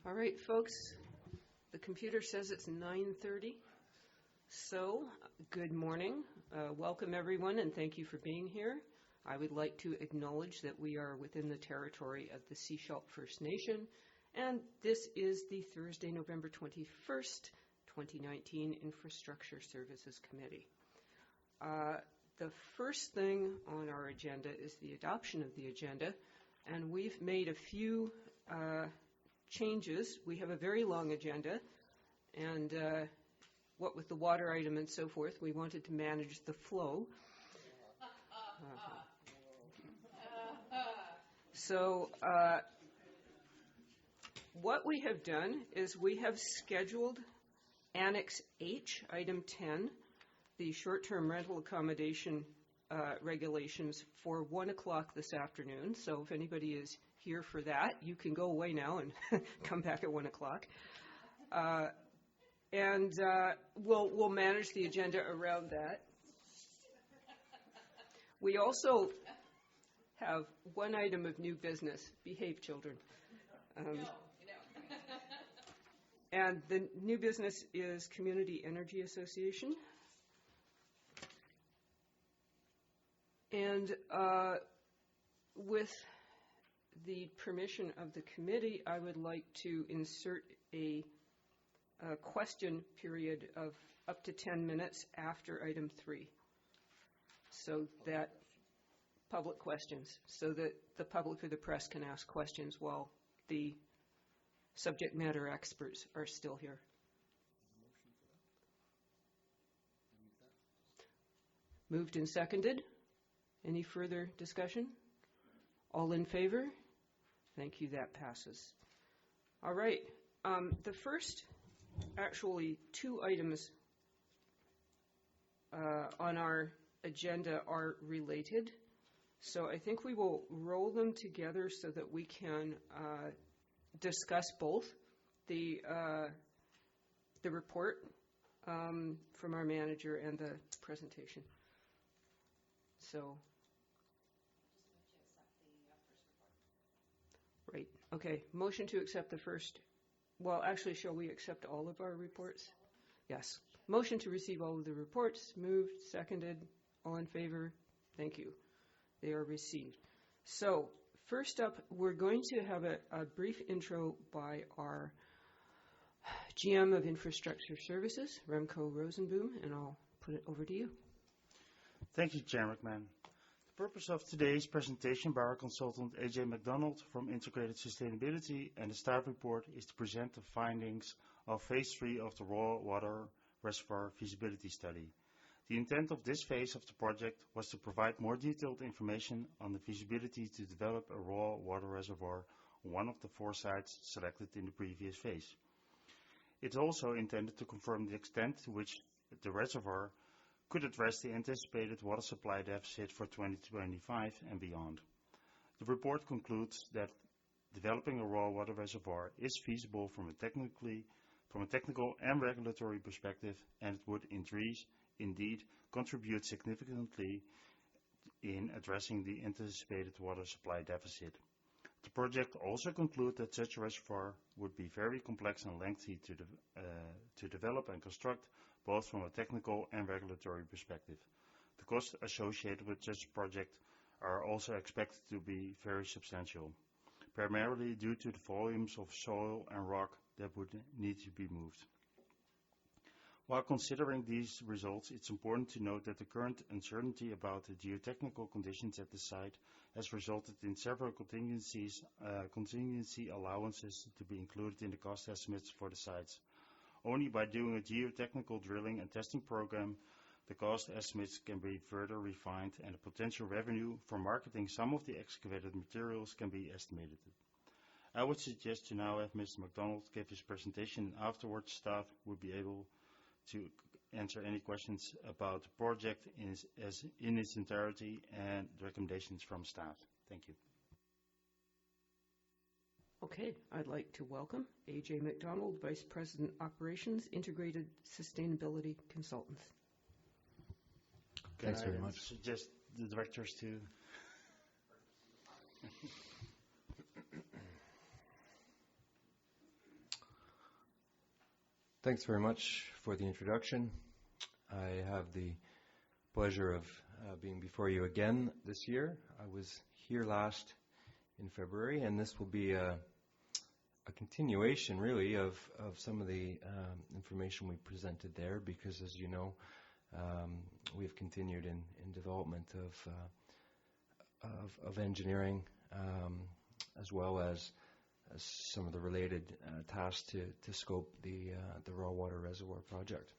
All right, folks, the computer says it's 9:30. So, good morning. Welcome, everyone, and thank you for being here. I would like to acknowledge that we are within the territory of the Sechelt First Nation, and this is the Thursday, November 21st, 2019 Infrastructure Services Committee. The first thing on our agenda is the adoption of the agenda, and we've made a few changes. We have a very long agenda, and what with the water item and so forth, we wanted to manage the flow. So what we have done is we have scheduled Annex H, Item 10, the short-term rental accommodation regulations for 1 o'clock this afternoon. So if anybody is here for that, you can go away now and come back at 1 o'clock. And we'll manage the agenda around that. We also have one item of new business. Behave, children. And the new business is Community Energy Association. And with the permission of the committee, I would like to insert a question period of up to 10 minutes after item 3. So that public questions, so that the public or the press can ask questions while the subject matter experts are still here. Moved and seconded. Any further discussion? All in favor? Thank you, that passes. All right, the first, actually, two items on our agenda are related. So I think we will roll them together so that we can discuss both the report from our manager and the presentation. So. Right. Okay. Motion to accept the first. Well, actually, shall we accept all of our reports? Yes. Motion to receive all of the reports. Moved. Seconded. All in favor? Thank you. They are received. So, first up, we're going to have a brief intro by our GM of Infrastructure Services, Remco Rosenboom, and I'll put it over to you. Thank you, Chair McMahon. The purpose of today's presentation by our consultant AJ McDonald from Integrated Sustainability and the staff report is to present the findings of Phase 3 of the Raw Water Reservoir Feasibility Study. The intent of this phase of the project was to provide more detailed information on the feasibility to develop a raw water reservoir on one of the 4 sites selected in the previous phase. It's also intended to confirm the extent to which the reservoir could address the anticipated water supply deficit for 2025 and beyond. The report concludes that developing a raw water reservoir is feasible from a technical and regulatory perspective, and it would indeed contribute significantly in addressing the anticipated water supply deficit. The project also concludes that such a reservoir would be very complex and lengthy to develop and construct, both from a technical and regulatory perspective. The costs associated with such a project are also expected to be very substantial, primarily due to the volumes of soil and rock that would need to be moved. While considering these results, it's important to note that the current uncertainty about the geotechnical conditions at the site has resulted in several contingency allowances to be included in the cost estimates for the sites. Only by doing a geotechnical drilling and testing program, the cost estimates can be further refined and the potential revenue for marketing some of the excavated materials can be estimated. I would suggest to now have Mr. McDonald give his presentation, and afterwards staff would be able to answer any questions about the project in its entirety and the recommendations from staff. Thank you. Okay, I'd like to welcome AJ McDonald, Vice President Operations, Integrated Sustainability Consultants. Thanks very much. Suggest the directors to. Thanks very much for the introduction. I have the pleasure of being before you again this year. I was here last in February, and this will be a continuation, really, of some of the information we presented there, because, as you know, we have continued in development of engineering, as well as some of the related tasks to scope the raw water reservoir project.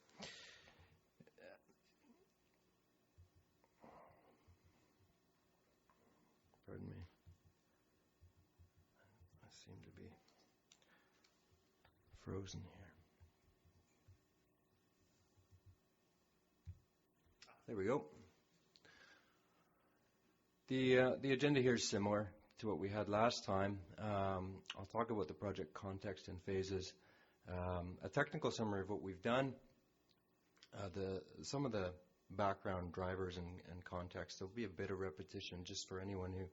Pardon me. I seem to be frozen here. There we go. The agenda here is similar to what we had last time. I'll talk about the project context and phases, a technical summary of what we've done, some of the background drivers and context. There'll be a bit of repetition just for anyone who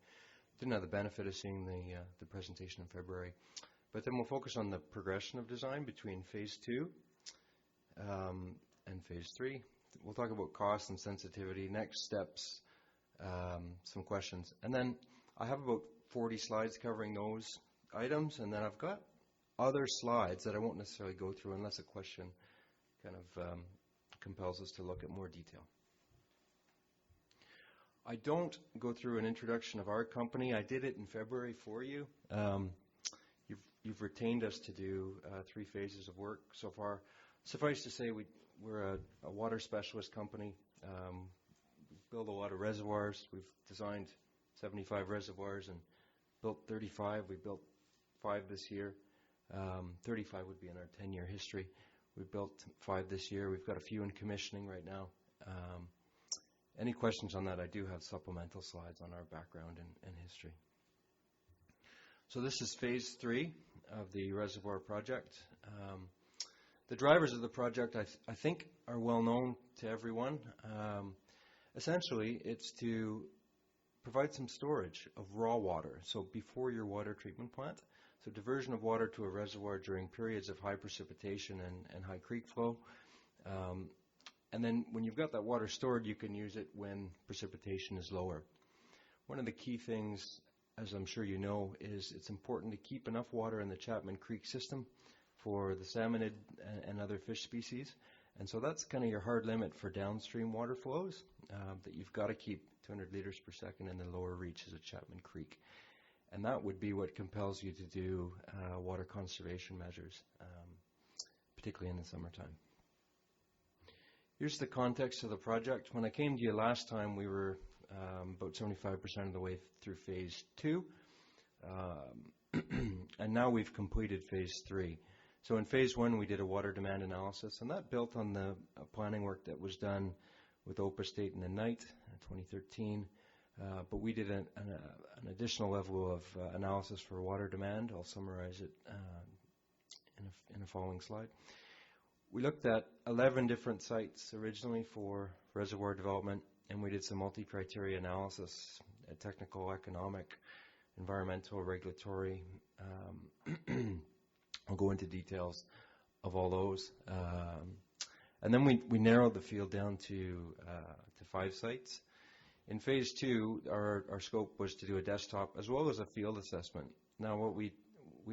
didn't have the benefit of seeing the presentation in February. But then we'll focus on the progression of design between Phase 2 and Phase 3. We'll talk about cost and sensitivity, next steps, some questions. And then I have about 40 slides covering those items, and then I've got other slides that I won't necessarily go through unless a question kind of compels us to look at more detail. I don't go through an introduction of our company. I did it in February for you. You've retained us to do 3 phases of work so far. Suffice to say, we're a water specialist company. We build a lot of reservoirs. We've designed 75 reservoirs and built 35. We built 5 this year. 35 would be in our 10-year history. We built 5 this year. We've got a few in commissioning right now. Any questions on that? I do have supplemental slides on our background and history. So this is Phase 3 of the reservoir project. The drivers of the project, I think, are well known to everyone. Essentially, it's to provide some storage of raw water, so before your water treatment plant. So diversion of water to a reservoir during periods of high precipitation and high creek flow. And then when you've got that water stored, you can use it when precipitation is lower. One of the key things, as I'm sure you know, is it's important to keep enough water in the Chapman Creek system for the salmonid and other fish species. And so that's kind of your hard limit for downstream water flows, that you've got to keep 200 liters per second in the lower reaches of Chapman Creek. And that would be what compels you to do water conservation measures, particularly in the summertime. Here's the context of the project. When I came to you last time, we were about 75% of the way through Phase 2. And now we've completed Phase 3. So in Phase 1, we did a water demand analysis, and that built on the planning work that was done with Opus State and Ignite in 2013. But we did an additional level of analysis for water demand. I'll summarize it in a following slide. We looked at 11 different sites originally for reservoir development, and we did some multi-criteria analysis, technical, economic, environmental, regulatory. I'll go into details of all those. And then we narrowed the field down to 5 sites. In Phase 2, our scope was to do a desktop as well as a field assessment. Now, what we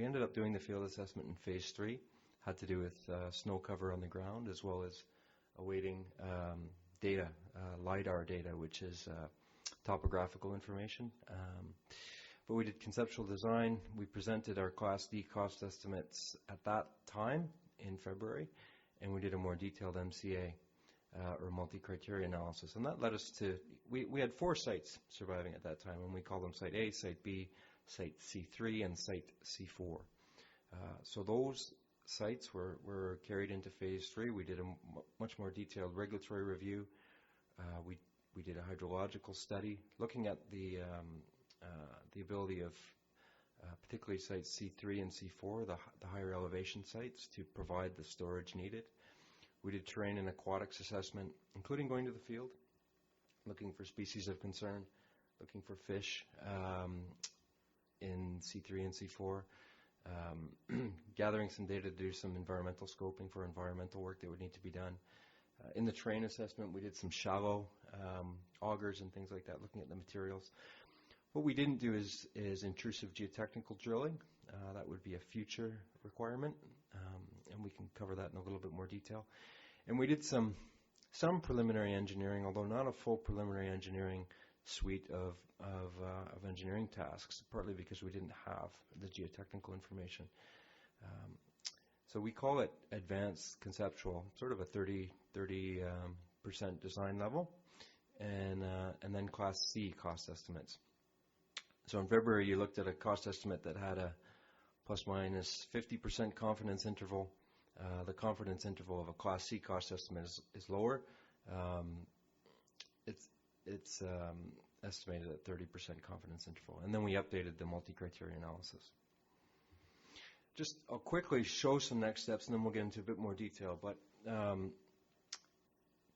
ended up doing the field assessment in Phase 3 had to do with snow cover on the ground, as well as awaiting data, LIDAR data, which is topographical information. But we did conceptual design. We presented our Class D cost estimates at that time in February, and we did a more detailed MCA, or multi-criteria analysis. And that led us to, we had 4 sites surviving at that time, and we call them Site A, Site B, Site C3, and Site C4. So those sites were carried into Phase 3. We did a much more detailed regulatory review. We did a hydrological study looking at the ability of particularly Sites C3 and C4, the higher elevation sites, to provide the storage needed. We did terrain and aquatics assessment, including going to the field, looking for species of concern, looking for fish in C3 and C4. gathering some data to do some environmental scoping for environmental work that would need to be done. In the terrain assessment, we did some shallow augers and things like that, looking at the materials. What we didn't do is intrusive geotechnical drilling. That would be a future requirement, and we can cover that in a little bit more detail. And we did some preliminary engineering, although not a full preliminary engineering suite of engineering tasks, partly because we didn't have the geotechnical information. So we call it advanced conceptual, sort of a 30% design level, and then Class C cost estimates. So in February, you looked at a cost estimate that had a plus minus 50% confidence interval. The confidence interval of a Class C cost estimate is lower. It's estimated at 30% confidence interval. And then we updated the multi-criteria analysis. I'll quickly show some next steps, and then we'll get into a bit more detail. But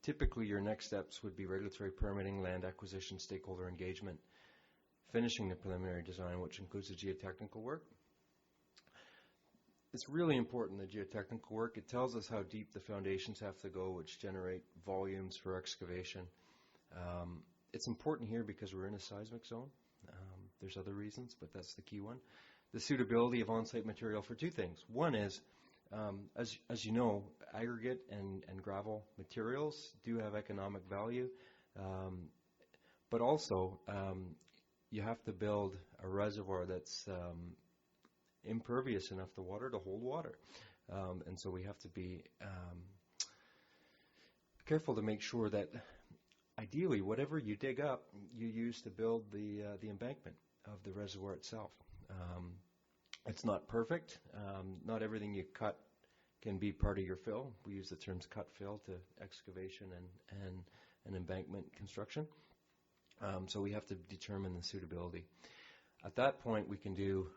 typically, your next steps would be regulatory permitting, land acquisition, stakeholder engagement, finishing the preliminary design, which includes the geotechnical work. It's really important, the geotechnical work. It tells us how deep the foundations have to go, which generate volumes for excavation. It's important here because we're in a seismic zone. There's other reasons, but that's the key one. The suitability of on-site material for two things. One is, as you know, aggregate and gravel materials do have economic value, but also you have to build a reservoir that's impervious enough to water to hold water. And so we have to be careful to make sure that ideally whatever you dig up, you use to build the embankment of the reservoir itself. It's not perfect. Not everything you cut can be part of your fill. We use the terms cut fill to excavation and embankment construction. So we have to determine the suitability. At that point, we can do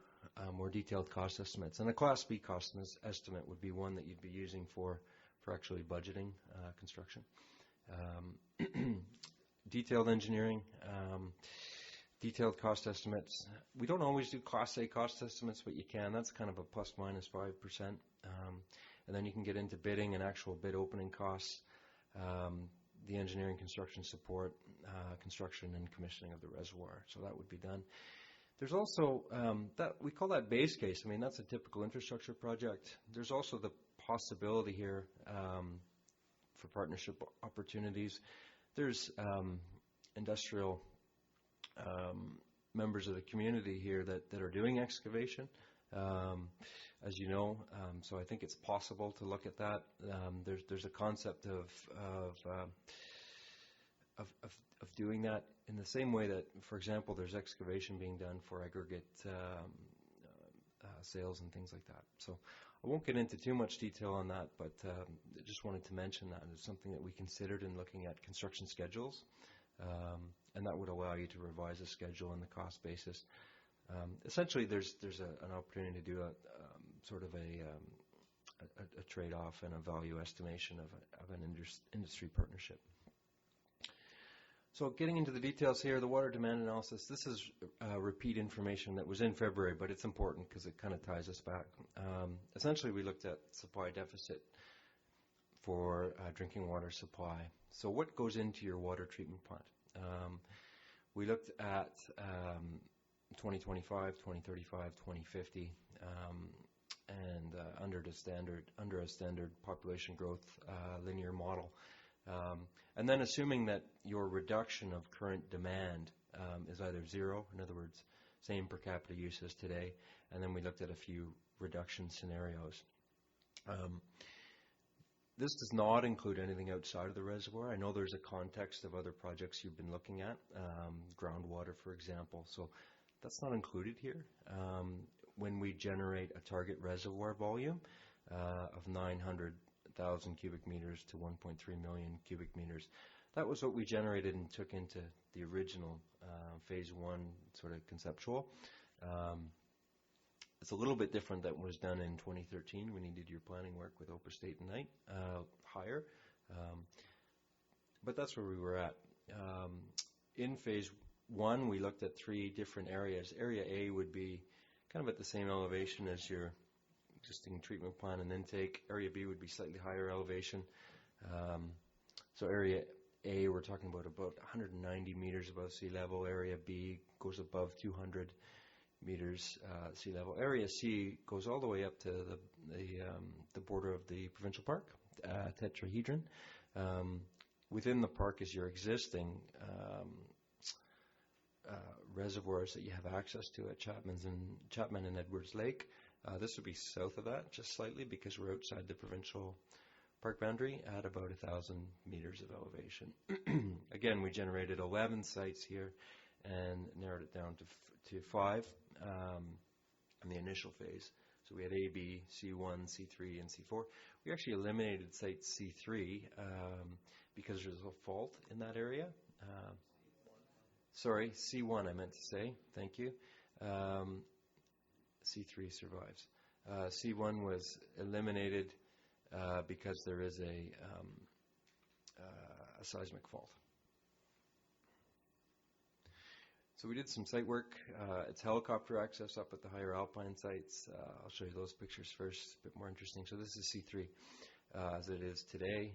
more detailed cost estimates. And a Class B cost estimate would be one that you'd be using for actually budgeting construction. Detailed engineering, detailed cost estimates. We don't always do Class A cost estimates, but you can. That's kind of a plus minus 5%. And then you can get into bidding and actual bid opening costs, the engineering construction support, construction and commissioning of the reservoir. So that would be done. There's also, we call that base case. I mean, that's a typical infrastructure project. There's also the possibility here for partnership opportunities. There's industrial members of the community here that are doing excavation, as you know. So I think it's possible to look at that. There's a concept of doing that in the same way that, for example, there's excavation being done for aggregate sales and things like that. So I won't get into too much detail on that, but I just wanted to mention that it's something that we considered in looking at construction schedules, and that would allow you to revise the schedule and the cost basis. Essentially, there's an opportunity to do a sort of a trade-off and a value estimation of an industry partnership. So getting into the details here, the water demand analysis, this is repeat information that was in February, but it's important because it kind of ties us back. Essentially, we looked at supply deficit for drinking water supply. So what goes into your water treatment plant? We looked at 2025, 2035, 2050, and under a standard population growth linear model. And then assuming that your reduction of current demand is either zero, in other words, same per capita use as today, and then we looked at a few reduction scenarios. This does not include anything outside of the reservoir. I know there's a context of other projects you've been looking at, groundwater, for example, so that's not included here. When we generate a target reservoir volume of 900,000 cubic meters to 1.3 million cubic meters. That was what we generated and took into the original phase one sort of conceptual. It's a little bit different than was done in 2013 when you did your planning work with Opa State and Knight, higher. But that's where we were at. In phase one, we looked at three different areas. Area A would be kind of at the same elevation as your existing treatment plant and intake. Area B would be slightly higher elevation. So area A, we're talking about 190 meters above sea level. Area B goes above 200 meters sea level. Area C goes all the way up to the border of the provincial park, tetrahedron. Within the park is your existing reservoirs that you have access to at Chapman and Edwards Lake. This would be south of that, just slightly, because we're outside the provincial park boundary at about 1,000 meters of elevation. Again, we generated 11 sites here and narrowed it down to 5 in the initial phase. So we had A, B, C1, C3, and C4. We actually eliminated site C3 because there's a fault in that area. Sorry, C1 I meant to say. Thank you. C3 survives. C1 was eliminated because there is a seismic fault. So we did some site work. It's helicopter access up at the higher alpine sites. I'll show you those pictures first. It's a bit more interesting. So this is C3 as it is today.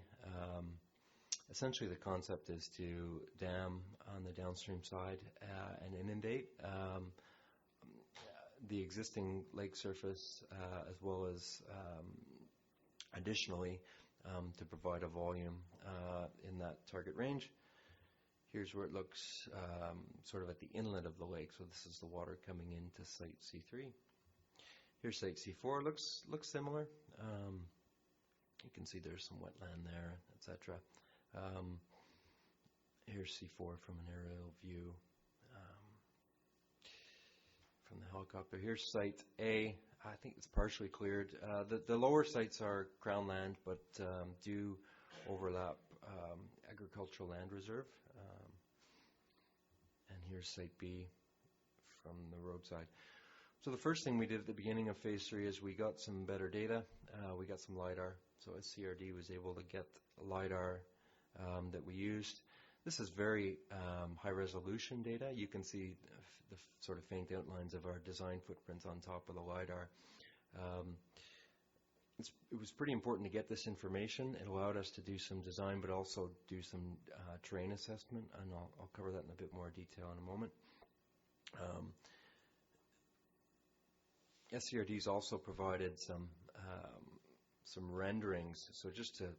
Essentially the concept is to dam on the downstream side and inundate the existing lake surface as well as additionally to provide a volume in that target range. Here's where it looks sort of at the inlet of the lake. So this is the water coming into site C3. Here's site C4. Looks similar. You can see there's some wetland there, etc. Here's C4 from an aerial view from the helicopter. Here's site A. I think it's partially cleared. The lower sites are Crown land, but do overlap agricultural land reserve. And here's site B from the roadside. So the first thing we did at the beginning of phase 3 is we got some better data. We got some LiDAR. So SCRD was able to get LiDAR that we used. This is very high resolution data. You can see the sort of faint outlines of our design footprints on top of the LiDAR. It was pretty important to get this information. It allowed us to do some design, but also do some terrain assessment, and I'll cover that in a bit more detail in a moment. SCRD's also provided some renderings. So just to,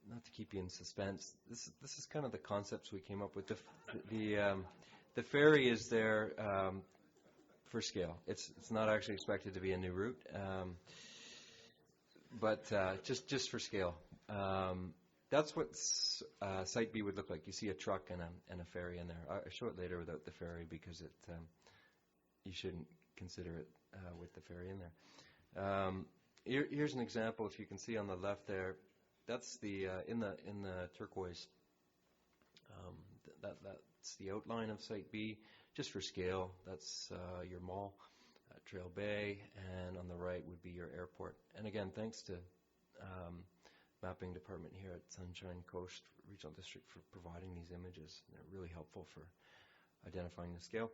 not to keep you in suspense, this is kind of the concepts we came up with. The ferry is there for scale. It's not actually expected to be a new route, but just for scale. That's what Site B would look like. You see a truck and a ferry in there. I'll show it later without the ferry because you shouldn't consider it with the ferry in there. Here's an example. If you can see on the left there, that's the in the turquoise. That's the outline of Site B, just for scale. That's your mall, Trail Bay, and on the right would be your airport. And again, thanks to mapping department here at Sunshine Coast Regional District for providing these images. They're really helpful for identifying the scale.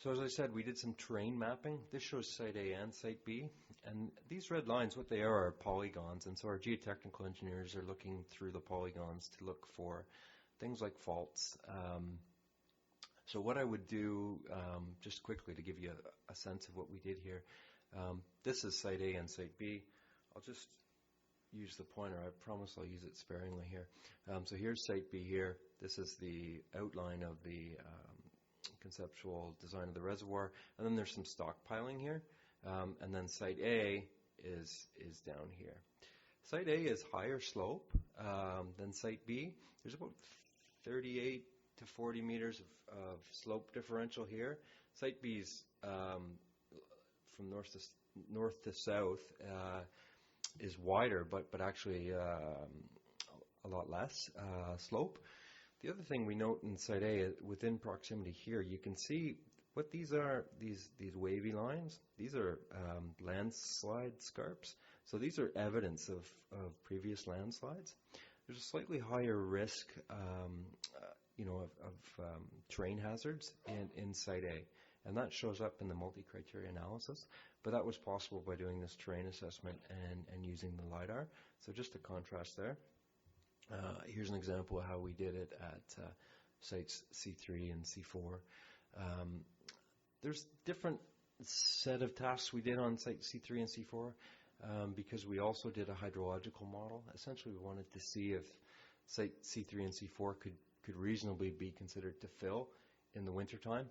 So as I said, we did some terrain mapping. This shows Site A and Site B. And these red lines, what they are polygons. And so our geotechnical engineers are looking through the polygons to look for things like faults. So what I would do, just quickly to give you a sense of what we did here, this is Site A and Site B. I'll just use the pointer. I promise I'll use it sparingly here. So here's Site B here. This is the outline of the conceptual design of the reservoir, and then there's some stockpiling here, and then Site A is down here. Site A is higher slope than Site B. There's about 38 to 40 meters of slope differential here. Site B's from north to south is wider, but actually a lot less slope. The other thing we note in Site A, within proximity here, you can see what these are, these wavy lines. These are landslide scarps. So these are evidence of previous landslides. There's a slightly higher risk, terrain hazards in Site A. And that shows up in the multi-criteria analysis. But that was possible by doing this terrain assessment and using the LiDAR. So just a contrast there. Here's an example of how we did it at sites C3 and C4. There's different set of tasks we did on site C3 and C4 because we also did a hydrological model. Essentially, we wanted to see if site C3 and C4 could reasonably be considered to fill in the wintertime.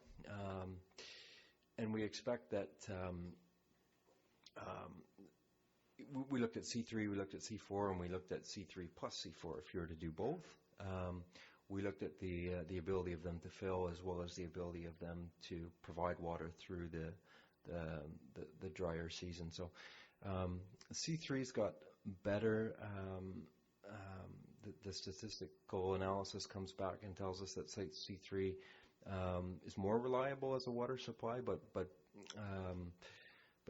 And we expect that we looked at C3, we looked at C4, and we looked at C3 plus C4 if you were to do both. We looked at the ability of them to fill as well as the ability of them to provide water through the drier season. So C3's got better, the statistical analysis comes back and tells us that site C3 is more reliable as a water supply, but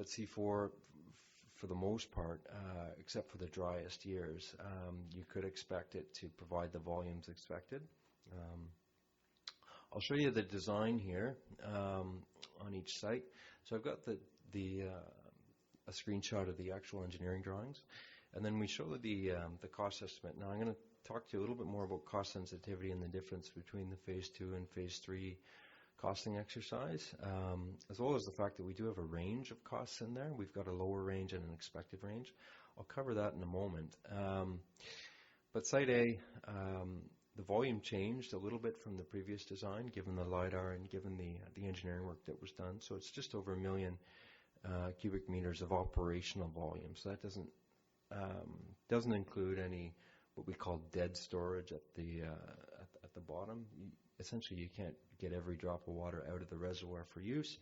C4, for the most part, except for the driest years, you could expect it to provide the volumes expected. I'll show you the design here on each site. So I've got a screenshot of the actual engineering drawings, and then we show the cost estimate. Now I'm going to talk to you a little bit more about cost sensitivity and the difference between the Phase 2 and Phase 3 costing exercise, as well as the fact that we do have a range of costs in there. We've got a lower range and an expected range. I'll cover that in a moment. But Site A, the volume changed a little bit from the previous design, given the LiDAR and given the engineering work that was done. So it's just over 1 million cubic meters of operational volume. So that doesn't include any what we call dead storage at the bottom. Essentially, you can't get every drop of water out of the reservoir for use.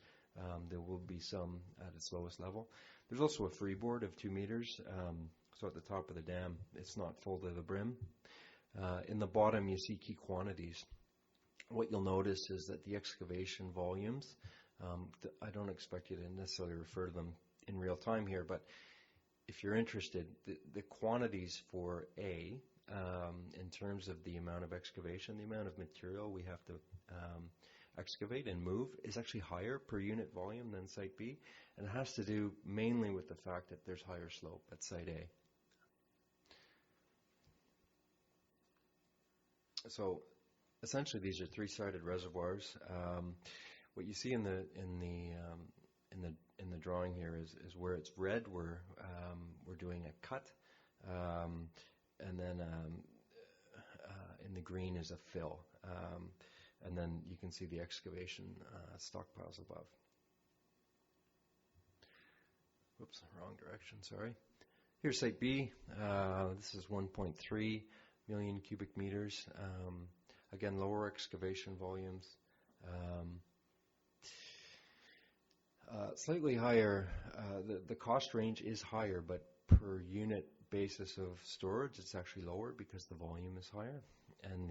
There will be some at its lowest level. There's also a freeboard of 2 meters. So at the top of the dam, it's not full to the brim. In the bottom, you see key quantities. What you'll notice is that the excavation volumes, I don't expect you to necessarily refer to them in real time here, but if you're interested, the quantities for A, in terms of the amount of excavation, the amount of material we have to excavate and move is actually higher per unit volume than Site B, and it has to do mainly with the fact that there's higher slope at Site A. So essentially, these are three-sided reservoirs. What you see in the drawing here is where it's red, we're doing a cut, and then in the green is a fill, and then you can see the excavation stockpiles above. Whoops, wrong direction. Sorry. Here's Site B. This is 1.3 million cubic meters. Again, lower excavation volumes. Slightly higher. The cost range is higher, but per unit basis of storage, it's actually lower because the volume is higher and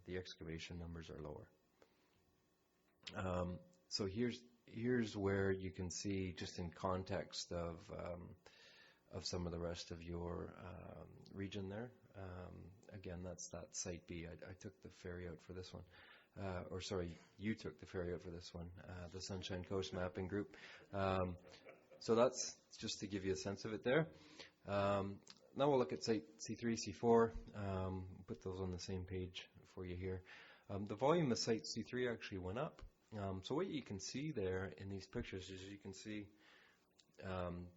the excavation numbers are lower. So here's where you can see, just in context of some of the rest of your region there. Again, that's that Site B. I took the ferry out for this one. You took the ferry out for this one, the Sunshine Coast Mapping Group. So that's just to give you a sense of it there. Now we'll look at Site C3, C4, put those on the same page for you here. The volume of Site C3 actually went up. So what you can see there in these pictures is you can see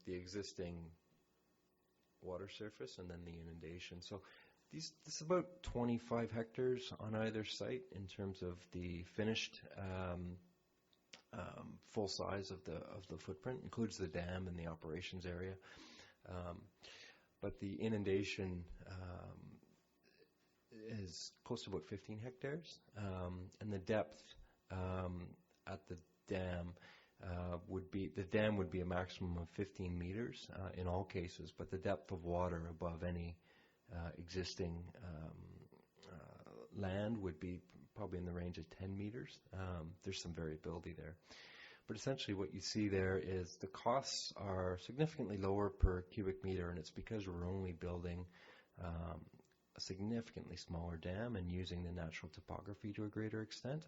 the existing water surface and then the inundation. So this is about 25 hectares on either site in terms of the finished full size of the footprint. Includes the dam and the operations area. But the inundation is close to about 15 hectares. And the depth at the dam would be a maximum of 15 meters in all cases, but the depth of water above any existing land would be probably in the range of 10 meters. There's some variability there. But essentially what you see there is the costs are significantly lower per cubic meter, and it's because we're only building a significantly smaller dam and using the natural topography to a greater extent.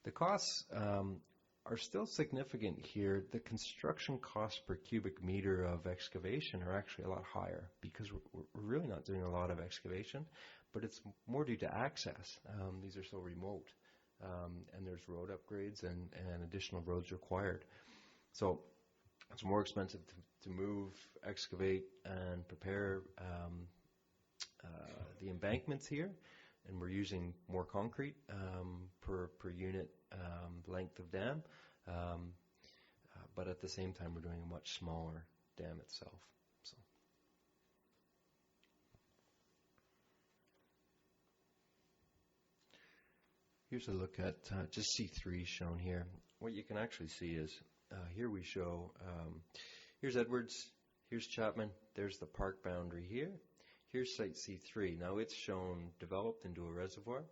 The costs are still significant here. The construction cost per cubic meter of excavation are actually a lot higher because we're really not doing a lot of excavation, but it's more due to access. These are so remote, and there's road upgrades and additional roads required. So it's more expensive to move, excavate, and prepare the embankments here, and we're using more concrete per unit length of dam, but at the same time we're doing a much smaller dam itself. So here's a look at just C3 shown here. What you can actually see is here we show, here's Edwards, here's Chapman, there's the park boundary here. Here's Site C3. Now it's shown developed into a reservoir,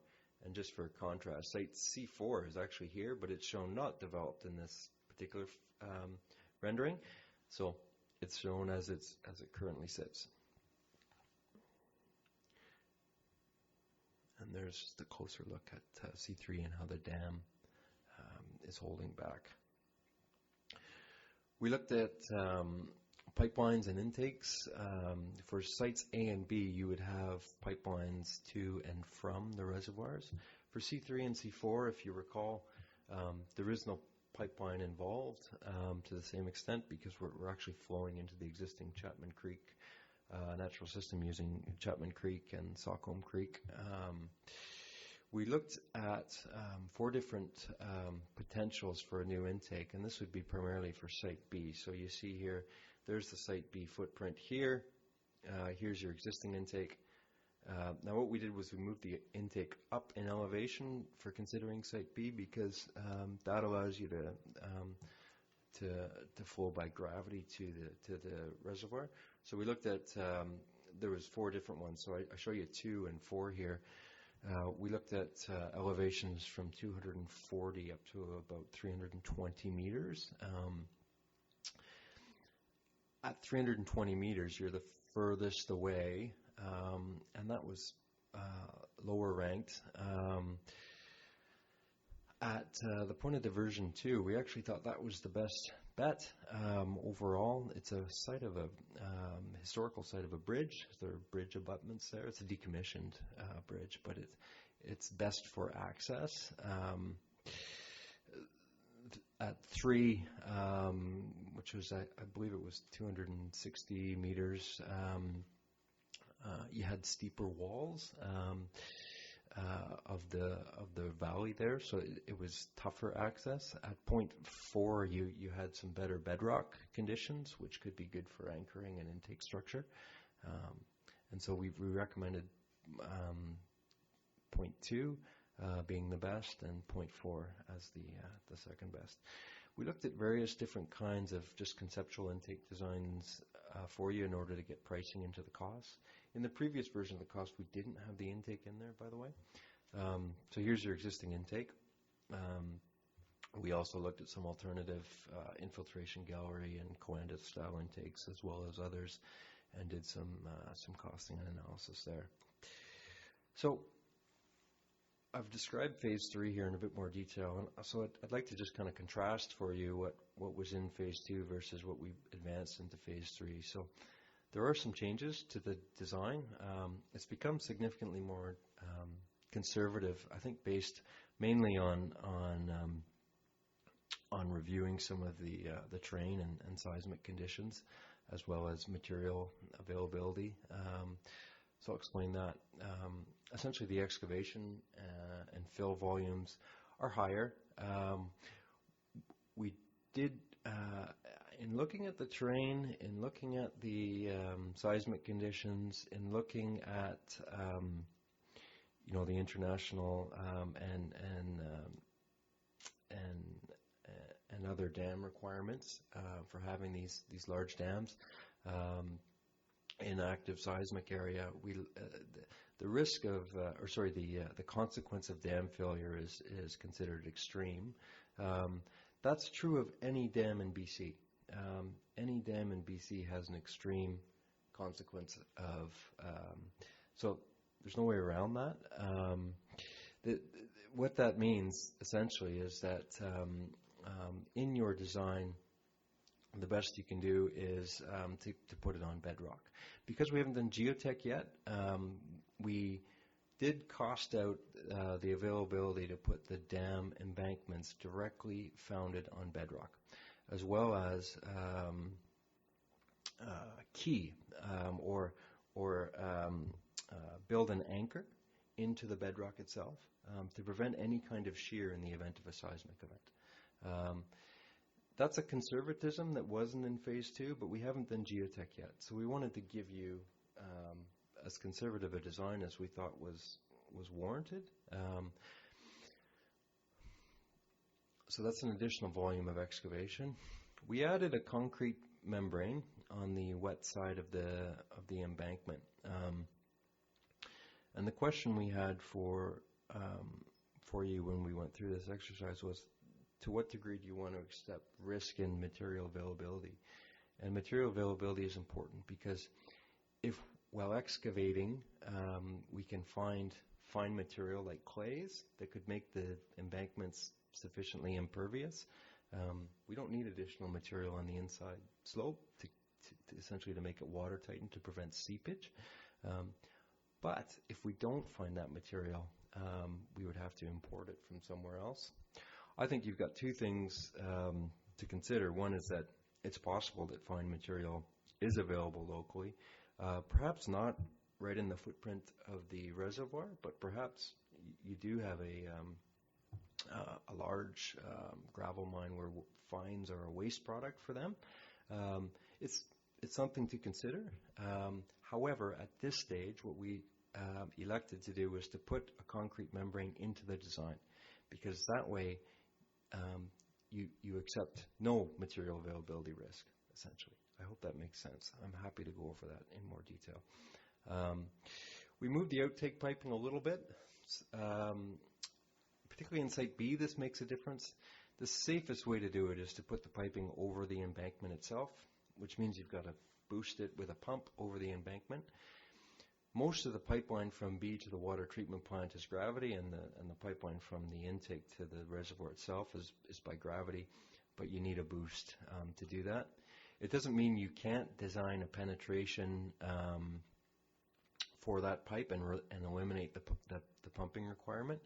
and just for contrast, Site C4 is actually here, but it's shown not developed in this particular rendering. So it's shown as it currently sits. And there's the closer look at C3 and how the dam is holding back. We looked at pipelines and intakes. For sites A and B, you would have pipelines to and from the reservoirs. For C3 and C4, if you recall, there is no pipeline involved to the same extent because we're actually flowing into the existing Chapman Creek natural system using Chapman Creek and Stockholm Creek. We looked at 4 different potentials for a new intake, and this would be primarily for Site B. So you see here, there's the Site B footprint here. Here's your existing intake. Now what we did was we moved the intake up in elevation for considering Site B because that allows you to flow by gravity to the reservoir. So we looked at, there was 4 different ones. So I show you 2 and 4 here. We looked at elevations from 240 up to about 320 meters. At 320 meters, you're the furthest away, and that was lower ranked. At the point of diversion 2, we actually thought that was the best bet overall. It's a site of a historical site of a bridge. There are bridge abutments there. It's a decommissioned bridge, but it's best for access. At 3, which was I believe it was 260 meters, you had steeper walls of the valley there, so it was tougher access. At point 4, you had some better bedrock conditions, which could be good for anchoring and intake structure. And so we recommended point 2 being the best and point 4 as the second best. We looked at various different kinds of just conceptual intake designs for you in order to get pricing into the costs. In the previous version of the cost, we didn't have the intake in there, by the way. So here's your existing intake. We also looked at some alternative infiltration gallery and Coandith style intakes as well as others, and did some costing and analysis there. So I've described phase 3 here in a bit more detail, and so I'd like to just kind of contrast for you what was in phase 2 versus what we advanced into phase 3. So there are some changes to the design. It's become significantly more conservative, I think, based mainly on reviewing some of the terrain and seismic conditions, as well as material availability. So I'll explain that. Essentially, the excavation and fill volumes are higher. We did, in looking at the terrain, in looking at the seismic conditions, in looking at the international and other dam requirements for having these large dams. In active seismic area, the risk of, the consequence of dam failure is considered extreme. That's true of any dam in BC. Any dam in BC has an extreme consequence of So there's no way around that. What that means essentially is that in your design, the best you can do is to put it on bedrock. Because we haven't done geotech yet, we did cost out the availability to put the dam embankments directly founded on bedrock, as well as key or build an anchor into the bedrock itself to prevent any kind of shear in the event of a seismic event. That's a conservatism that wasn't in phase 2, but we haven't done geotech yet. So we wanted to give you as conservative a design as we thought was warranted. So that's an additional volume of excavation. We added a concrete membrane on the wet side of the embankment. And the question we had for you when we went through this exercise was, to what degree do you want to accept risk in material availability? And material availability is important because if, while excavating, we can find fine material like clays that could make the embankments sufficiently impervious, we don't need additional material on the inside slope to essentially to make it watertight and to prevent seepage. But if we don't find that material, we would have to import it from somewhere else. I think you've got two things to consider. One is that it's possible that fine material is available locally, perhaps not right in the footprint of the reservoir, but perhaps you do have a large gravel mine where fines are a waste product for them. It's something to consider. However, at this stage, what we elected to do was to put a concrete membrane into the design, because that way you accept no material availability risk, essentially. I hope that makes sense. I'm happy to go over that in more detail. We moved the outtake piping a little bit. Particularly in Site B, this makes a difference. The safest way to do it is to put the piping over the embankment itself, which means you've got to boost it with a pump over the embankment. Most of the pipeline from B to the water treatment plant is gravity, and the pipeline from the intake to the reservoir itself is by gravity, but you need a boost to do that. It doesn't mean you can't design a penetration for that pipe and eliminate the pumping requirement.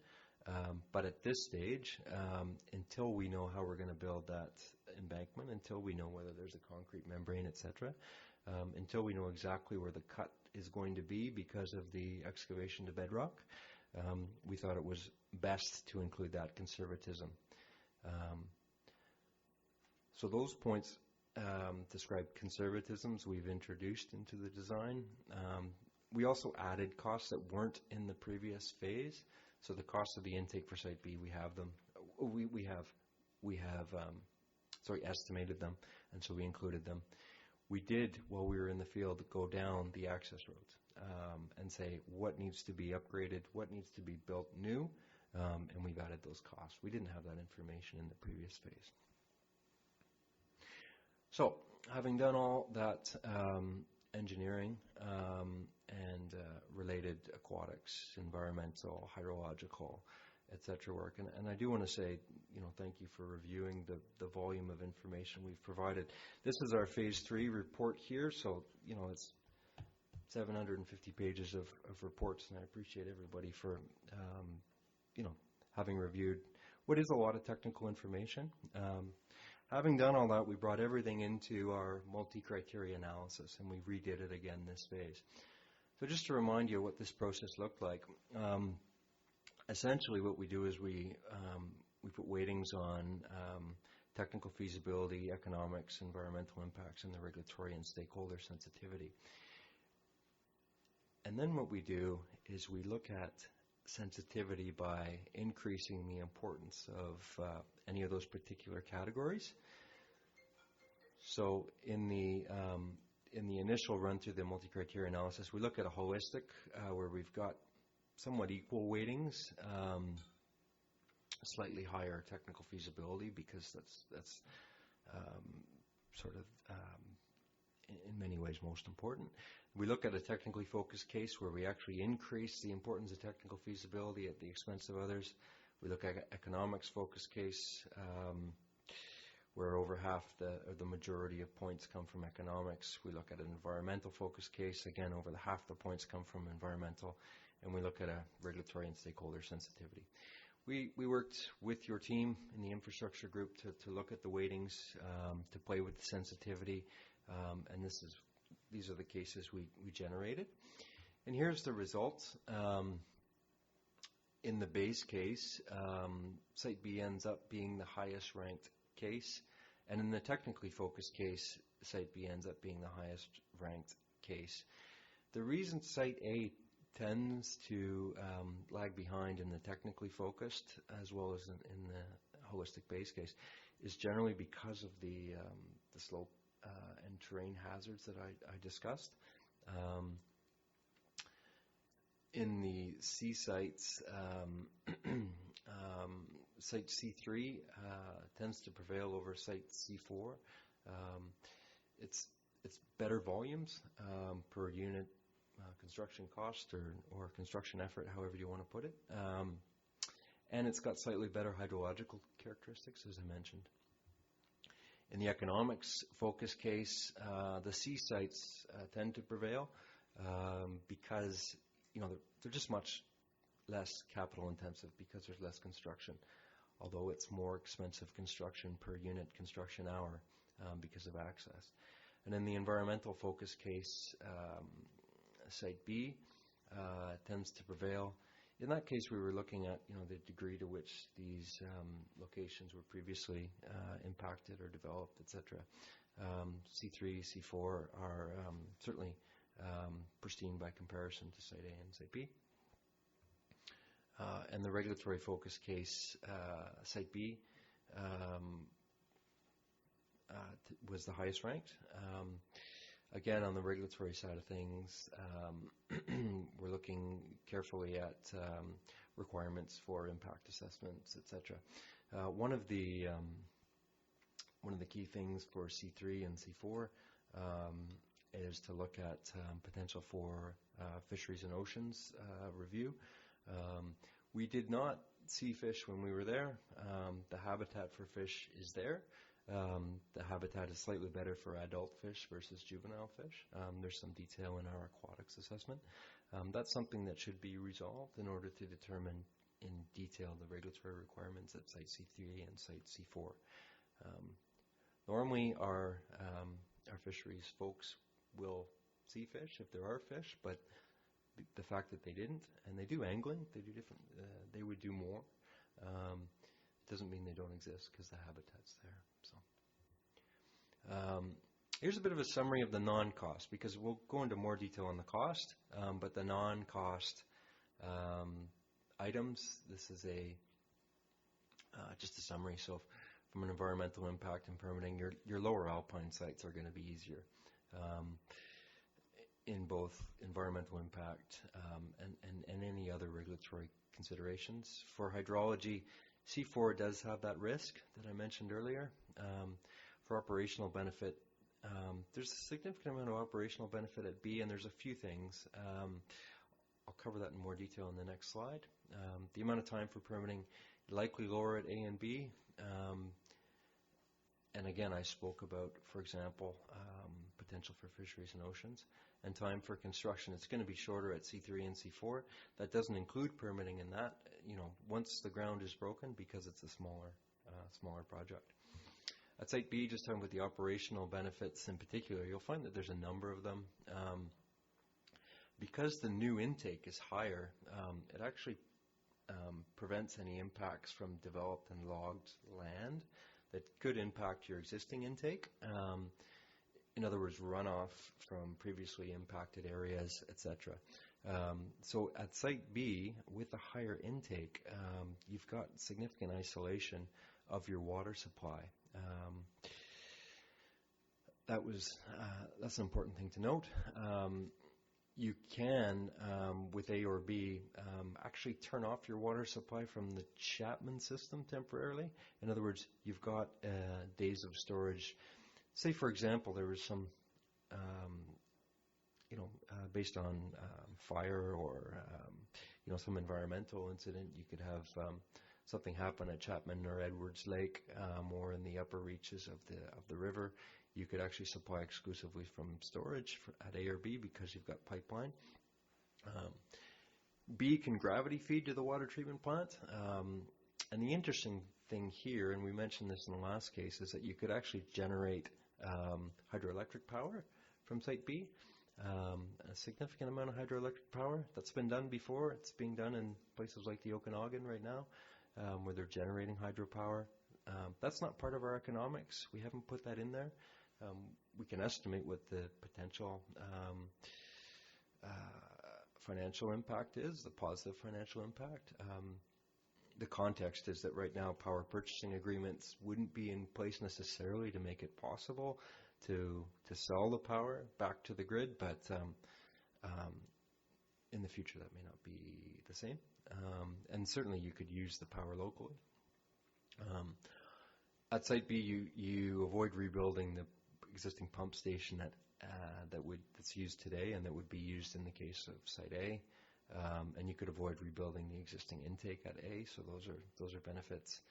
But at this stage, until we know how we're going to build that embankment, until we know whether there's a concrete membrane, etc., until we know exactly where the cut is going to be because of the excavation to bedrock, we thought it was best to include that conservatism. So those points describe conservatisms we've introduced into the design. We also added costs that weren't in the previous phase. So the cost of the intake for Site B, we have them. We have estimated them, and so we included them. We did, while we were in the field, go down the access roads and say what needs to be upgraded, what needs to be built new, and we've added those costs. We didn't have that information in the previous phase. So, having done all that engineering and related aquatics, environmental, hydrological, etc. work, and I do want to say, thank you for reviewing the volume of information we've provided. This is our Phase 3 report here, so it's 750 pages of reports, and I appreciate everybody for having reviewed what is a lot of technical information. Having done all that, we brought everything into our multi-criteria analysis, and we redid it again this phase. So just to remind you what this process looked like, essentially what we do is we put weightings on technical feasibility, economics, environmental impacts, and the regulatory and stakeholder sensitivity. And then what we do is we look at sensitivity by increasing the importance of any of those particular categories. So in the initial run through the multi-criteria analysis, we look at a holistic where we've got somewhat equal weightings, slightly higher technical feasibility because that's sort of in many ways most important. We look at a technically focused case where we actually increase the importance of technical feasibility at the expense of others. We look at economics focused case, where over half or the majority of points come from economics. We look at an environmental focused case, again, over half the points come from environmental, and we look at a regulatory and stakeholder sensitivity. We worked with your team in the infrastructure group to look at the weightings, to play with the sensitivity, and these are the cases we generated. And here's the results. In the base case, Site B ends up being the highest ranked case, and in the technically focused case, Site B ends up being the highest ranked case. The reason Site A tends to lag behind in the technically focused as well as in the holistic base case is generally because of the slope and terrain hazards that I discussed. In the C sites, Site C3 tends to prevail over Site C4. It's better volumes per unit construction cost or construction effort, however you want to put it. And it's got slightly better hydrological characteristics, as I mentioned. In the economics focus case, the C sites tend to prevail because they're just much less capital intensive because there's less construction, although it's more expensive construction per unit construction hour because of access. And in the environmental focus case, Site B tends to prevail. In that case, we were looking at the degree to which these locations were previously impacted or developed, etc. C3, C4 are certainly pristine by comparison to Site A and Site B. And the regulatory focus case, Site B, was the highest ranked. Again, on the regulatory side of things, we're looking carefully at requirements for impact assessments, etc. One of the key things for C3 and C4 is to look at potential for fisheries and oceans review. We did not see fish when we were there. The habitat for fish is there. The habitat is slightly better for adult fish versus juvenile fish. There's some detail in our aquatics assessment. That's something that should be resolved in order to determine in detail the regulatory requirements at Site C3 and Site C4. Normally, our fisheries folks will see fish if there are fish, but the fact that they didn't, and they do angling, they do different, they would do more. Doesn't mean they don't exist because the habitat's there. So, here's a bit of a summary of the non-cost, because we'll go into more detail on the cost, but the non-cost items. This is just a summary. So, from an environmental impact and permitting, your lower alpine sites are going to be easier in both environmental impact and any other regulatory considerations. For hydrology, C4 does have that risk that I mentioned earlier. For operational benefit, there's a significant amount of operational benefit at B, and there's a few things. I'll cover that in more detail in the next slide. The amount of time for permitting, likely lower at A and B. And again, I spoke about, for example, potential for fisheries and oceans. And time for construction, it's going to be shorter at C3 and C4. That doesn't include permitting in that, once the ground is broken, because it's a smaller project. At Site B, just talking about the operational benefits in particular, you'll find that there's a number of them. Because the new intake is higher, it actually prevents any impacts from developed and logged land that could impact your existing intake. In other words, runoff from previously impacted areas, etc. So at Site B, with a higher intake, you've got significant isolation of your water supply. That's an important thing to note. You can, with A or B, actually turn off your water supply from the Chapman system temporarily. In other words, you've got days of storage. Say, for example, there was some based on fire or some environmental incident. You could have something happen at Chapman or Edwards Lake, or in the upper reaches of the river. You could actually supply exclusively from storage at A or B because you've got pipeline. B can gravity feed to the water treatment plant. And the interesting thing here, and we mentioned this in the last case, is that you could actually generate hydroelectric power from Site B. A significant amount of hydroelectric power. That's been done before. It's being done in places like the Okanagan right now, where they're generating hydropower. That's not part of our economics. We haven't put that in there. We can estimate what the potential financial impact is, the positive financial impact. The context is that right now power purchasing agreements wouldn't be in place necessarily to make it possible to sell the power back to the grid, but in the future that may not be the same. And certainly you could use the power locally. At Site B, you avoid rebuilding the existing pump station that's used today and that would be used in the case of Site A. And you could avoid rebuilding the existing intake at A, so those are benefits.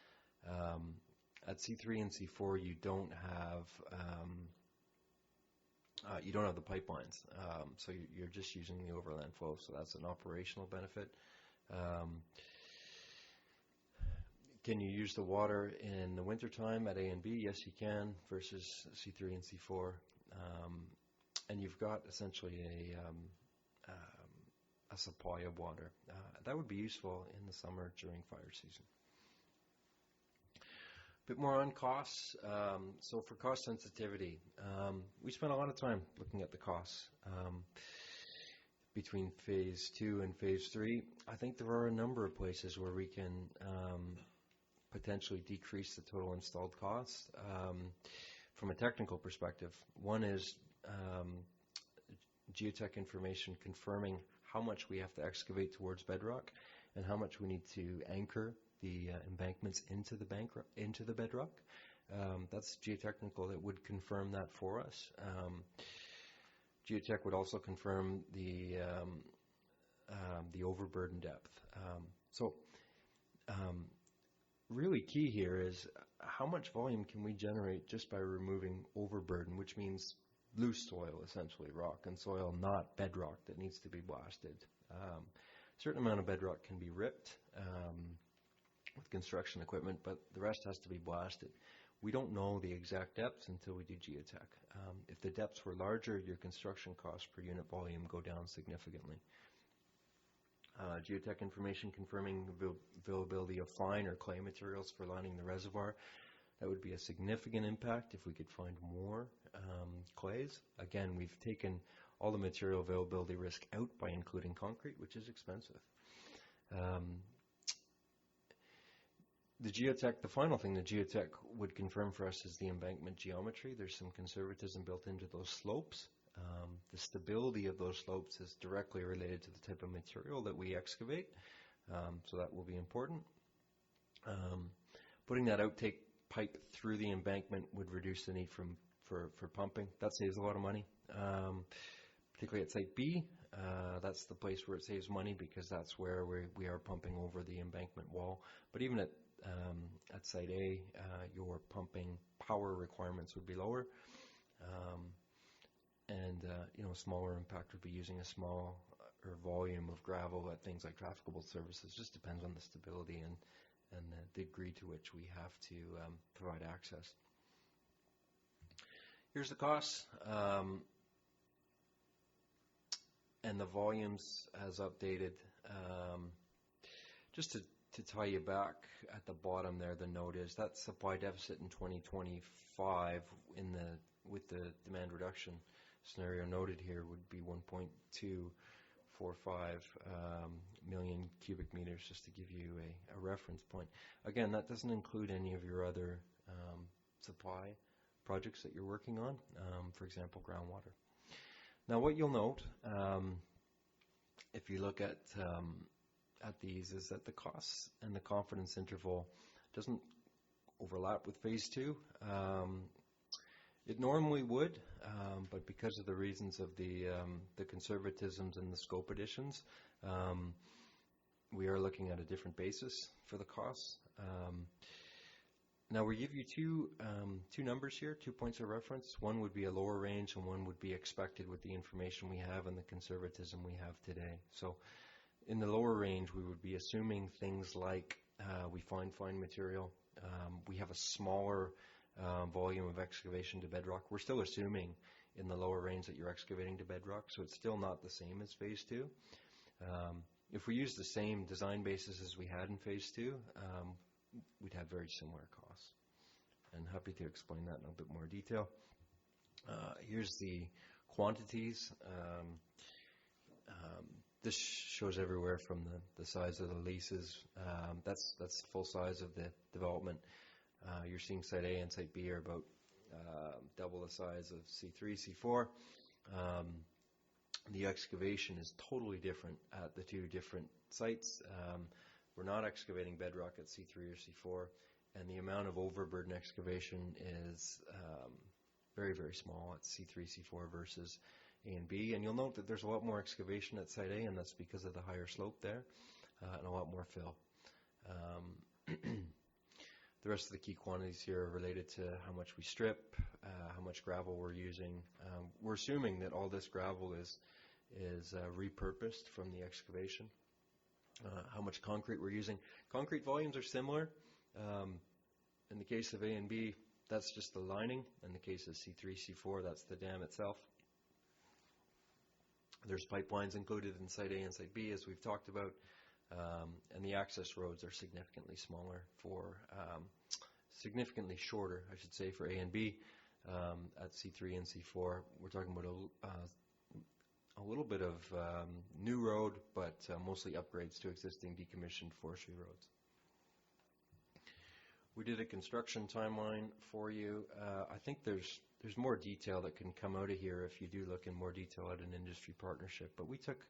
At C3 and C4, you don't have the pipelines, so you're just using the overland flow, so that's an operational benefit. Can you use the water in the wintertime at A and B? Yes, you can, versus C3 and C4. And you've got essentially a supply of water. That would be useful in the summer during fire season. A bit more on costs. So for cost sensitivity, we spent a lot of time looking at the costs between Phase 2 and Phase 3. I think there are a number of places where we can potentially decrease the total installed cost. From a technical perspective, one is geotech information confirming how much we have to excavate towards bedrock and how much we need to anchor the embankments into the bedrock. That's geotechnical that would confirm that for us. Geotech would also confirm the overburden depth. Really key here is how much volume can we generate just by removing overburden, which means loose soil, essentially rock and soil, not bedrock that needs to be blasted. A certain amount of bedrock can be ripped with construction equipment, but the rest has to be blasted. We don't know the exact depths until we do geotech. If the depths were larger, your construction costs per unit volume go down significantly. Geotech information confirming availability of fine or clay materials for lining the reservoir. That would be a significant impact if we could find more clays. Again, we've taken all the material availability risk out by including concrete, which is expensive. The final thing the geotech would confirm for us is the embankment geometry. There's some conservatism built into those slopes. The stability of those slopes is directly related to the type of material that we excavate, so that will be important. Putting that outtake pipe through the embankment would reduce the need for pumping. That saves a lot of money, particularly at Site B. That's the place where it saves money because that's where we are pumping over the embankment wall. But even at Site A, your pumping power requirements would be lower. A smaller impact would be using a smaller volume of gravel at things like trafficable services. Just depends on the stability and the degree to which we have to provide access. Here's the costs and the volumes as updated. Just to tie you back at the bottom there, the note is that supply deficit in 2025 with the demand reduction scenario noted here would be 1.245 million cubic meters, just to give you a reference point. Again, that doesn't include any of your other supply projects that you're working on, for example, groundwater. Now, what you'll note, if you look at these, is that the costs and the confidence interval doesn't overlap with Phase 2. It normally would, but because of the reasons of the conservatisms and the scope additions, we are looking at a different basis for the costs. Now we give you two numbers here, 2 points of reference. One would be a lower range, and one would be expected with the information we have and the conservatism we have today. So in the lower range, we would be assuming things like we find fine material. We have a smaller volume of excavation to bedrock. We're still assuming in the lower range that you're excavating to bedrock, so it's still not the same as phase 2. If we use the same design basis as we had in phase 2, we'd have very similar costs. And happy to explain that in a bit more detail. Here's the quantities. This shows everywhere from the size of the leases. That's the full size of the development. You're seeing Site A and Site B are about double the size of C3, C4. The excavation is totally different at the two different sites. We're not excavating bedrock at C3 or C4, and the amount of overburden excavation is very, very small at C3, C4 versus A and B. And you'll note that there's a lot more excavation at Site A, and that's because of the higher slope there, and a lot more fill. The rest of the key quantities here are related to how much we strip, how much gravel we're using. We're assuming that all this gravel is repurposed from the excavation. How much concrete we're using. Concrete volumes are similar. In the case of A and B, that's just the lining. In the case of C3, C4, that's the dam itself. There's pipelines included in Site A and Site B, as we've talked about. And the access roads are significantly shorter, I should say, for A and B. At C3 and C4, we're talking about a little bit of new road, but mostly upgrades to existing decommissioned forestry roads. We did a construction timeline for you. I think there's more detail that can come out of here if you do look in more detail at an industry partnership. But we took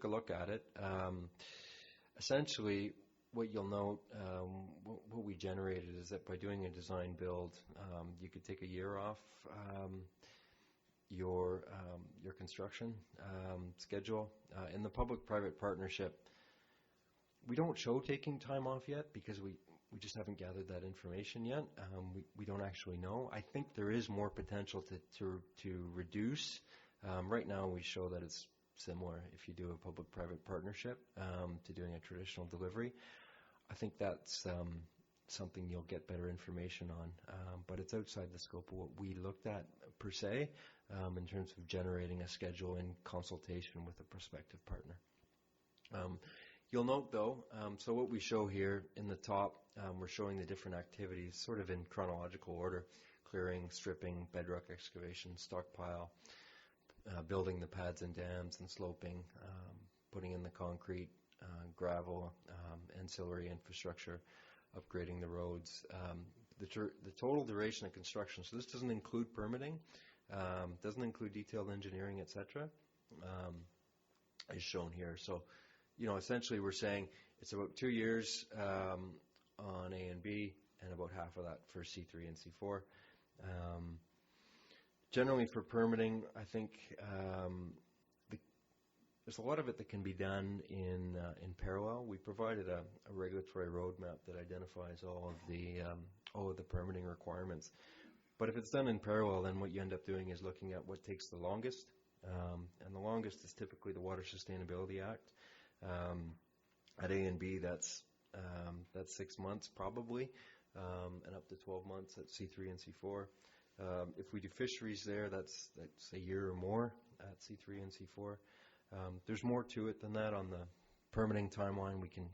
a look at it. Essentially, what you'll note, what we generated is that by doing a design build, you could take a year off your construction schedule. In the public-private partnership, we don't show taking time off yet because we just haven't gathered that information yet. We don't actually know. I think there is more potential to reduce. Right now, we show that it's similar if you do a public-private partnership to doing a traditional delivery. I think that's something you'll get better information on, but it's outside the scope of what we looked at per se in terms of generating a schedule in consultation with a prospective partner. You'll note though, so what we show here in the top, we're showing the different activities sort of in chronological order: clearing, stripping, bedrock excavation, stockpile, building the pads and dams and sloping, putting in the concrete, gravel, ancillary infrastructure, upgrading the roads. The total duration of construction, so this doesn't include permitting, doesn't include detailed engineering, etc., is shown here. So, essentially we're saying it's about 2 years on A and B, and about half of that for C3 and C4. Generally for permitting, I think there's a lot of it that can be done in parallel. We provided a regulatory roadmap that identifies all of the permitting requirements. But if it's done in parallel, then what you end up doing is looking at what takes the longest, and the longest is typically the Water Sustainability Act. At A and B, that's 6 months probably, and up to 12 months at C3 and C4. If we do fisheries there, that's a year or more at C3 and C4. There's more to it than that on the permitting timeline. We can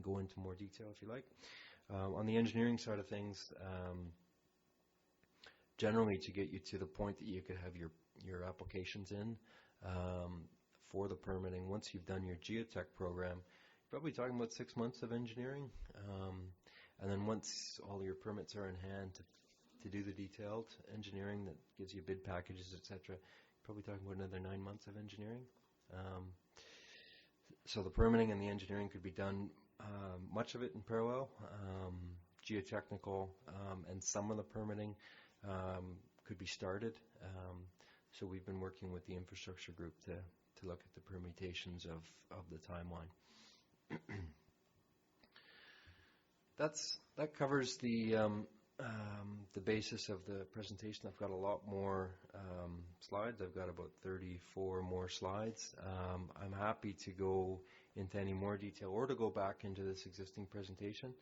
go into more detail if you like. On the engineering side of things, generally to get you to the point that you could have your applications in for the permitting, once you've done your geotech program, you're probably talking about 6 months of engineering, and then once all your permits are in hand to do the detailed engineering that gives you bid packages, etc., probably talking about another 9 months of engineering. So the permitting and the engineering could be done, much of it in parallel. geotechnical, and some of the permitting could be started. So we've been working with the infrastructure group to look at the permutations of the timeline. That covers the basis of the presentation. I've got a lot more slides. I've got about 34 more slides. I'm happy to go into any more detail or to go back into this existing presentation.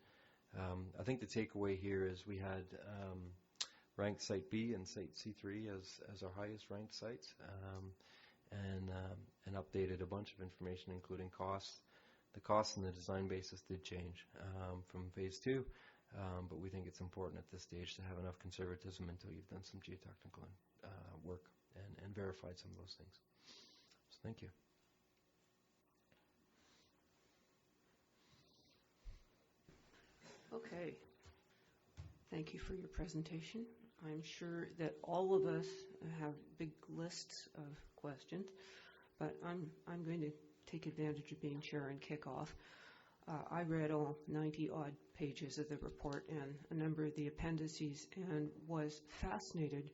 I think the takeaway here is we had ranked Site B and Site C3 as our highest ranked sites, and updated a bunch of information, including costs. The costs and the design basis did change from phase 2, but we think it's important at this stage to have enough conservatism until you've done some geotechnical work and verified some of those things. So thank you. Okay. Thank you for your presentation. I'm sure that all of us have big lists of questions, but I'm going to take advantage of being chair and kick off. I read all 90-odd pages of the report and a number of the appendices and was fascinated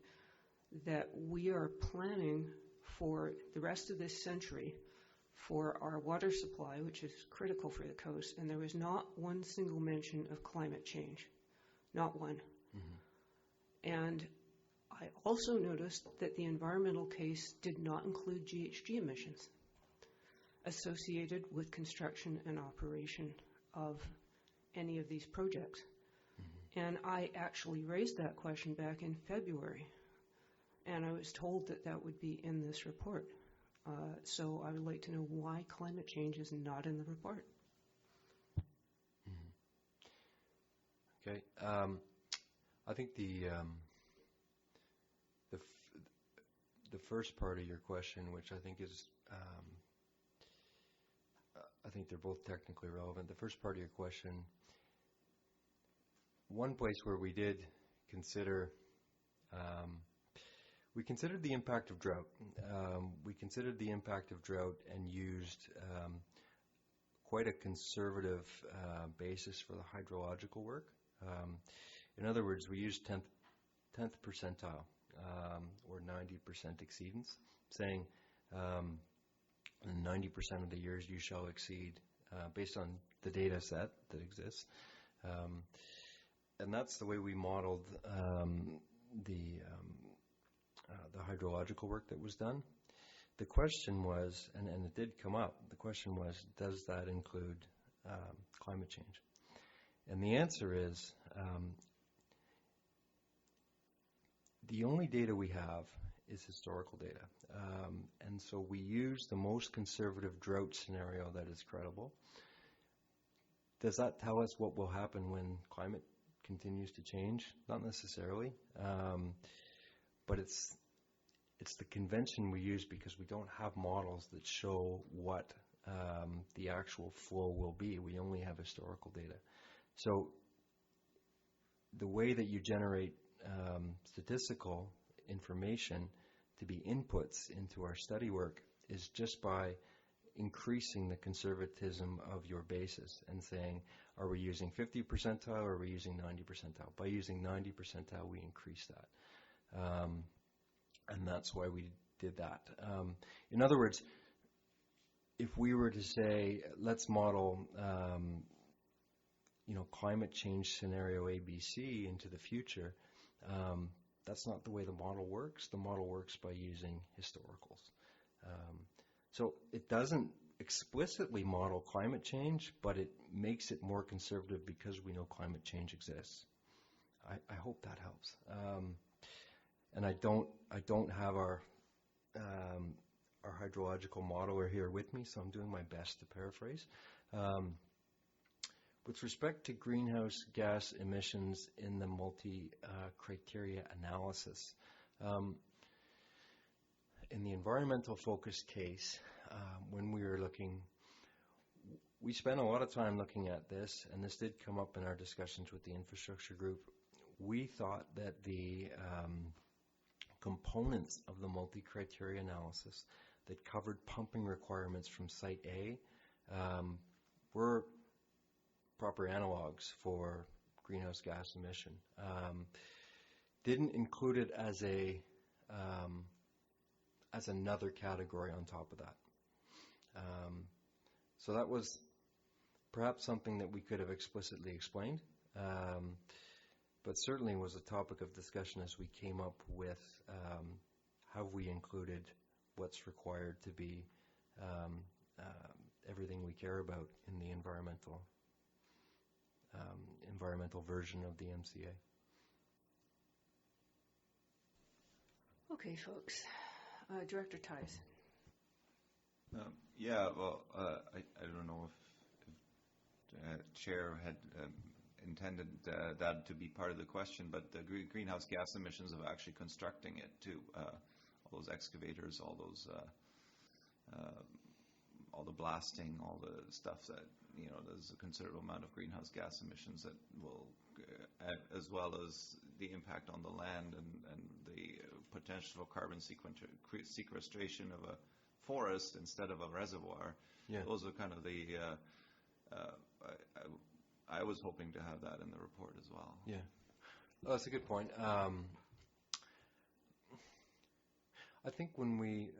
that we are planning for the rest of this century for our water supply, which is critical for the coast, and there was not one single mention of climate change. Not one. Mm-hmm. And I also noticed that the environmental case did not include GHG emissions associated with construction and operation of any of these projects. Mm-hmm. And I actually raised that question back in February, and I was told that that would be in this report. So I would like to know why climate change is not in the report. Mm-hmm. Okay. I think the first part of your question, which I think is, I think they're both technically relevant. The first part of your question, one place where we did consider, we considered the impact of drought. We considered the impact of drought and used quite a conservative basis for the hydrological work. In other words, we used 10th percentile, or 90% exceedance, saying 90% of the years you shall exceed, based on the data set that exists. And that's the way we modeled the hydrological work that was done. The question was, and it did come up, the question was, does that include climate change? And the answer is, the only data we have is historical data. And so we use the most conservative drought scenario that is credible. Does that tell us what will happen when climate continues to change? Not necessarily. But it's the convention we use because we don't have models that show what the actual flow will be. We only have historical data. So the way that you generate statistical information to be inputs into our study work is just by increasing the conservatism of your basis and saying, are we using 50 percentile or are we using 90 percentile? By using 90 percentile, we increase that. And that's why we did that. In other words, if we were to say, let's model climate change scenario ABC into the future, that's not the way the model works. The model works by using historicals. So it doesn't explicitly model climate change, but it makes it more conservative because we know climate change exists. I hope that helps. And I don't have our hydrological modeler here with me, so I'm doing my best to paraphrase. With respect to greenhouse gas emissions in the multi-criteria analysis, in the environmental focused case, when we were looking, we spent a lot of time looking at this, and this did come up in our discussions with the infrastructure group. We thought that the components of the multi-criteria analysis that covered pumping requirements from Site A were proper analogs for greenhouse gas emission. Didn't include it as another category on top of that. So that was perhaps something that we could have explicitly explained, but certainly was a topic of discussion as we came up with how we included what's required to be everything we care about in the environmental version of the MCA. Okay, folks. Director Tice. Yeah, well, I don't know if Chair had intended that to be part of the question, but the greenhouse gas emissions of actually constructing it too, all those excavators, all the blasting, all the stuff that, there's a considerable amount of greenhouse gas emissions that will, as well as the impact on the land and the potential carbon sequestration of a forest instead of a reservoir. Yeah. Those are kind of the, I was hoping to have that in the report as well. Yeah, oh, that's a good point. I think when we,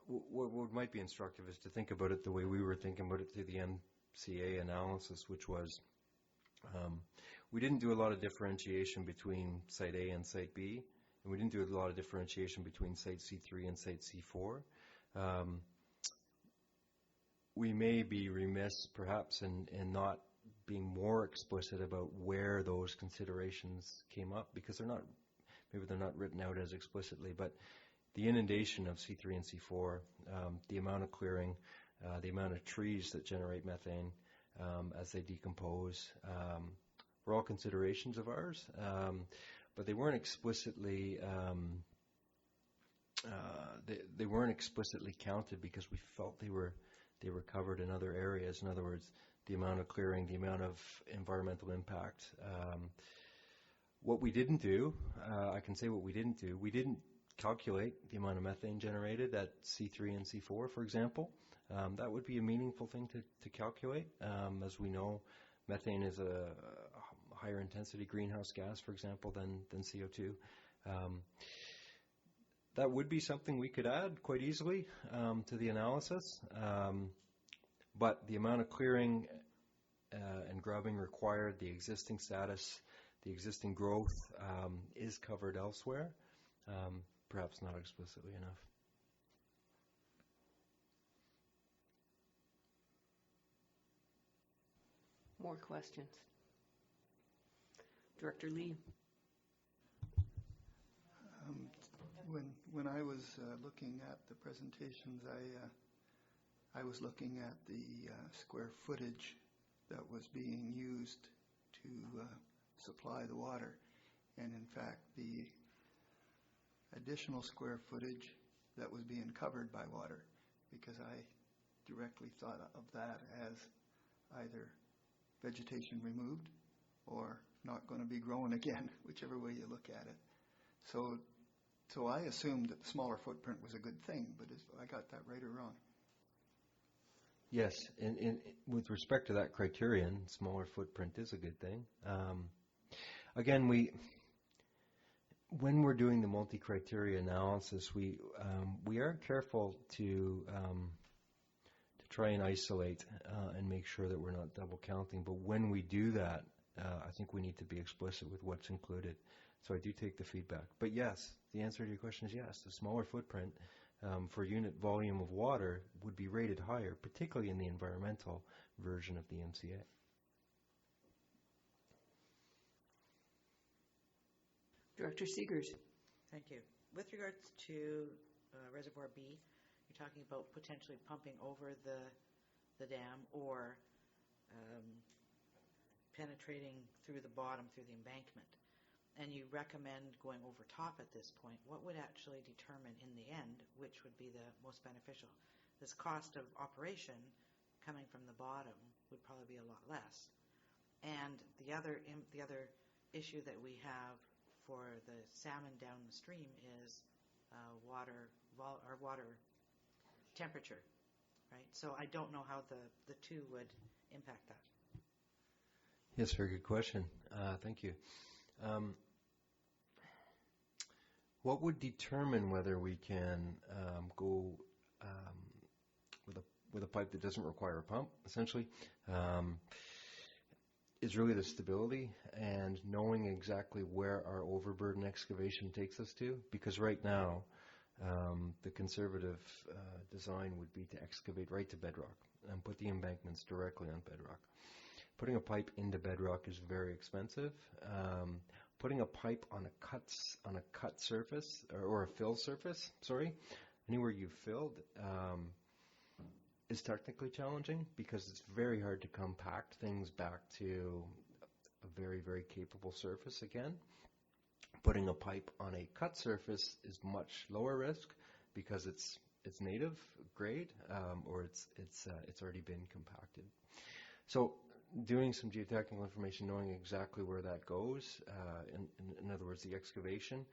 what might be instructive is to think about it the way we were thinking about it through the MCA analysis, which was we didn't do a lot of differentiation between Site A and Site B, and we didn't do a lot of differentiation between Site C3 and Site C4. We may be remiss, perhaps, in not being more explicit about where those considerations came up, because maybe they're not written out as explicitly, but the inundation of C3 and C4, the amount of clearing, the amount of trees that generate methane as they decompose, were all considerations of ours, but they weren't explicitly counted because we felt they were covered in other areas. In other words, the amount of clearing, the amount of environmental impact. What we didn't do, I can say what we didn't do. We didn't calculate the amount of methane generated at C3 and C4, for example. That would be a meaningful thing to calculate. As we know, methane is a higher intensity greenhouse gas, for example, than CO2. That would be something we could add quite easily to the analysis. But the amount of clearing and grubbing required, the existing status, the existing growth is covered elsewhere, perhaps not explicitly enough. More questions? Director Lee. When I was looking at the presentations, I was looking at the square footage that was being used to supply the water, and in fact the additional square footage that was being covered by water, because I directly thought of that as either vegetation removed or not going to be growing again, whichever way you look at it. So I assumed that the smaller footprint was a good thing, but I got that right or wrong? Yes, and with respect to that criterion, smaller footprint is a good thing. Again, when we're doing the multi-criteria analysis, we are careful to try and isolate and make sure that we're not double counting. But when we do that, I think we need to be explicit with what's included. So I do take the feedback. But yes, the answer to your question is yes. The smaller footprint for unit volume of water would be rated higher, particularly in the environmental version of the MCA. Director Seegers. Thank you. With regards to Reservoir B, you're talking about potentially pumping over the dam or penetrating through the bottom, through the embankment. And you recommend going over top at this point. What would actually determine in the end which would be the most beneficial? This cost of operation coming from the bottom would probably be a lot less. And the other issue that we have for the salmon down the stream is water temperature, right? So I don't know how the two would impact that. Yes, very good question. Thank you. What would determine whether we can go with a pipe that doesn't require a pump, essentially, is really the stability and knowing exactly where our overburden excavation takes us to. Because right now, the conservative design would be to excavate right to bedrock and put the embankments directly on bedrock. Putting a pipe into bedrock is very expensive. Putting a pipe on a cut surface or a fill surface, anywhere you've filled, is technically challenging because it's very hard to compact things back to a very, very capable surface again. Putting a pipe on a cut surface is much lower risk because it's native grade or it's already been compacted. So doing some geotechnical information, knowing exactly where that goes, in other words, the excavation.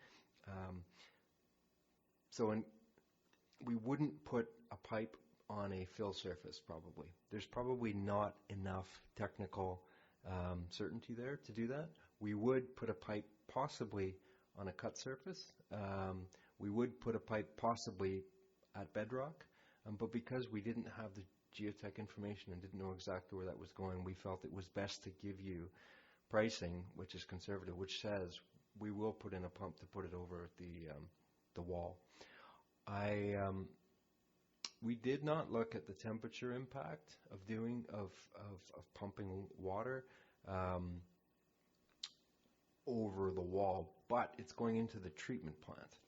We wouldn't put a pipe on a fill surface probably. There's probably not enough technical certainty there to do that. We would put a pipe possibly on a cut surface. We would put a pipe possibly at bedrock, but because we didn't have the geotech information and didn't know exactly where that was going, we felt it was best to give you pricing, which is conservative, which says we will put in a pump to put it over the wall. We did not look at the temperature impact of pumping water over the wall, but it's going into the treatment plant.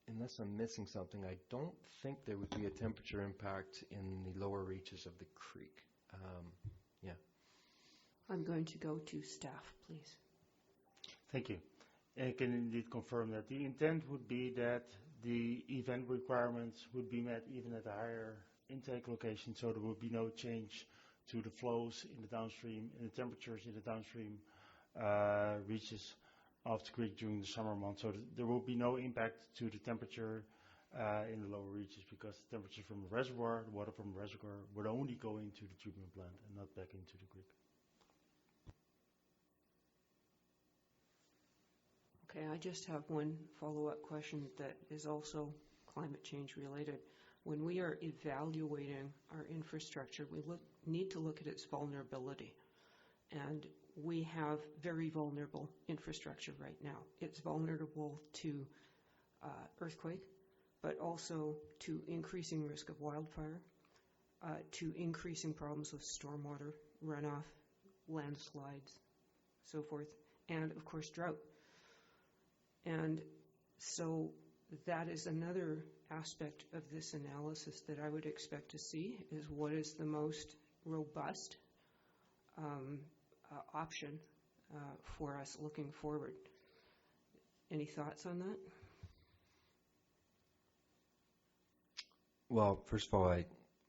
Unless I'm missing something, I don't think there would be a temperature impact in the lower reaches of the creek. I'm going to go to staff, please. Thank you. And I can indeed confirm that the intent would be that the event requirements would be met even at a higher intake location, so there would be no change to the flows in the downstream and the temperatures in the downstream reaches of the creek during the summer months. So there will be no impact to the temperature in the lower reaches because the temperature from the reservoir, the water from the reservoir, would only go into the treatment plant and not back into the creek. Okay, I just have one follow-up question that is also climate change related. When we are evaluating our infrastructure, we need to look at its vulnerability. And we have very vulnerable infrastructure right now. It's vulnerable to earthquake, but also to increasing risk of wildfire, to increasing problems with stormwater, runoff, landslides, so forth, and of course drought. And so that is another aspect of this analysis that I would expect to see, is what is the most robust option for us looking forward. Any thoughts on that? Well, first of all, I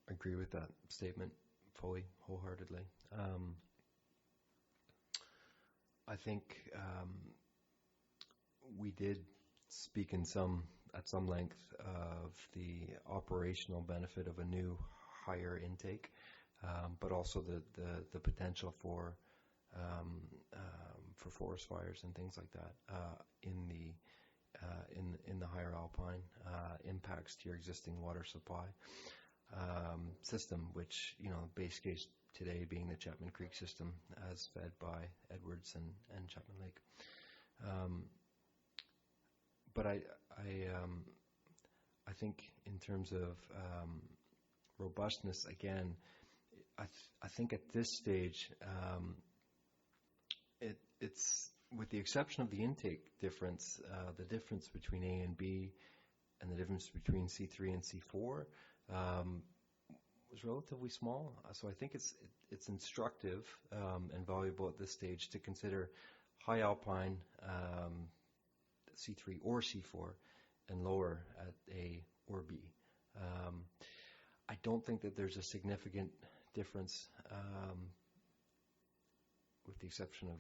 agree with that statement fully, wholeheartedly. I think we did speak at some length of the operational benefit of a new higher intake, but also the potential for forest fires and things like that in the higher alpine, impacts to your existing water supply system, which, base case today being the Chapman Creek system as fed by Edwards and Chapman Lake. But I think in terms of robustness, again, I think at this stage, it's with the exception of the intake difference, the difference between A and B, and the difference between C3 and C4 was relatively small. So I think it's instructive and valuable at this stage to consider high alpine C3 or C4 and lower at A or B. I don't think that there's a significant difference, with the exception of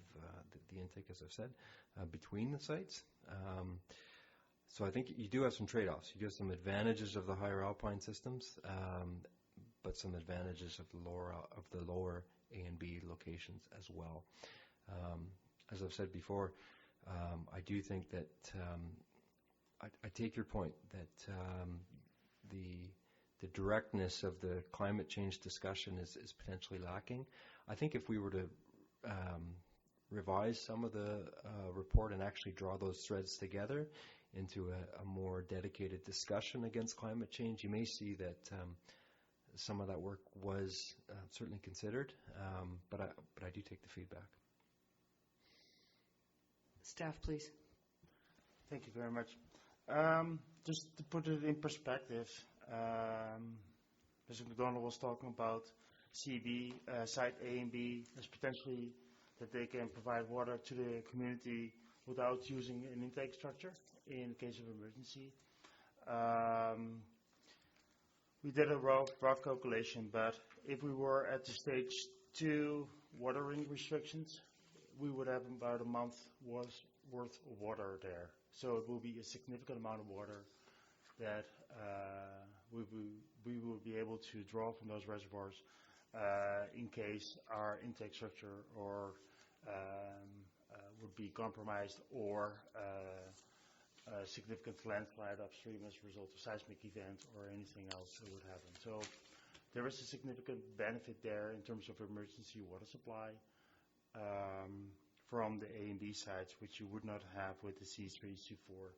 the intake, as I've said, between the sites. So I think you do have some trade-offs. You do have some advantages of the higher alpine systems, but some advantages of the lower A and B locations as well. As I've said before, I do think that I take your point that the directness of the climate change discussion is potentially lacking. I think if we were to revise some of the report and actually draw those threads together into a more dedicated discussion against climate change, you may see that some of that work was certainly considered, but I do take the feedback. Staff, please. Thank you very much. Just to put it in perspective, Mr. McDonald was talking about CB, site A and B, as potentially that they can provide water to the community without using an intake structure in case of emergency. We did a rough calculation, but if we were at the stage 2 watering restrictions, we would have about a month worth of water there. So it will be a significant amount of water that we will be able to draw from those reservoirs in case our intake structure would be compromised or a significant landslide upstream as a result of seismic event or anything else that would happen. So there is a significant benefit there in terms of emergency water supply from the A and B sites, which you would not have with the C3, C4,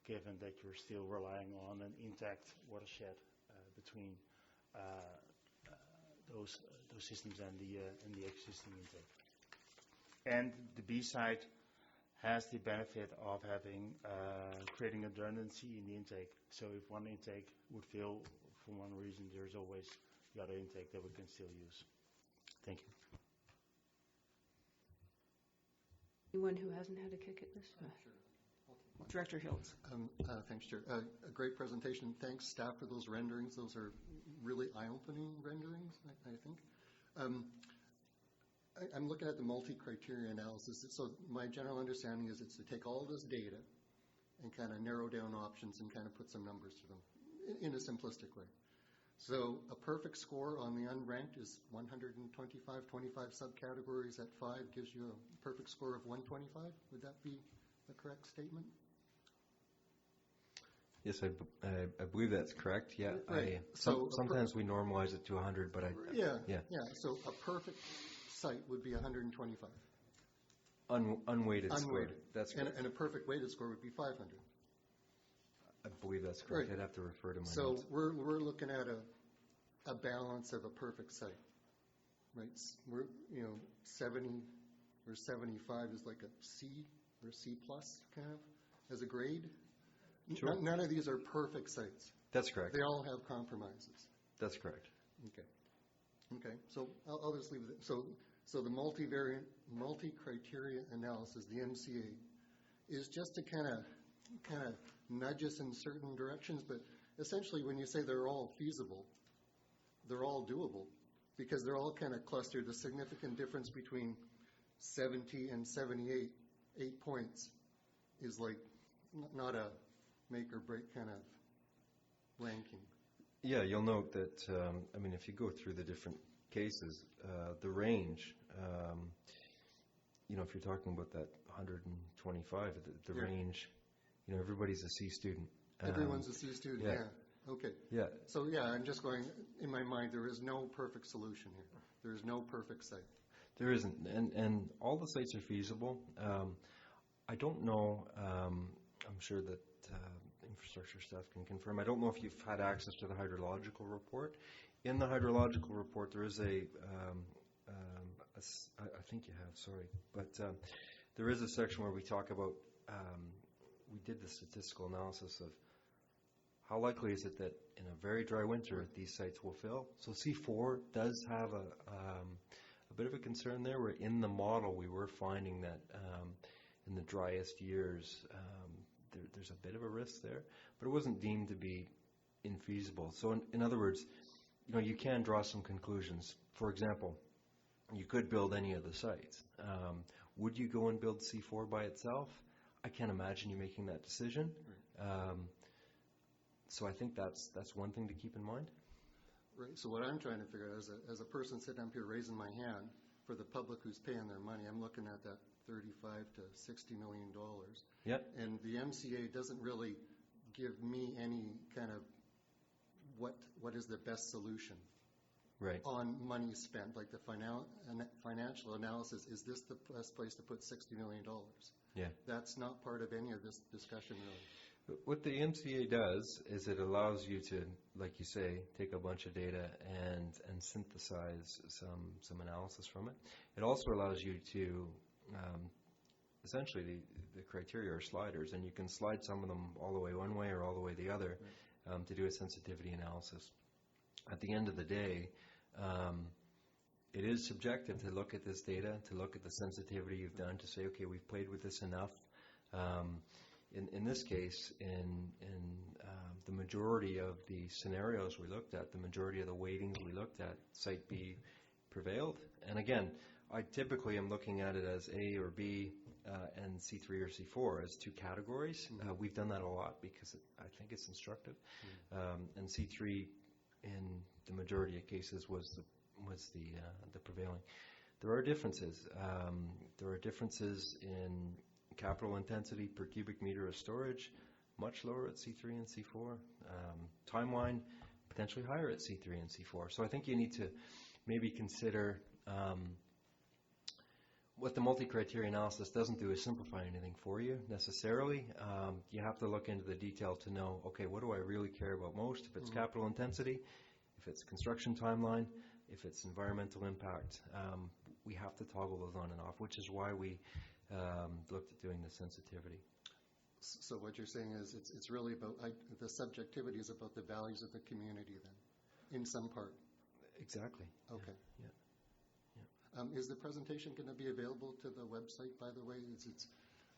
given that you're still relying on an intact watershed between those systems and the existing intake. And the B site has the benefit of creating a redundancy in the intake. So if one intake would fail for one reason, there's always the other intake that we can still use. Thank you. Anyone who hasn't had a kick at this? Sure. Director Hiltz. Thanks, Chair. A great presentation. Thanks, staff, for those renderings. Those are really eye-opening renderings, I think. I'm looking at the multi-criteria analysis. So my general understanding is it's to take all this data and kind of narrow down options and kind of put some numbers to them in a simplistic way. So a perfect score on the unranked is 125, 25 subcategories at 5 gives you a perfect score of 125. Would that be a correct statement? Yes, I believe that's correct. Yeah, Right. Sometimes we normalize it to 100, but yeah. So a perfect site would be 125. Unweighted score. That's correct. And a perfect weighted score would be 500. I believe that's correct. Right. I'd have to refer to my So notes. we're looking at a balance of a perfect site, right? We're 70 or 75 is like a C or C plus kind of as a grade. Sure. None of these are perfect sites. That's correct. They all have compromises. That's correct. Okay. So I'll just leave it. So the multivariate, multi-criteria analysis, the MCA, is just to kind of nudge us in certain directions, but essentially when you say they're all feasible, they're all doable because they're all kind of clustered. The significant difference between 70 and 78, 8 points, is like not a make or break kind of ranking. Yeah, you'll note that, if you go through the different cases, the range, if you're talking about that 125, the range, everybody's a C student. Everyone's a C student, yeah. Okay. Yeah. So, I'm just going, in my mind, there is no perfect solution here. There is no perfect site. There isn't, and all the sites are feasible. I don't know, I'm sure that infrastructure staff can confirm. I don't know if you've had access to the hydrological report. In the hydrological report, there is I think you have, sorry, but there is a section where we talk about, we did the statistical analysis of how likely is it that in a very dry winter these sites will fill. So C4 does have a bit of a concern there, where in the model we were finding that in the driest years there's a bit of a risk there, but it wasn't deemed to be infeasible. So in other words, you can draw some conclusions. For example, you could build any of the sites. Would you go and build C4 by itself? I can't imagine you making that decision. So I think that's one thing to keep in mind. Right. So what I'm trying to figure out as a person sitting up here raising my hand, for the public who's paying their money, I'm looking at that $35 to $60 million. Yep. And the MCA doesn't really give me any kind of what is the best solution Right. on money spent, like the financial analysis. Is this the best place to put $60 million? Yeah. That's not part of any of this discussion, really. What the MCA does is it allows you to, like you say, take a bunch of data and synthesize some analysis from it. It also allows you to, essentially, the criteria are sliders, and you can slide some of them all the way one way or all the way the other to do a sensitivity analysis. At the end of the day, it is subjective to look at this data, to look at the sensitivity you've done, to say, okay, we've played with this enough. In this case, in the majority of the scenarios we looked at, the majority of the weightings we looked at, Site B prevailed. And again, I typically am looking at it as A or B and C3 or C4 as two categories. We've done that a lot because I think it's instructive. And C3, in the majority of cases, was the prevailing. There are differences. There are differences in capital intensity per cubic meter of storage, much lower at C3 and C4. Timeline, potentially higher at C3 and C4. So I think you need to maybe consider what the multi-criteria analysis doesn't do is simplify anything for you necessarily. You have to look into the detail to know, okay, what do I really care about most? If it's capital intensity, if it's construction timeline, if it's environmental impact, we have to toggle those on and off, which is why we looked at doing the sensitivity. So what you're saying is it's really about, the subjectivity is about the values of the community then, in some part. Exactly. Okay. Yeah. Is the presentation going to be available to the website, by the way?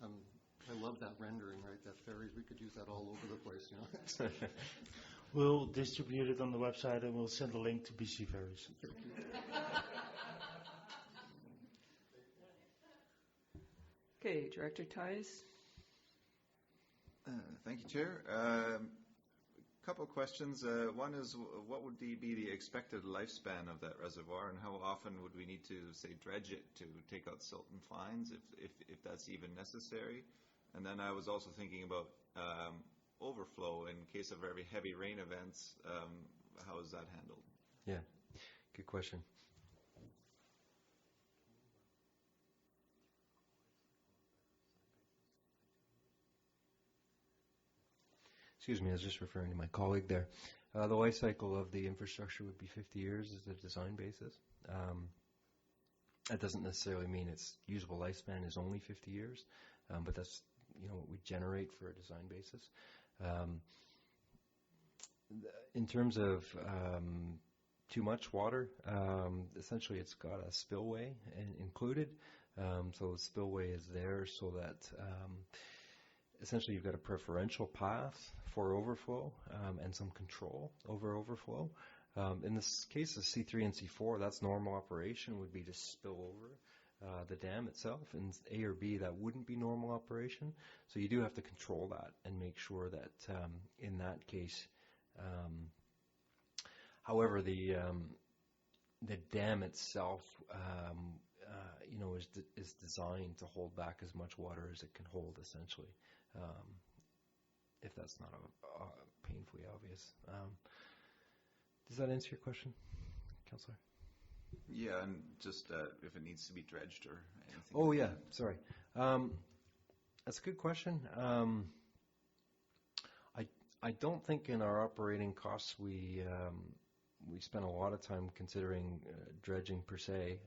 I love that rendering, right? That ferries, we could use that all over the place, you know? We'll distribute it on the website and we'll send a link to BC Ferries. Okay, Director Ties. Thank you, Chair. Couple of questions. One is, what would be the expected lifespan of that reservoir, and how often would we need to, say, dredge it to take out silt and fines, if that's even necessary? And then I was also thinking about overflow in case of very heavy rain events. How is that handled? Yeah, good question. Excuse me, I was just referring to my colleague there. The life cycle of the infrastructure would be 50 years as the design basis. That doesn't necessarily mean its usable lifespan is only 50 years, but that's what we generate for a design basis. In terms of too much water, essentially it's got a spillway included. So the spillway is there so that essentially you've got a preferential path for overflow and some control over overflow. In this case of C3 and C4, that's normal operation, would be to spill over the dam itself. In A or B, that wouldn't be normal operation. So you do have to control that and make sure that in that case, however, the dam itself, is designed to hold back as much water as it can hold, essentially. If that's not painfully obvious. Does that answer your question, Councillor? Yeah, and just if it needs to be dredged or anything. Oh, yeah, sorry. That's a good question. I don't think in our operating costs we spent a lot of time considering dredging per se.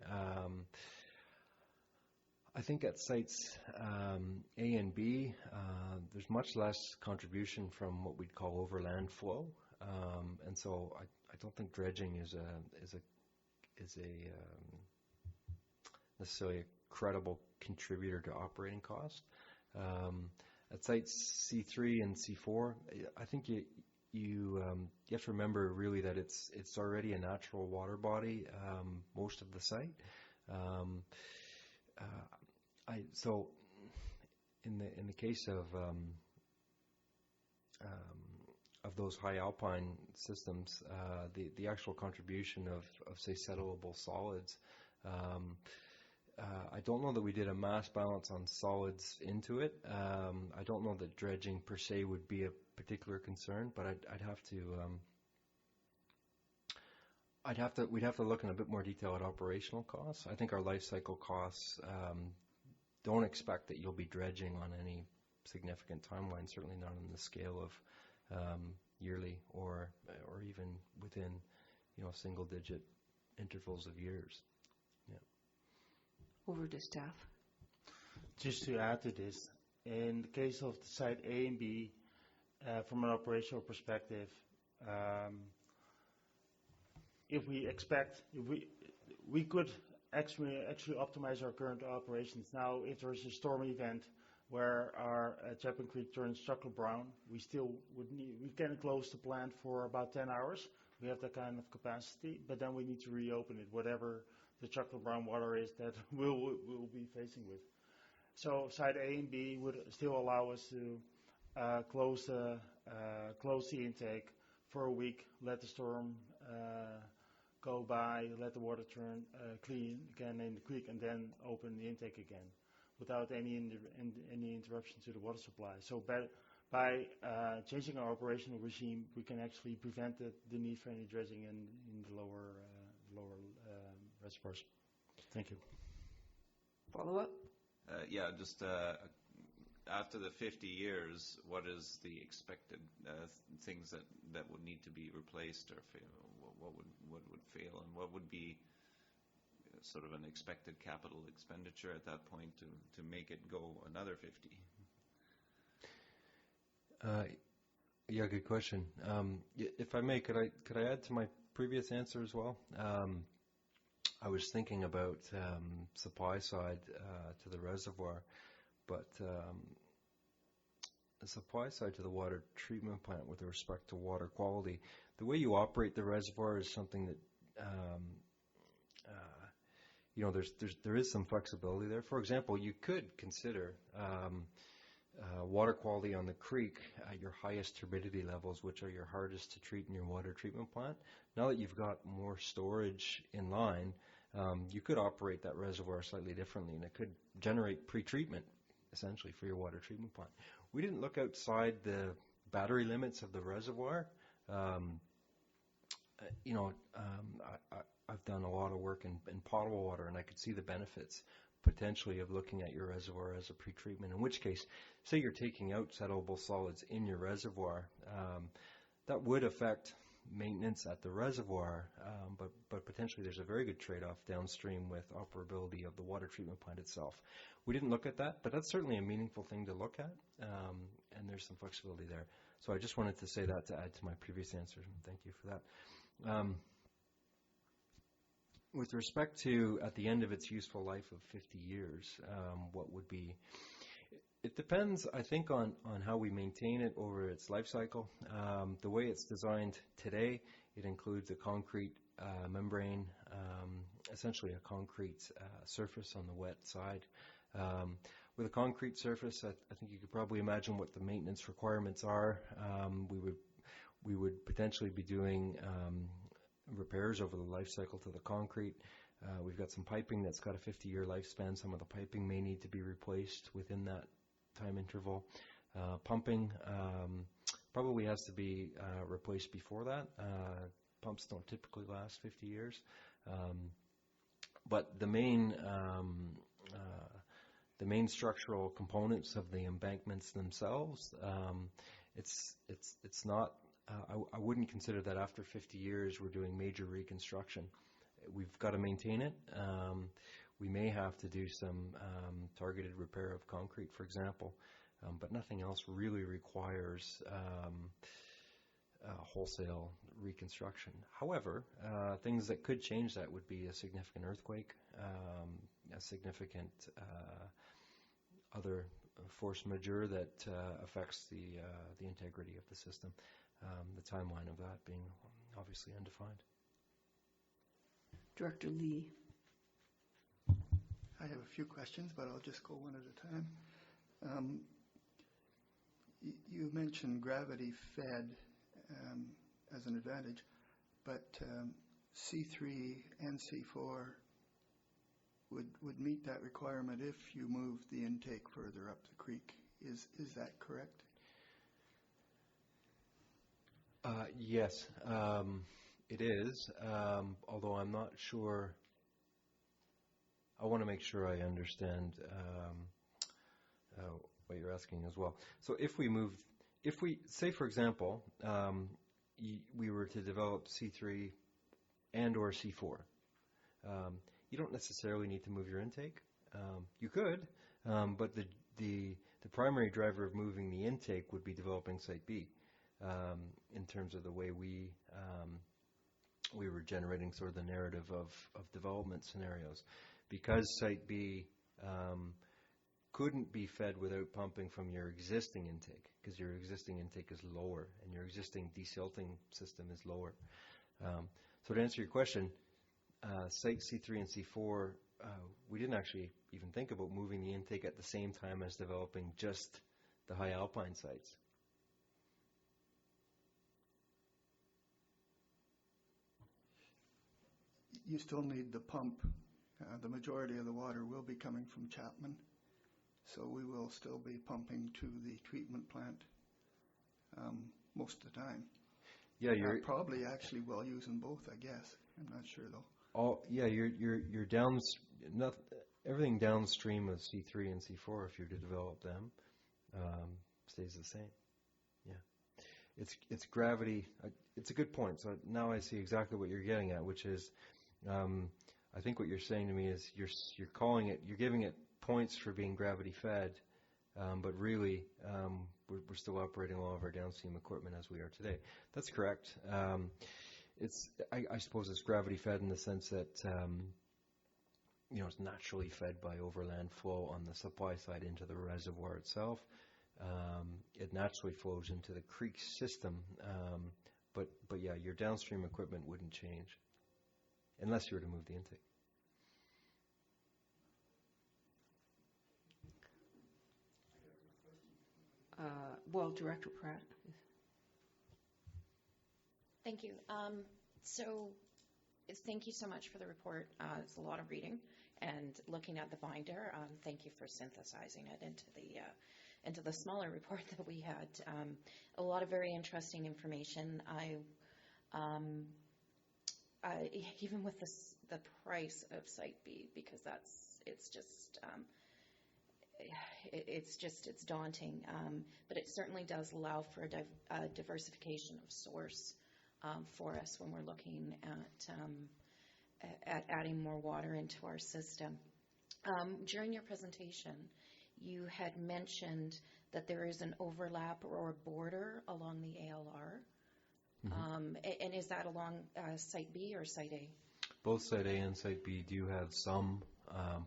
I think at sites A and B, there's much less contribution from what we'd call overland flow, and so I don't think dredging is a necessarily a credible contributor to operating cost. At sites C3 and C4, I think you have to remember really that it's already a natural water body, most of the site. So in the case of those high alpine systems, the actual contribution of say settlable solids I don't know that we did a mass balance on solids into it. I don't know that dredging per se would be a particular concern, but we'd have to look in a bit more detail at operational costs. I think our life cycle costs, don't expect that you'll be dredging on any significant timeline, certainly not on the scale of yearly or even within, single digit intervals of years. Over to staff. Just to add to this, in the case of the site A and B, from an operational perspective, if we could actually optimize our current operations. Now, if there's a storm event where our Chapman Creek turns chocolate brown, we can close the plant for about 10 hours. We have that kind of capacity, but then we need to reopen it, whatever the chocolate brown water is that we'll be facing with. So site A and B would still allow us to close the intake for a week, let the storm go by, let the water turn clean again in the creek, and then open the intake again without any interruption to the water supply. So by changing our operational regime, we can actually prevent the need for any dredging in the lower reservoirs. Thank you. Follow up? Just after the 50 years, what is the expected things that would need to be replaced or fail? What would fail, and what would be sort of an expected capital expenditure at that point to make it go another 50? Good question. If I may, could I add to my previous answer as well? I was thinking about supply side to the reservoir, but the supply side to the water treatment plant with respect to water quality, the way you operate the reservoir is something that there is some flexibility there. For example, you could consider water quality on the creek at your highest turbidity levels, which are your hardest to treat in your water treatment plant. Now that you've got more storage in line, you could operate that reservoir slightly differently, and it could generate pre-treatment essentially for your water treatment plant. We didn't look outside the battery limits of the reservoir. I've done a lot of work in potable water, and I could see the benefits potentially of looking at your reservoir as a pre-treatment, in which case, say you're taking out settleable solids in your reservoir, that would affect maintenance at the reservoir, but potentially there's a very good trade-off downstream with operability of the water treatment plant itself. We didn't look at that, but that's certainly a meaningful thing to look at, and there's some flexibility there. So I just wanted to say that to add to my previous answer, and thank you for that. With respect to at the end of its useful life of 50 years, what would be, it depends, I think, on how we maintain it over its life cycle. The way it's designed today, it includes a concrete membrane, essentially a concrete surface on the wet side. With a concrete surface, I think you could probably imagine what the maintenance requirements are. We would potentially be doing repairs over the life cycle to the concrete. We've got some piping that's got a 50-year lifespan. Some of the piping may need to be replaced within that time interval. Pumping probably has to be replaced before that. Pumps don't typically last 50 years. But the main structural components of the embankments themselves, it's not. I wouldn't consider that after 50 years we're doing major reconstruction. We've got to maintain it. We may have to do some targeted repair of concrete, for example, but nothing else really requires wholesale reconstruction. However, things that could change that would be a significant earthquake, a significant other force majeure that affects the integrity of the system. The timeline of that being obviously undefined. Director Lee. I have a few questions, but I'll just go one at a time. You mentioned gravity-fed as an advantage, but C3 and C4 would meet that requirement if you moved the intake further up the creek. Is that correct? Yes, it is, although I'm not sure. I want to make sure I understand what you're asking as well. So if we say, for example, we were to develop C3 and or C4, you don't necessarily need to move your intake. You could, but the primary driver of moving the intake would be developing Site B. In terms of the way we were generating sort of the narrative of development scenarios. Because Site B couldn't be fed without pumping from your existing intake, because your existing intake is lower and your existing desilting system is lower. So to answer your question, Site C3 and C4, we didn't actually even think about moving the intake at the same time as developing just the high alpine sites. You still need the pump. The majority of the water will be coming from Chapman, so we will still be pumping to the treatment plant most of the time. Yeah, you're probably actually well using both, I guess. I'm not sure though. You're everything downstream of C3 and C4, if you're to develop them, stays the same. Yeah, it's gravity. It's a good point. So now I see exactly what you're getting at, which is, I think what you're saying to me is you're calling it, you're giving it points for being gravity fed, but really we're still operating all of our downstream equipment as we are today. That's correct. I suppose it's gravity fed in the sense that it's naturally fed by overland flow on the supply side into the reservoir itself. It naturally flows into the creek system, but yeah, your downstream equipment wouldn't change unless you were to move the intake. Well, Director Pratt. Thank you. So thank you so much for the report. It's a lot of reading and looking at the binder. Thank you for synthesizing it into the smaller report that we had. A lot of very interesting information. Even with the price of Site B, because it's daunting. But it certainly does allow for a diversification of source for us when we're looking at adding more water into our system. During your presentation, you had mentioned that there is an overlap or a border along the ALR. Mm-hmm. And is that along Site B or Site A? Both Site A and Site B do have some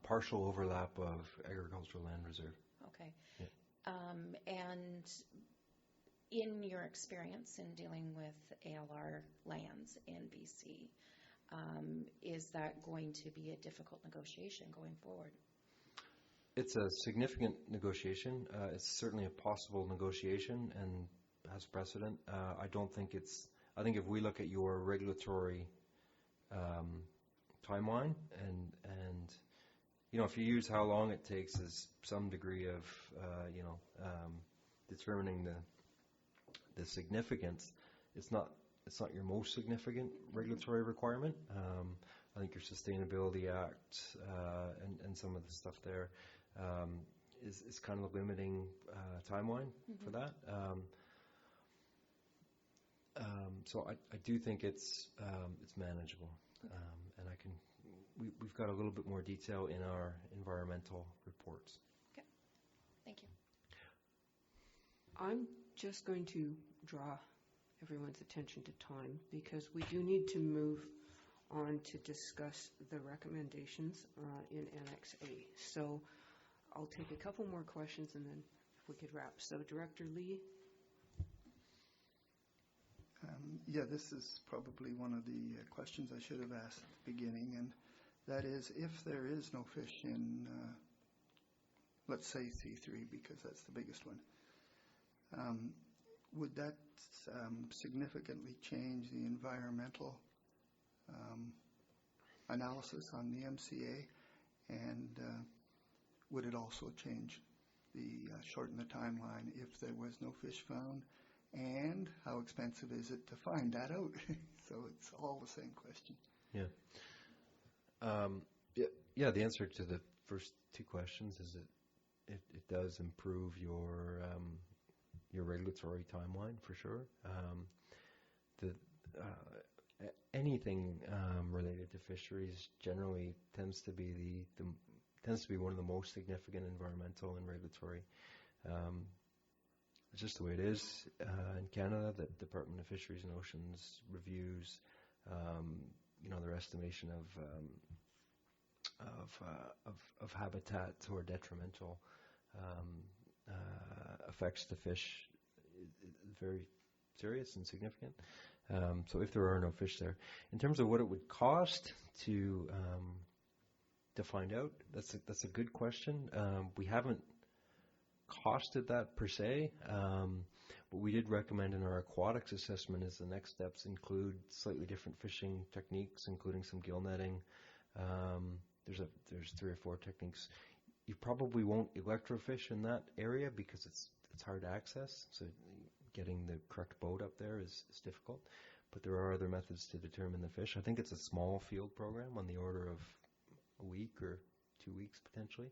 partial overlap of agricultural land reserve. Okay. Yeah. And in your experience in dealing with ALR lands in BC, is that going to be a difficult negotiation going forward? It's a significant negotiation. It's certainly a possible negotiation and has precedent. I think if we look at your regulatory timeline and if you use how long it takes as some degree of determining the significance, it's not your most significant regulatory requirement. I think your Sustainability Act and some of the stuff there is kind of a limiting timeline mm-hmm. for that. So I do think it's manageable, and we've got a little bit more detail in our environmental reports. Okay, thank you. I'm just going to draw everyone's attention to time because we do need to move on to discuss the recommendations in Annex A. So I'll take a couple more questions and then we could wrap. So Director Lee? This is probably one of the questions I should have asked at the beginning, and that is if there is no fish in, let's say C3 because that's the biggest one, would that significantly change the environmental analysis on the MCA? And would it also change shorten the timeline if there was no fish found? And how expensive is it to find that out? So it's all the same question. Yeah, the answer to the first two questions is it does improve your regulatory timeline for sure. Anything related to fisheries generally tends to be one of the most significant environmental and regulatory. It's just the way it is in Canada. The Department of Fisheries and Oceans reviews, their estimation of habitats or detrimental effects to fish is very serious and significant. So if there are no fish there, in terms of what it would cost to find out, that's a good question. We haven't costed that per se. What we did recommend in our aquatics assessment is the next steps include slightly different fishing techniques, including some gill netting. There's 3 or 4 techniques. You probably won't electrofish in that area because it's hard to access. So getting the correct boat up there is difficult. But there are other methods to determine the fish. I think it's a small field program on the order of a week or 2 weeks potentially.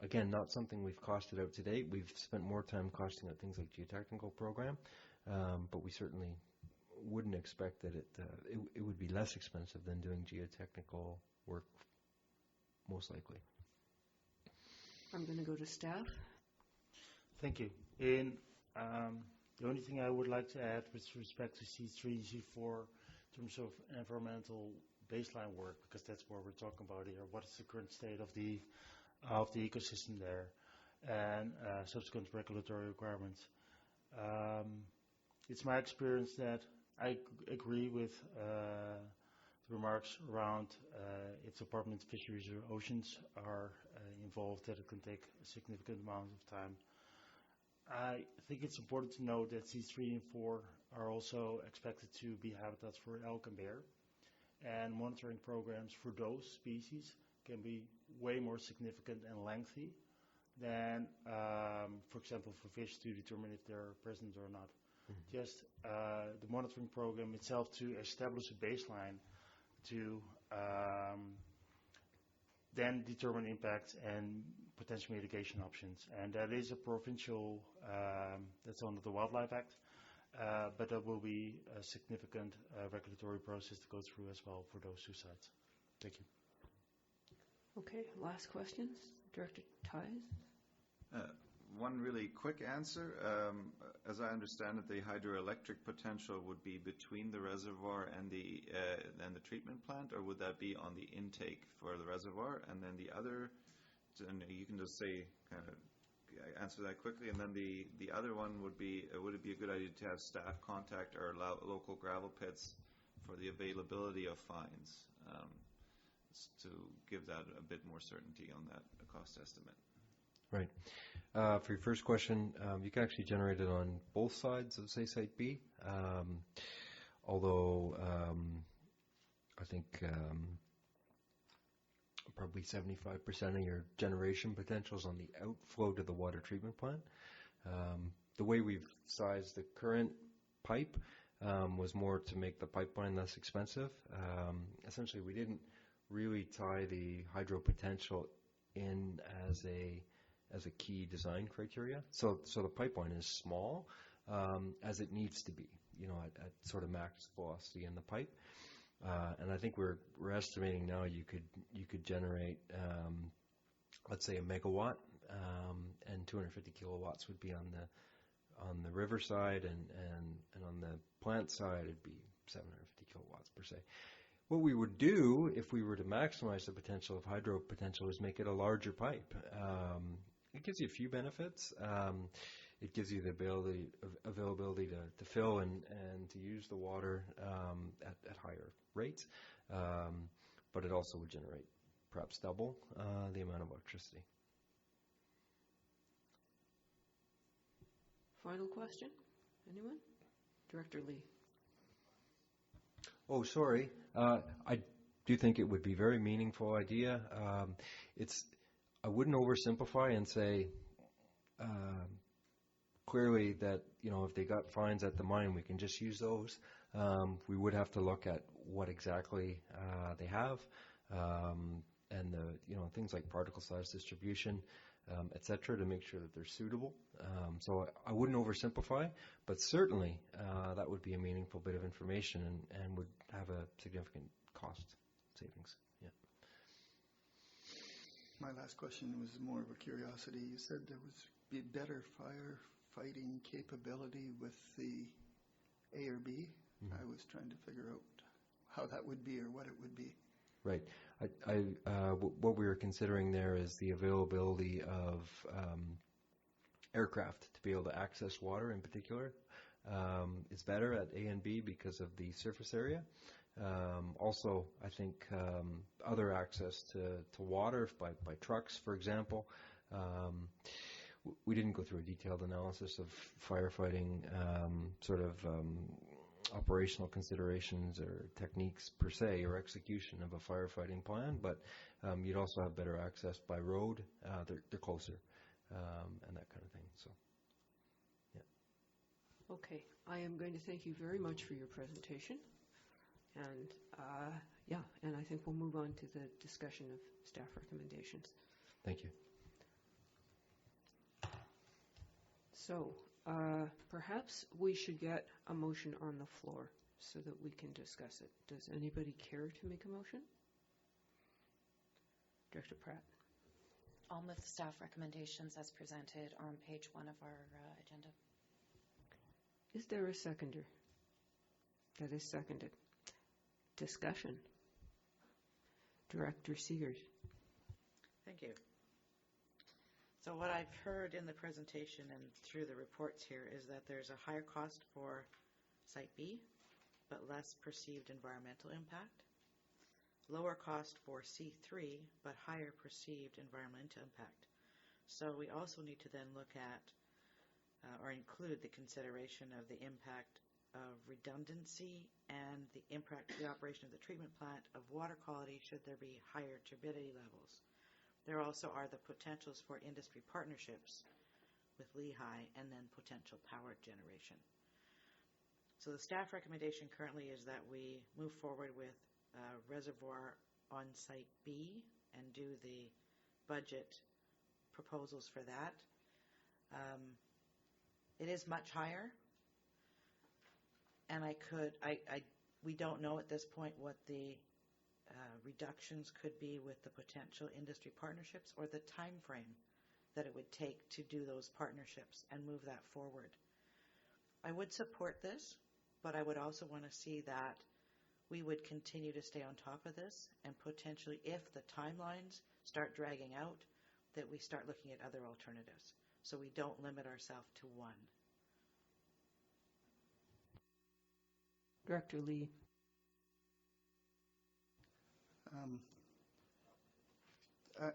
Again, not something we've costed out to date. We've spent more time costing out things like geotechnical program, but we certainly wouldn't expect that it would be less expensive than doing geotechnical work, most likely. I'm going to go to staff. Thank you. The only thing I would like to add with respect to C3 and C4 in terms of environmental baseline work, because that's what we're talking about here. What is the current state of the ecosystem there, and subsequent regulatory requirements. It's my experience that I agree with the remarks around if the Department of Fisheries or Oceans are involved, that it can take a significant amount of time. I think it's important to note that C3 and 4 are also expected to be habitats for elk and bear, and monitoring programs for those species can be way more significant and lengthy than, for example, for fish to determine if they're present or not. Mm-hmm. Just the monitoring program itself to establish a baseline to then determine impacts and potential mitigation options. And that is a provincial, that's under the Wildlife Act, but that will be a significant regulatory process to go through as well for those 2 sites. Thank you. Okay, last questions. Director Ties? One really quick answer. As I understand it, the hydroelectric potential would be between the reservoir and the treatment plant, or would that be on the intake for the reservoir? And then the other, and you can just say, kind of answer that quickly. And then the other one would be, would it be a good idea to have staff contact our local gravel pits for the availability of fines? To give that a bit more certainty on that cost estimate. Right. For your first question, you can actually generate it on both sides of, say, Site B, although I think probably 75% of your generation potential is on the outflow to the water treatment plant. The way we've sized the current pipe was more to make the pipeline less expensive. Essentially, we didn't really tie the hydro potential in as a key design criteria. So the pipeline is small as it needs to be, at sort of max velocity in the pipe. And I think we're estimating now you could generate, let's say, 1 megawatt, and 250 kilowatts would be on the river side, and on the plant side it'd be 750 kilowatts per se. What we would do if we were to maximize the potential of hydro potential is make it a larger pipe. It gives you a few benefits. It gives you the availability to fill and to use the water at higher rates, but it also would generate perhaps double the amount of electricity. Final question? Anyone? Director Lee. Oh, sorry. I do think it would be a very meaningful idea. I wouldn't oversimplify and say clearly that, if they got fines at the mine, we can just use those. We would have to look at what exactly they have, and things like particle size distribution, et cetera, to make sure that they're suitable. So I wouldn't oversimplify, but certainly that would be a meaningful bit of information and would have a significant cost savings. Yeah. My last question was more of a curiosity. You said there would be better firefighting capability with the A or B. Mm-hmm. I was trying to figure out how that would be or what it would be. Right. What we were considering there is the availability of aircraft to be able to access water in particular. Is better at A and B because of the surface area. Also, I think other access to water by trucks, for example. We didn't go through a detailed analysis of firefighting operational considerations or techniques per se, or execution of a firefighting plan, but you'd also have better access by road. They're closer, and that kind of thing. So, yeah. Okay, I am going to thank you very much for your presentation. And and I think we'll move on to the discussion of staff recommendations. Thank you. So perhaps we should get a motion on the floor so that we can discuss it. Does anybody care to make a motion? Director Pratt. I'll move the staff recommendations as presented on page 1 of our agenda. Is there a seconder? That is seconded. Discussion. Director Seegers. Thank you. So what I've heard in the presentation and through the reports here is that there's a higher cost for Site B, but less perceived environmental impact. Lower cost for C3, but higher perceived environmental impact. So we also need to then look at or include the consideration of the impact of redundancy and the impact to the operation of the treatment plant of water quality should there be higher turbidity levels. There also are the potentials for industry partnerships with Lehigh and then potential power generation. So the staff recommendation currently is that we move forward with reservoir on Site B and do the budget proposals for that. It is much higher, and we don't know at this point what the reductions could be with the potential industry partnerships or the time frame that it would take to do those partnerships and move that forward. I would support this, but I would also want to see that we would continue to stay on top of this and potentially, if the timelines start dragging out, that we start looking at other alternatives so we don't limit ourselves to one. Director Lee.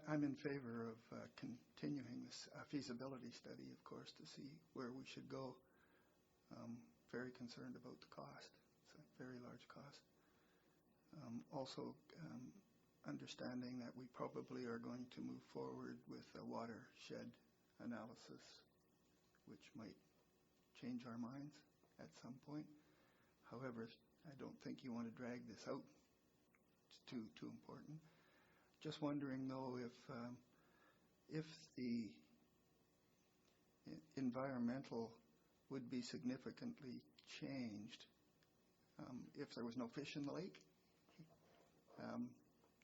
I'm in favor of continuing this feasibility study, of course, to see where we should go. Very concerned about the cost. It's a very large cost. Also, understanding that we probably are going to move forward with a watershed analysis, which might change our minds at some point. However, I don't think you want to drag this out. It's too important. Just wondering, though, if the environmental would be significantly changed if there was no fish in the lake,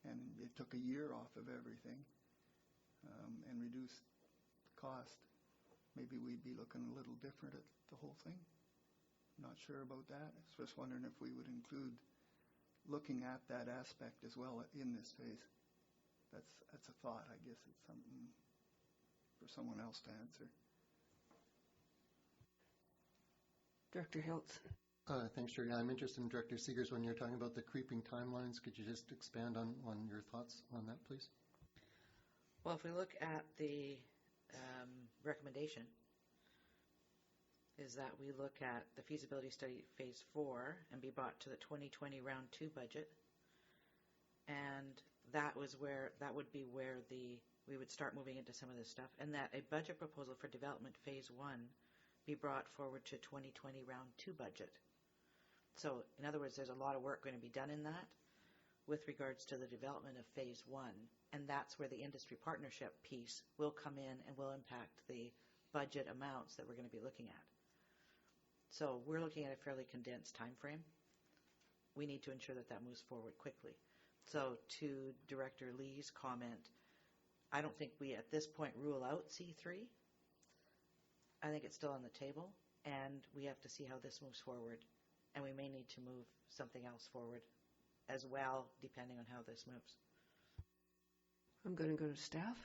and it took a year off of everything and reduced the cost, maybe we'd be looking a little different at the whole thing. Not sure about that. I was just wondering if we would include looking at that aspect as well in this phase. That's a thought. I guess it's something for someone else to answer. Director Hiltz. Thanks, Jerry. I'm interested in Director Seegers when you're talking about the creeping timelines. Could you just expand on your thoughts on that, please? Well, if we look at the recommendation, is that we look at the feasibility study phase 4 and be brought to the 2020 round 2 budget. And that would be where we would start moving into some of this stuff, and that a budget proposal for development phase 1 be brought forward to 2020 round 2 budget. So, in other words, there's a lot of work going to be done in that with regards to the development of phase 1, and that's where the industry partnership piece will come in and will impact the budget amounts that we're going to be looking at. So we're looking at a fairly condensed time frame. We need to ensure that that moves forward quickly. So to Director Lee's comment, I don't think we at this point rule out C3. I think it's still on the table, and we have to see how this moves forward, and we may need to move something else forward as well, depending on how this moves. I'm going to go to staff.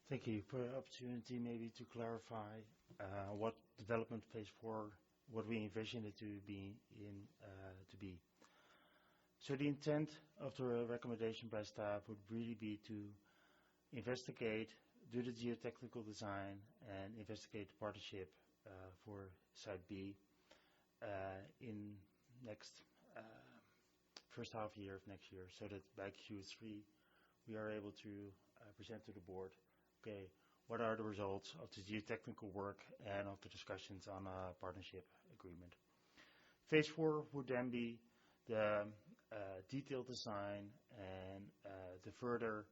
Thank you for the opportunity maybe to clarify what development phase 4, what we envision it to be. So the intent of the recommendation by staff would really be to investigate, do the geotechnical design, and investigate the partnership for Site B in next first half year of next year, so that by Q3 we are able to present to the board, okay, what are the results of the geotechnical work and of the discussions on a partnership agreement. Phase 4 would then be the detailed design and the further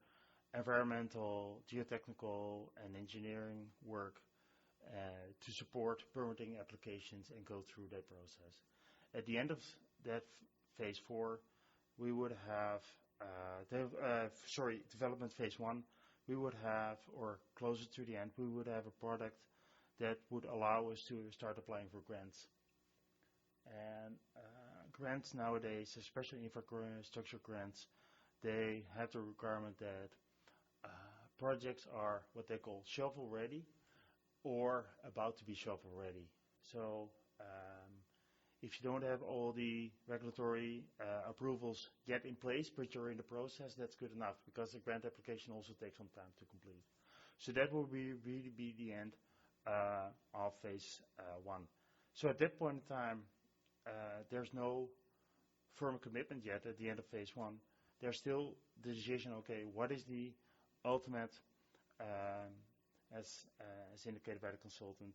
environmental, geotechnical, and engineering work to support permitting applications and go through that process. At the end of that phase 4, we would have development phase 1. We would have, or closer to the end, we would have a product that would allow us to start applying for grants. And grants nowadays, especially infrastructure grants, they have the requirement that projects are what they call shovel ready or about to be shovel ready. So if you don't have all the regulatory approvals yet in place, but you're in the process, that's good enough, because the grant application also takes some time to complete. So that will really be the end of phase 1. So at that point in time, there's no firm commitment yet at the end of phase 1. There's still the decision, okay, what is the ultimate, as indicated by the consultant,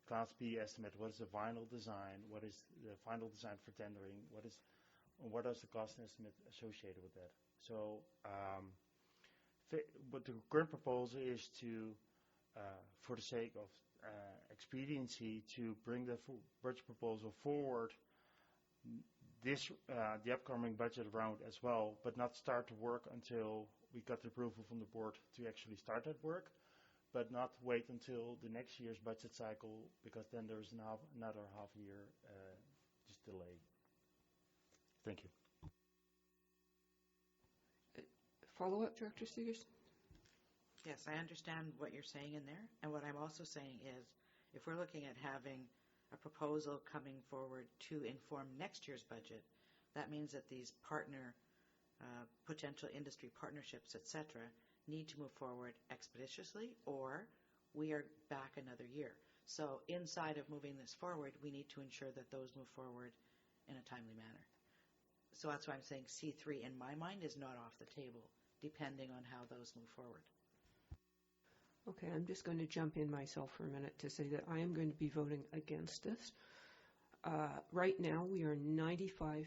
Class B estimate, what is the final design, what is the final design for tendering, what is the cost estimate associated with that. So what the current proposal is to, for the sake of expediency, to bring the budget proposal forward the upcoming budget round as well, but not start to work until we got the approval from the board to actually start that work, but not wait until the next year's budget cycle, because then there's another half year just delay. Thank you. Follow-up, Director Segers? Yes, I understand what you're saying in there, and what I'm also saying is, if we're looking at having a proposal coming forward to inform next year's budget, that means that these potential industry partnerships, etc., need to move forward expeditiously, or we are back another year. So inside of moving this forward, we need to ensure that those move forward in a timely manner. So that's why I'm saying C3 in my mind is not off the table, depending on how those move forward. Okay, I'm just going to jump in myself for a minute to say that I am going to be voting against this. Right now, we are 95%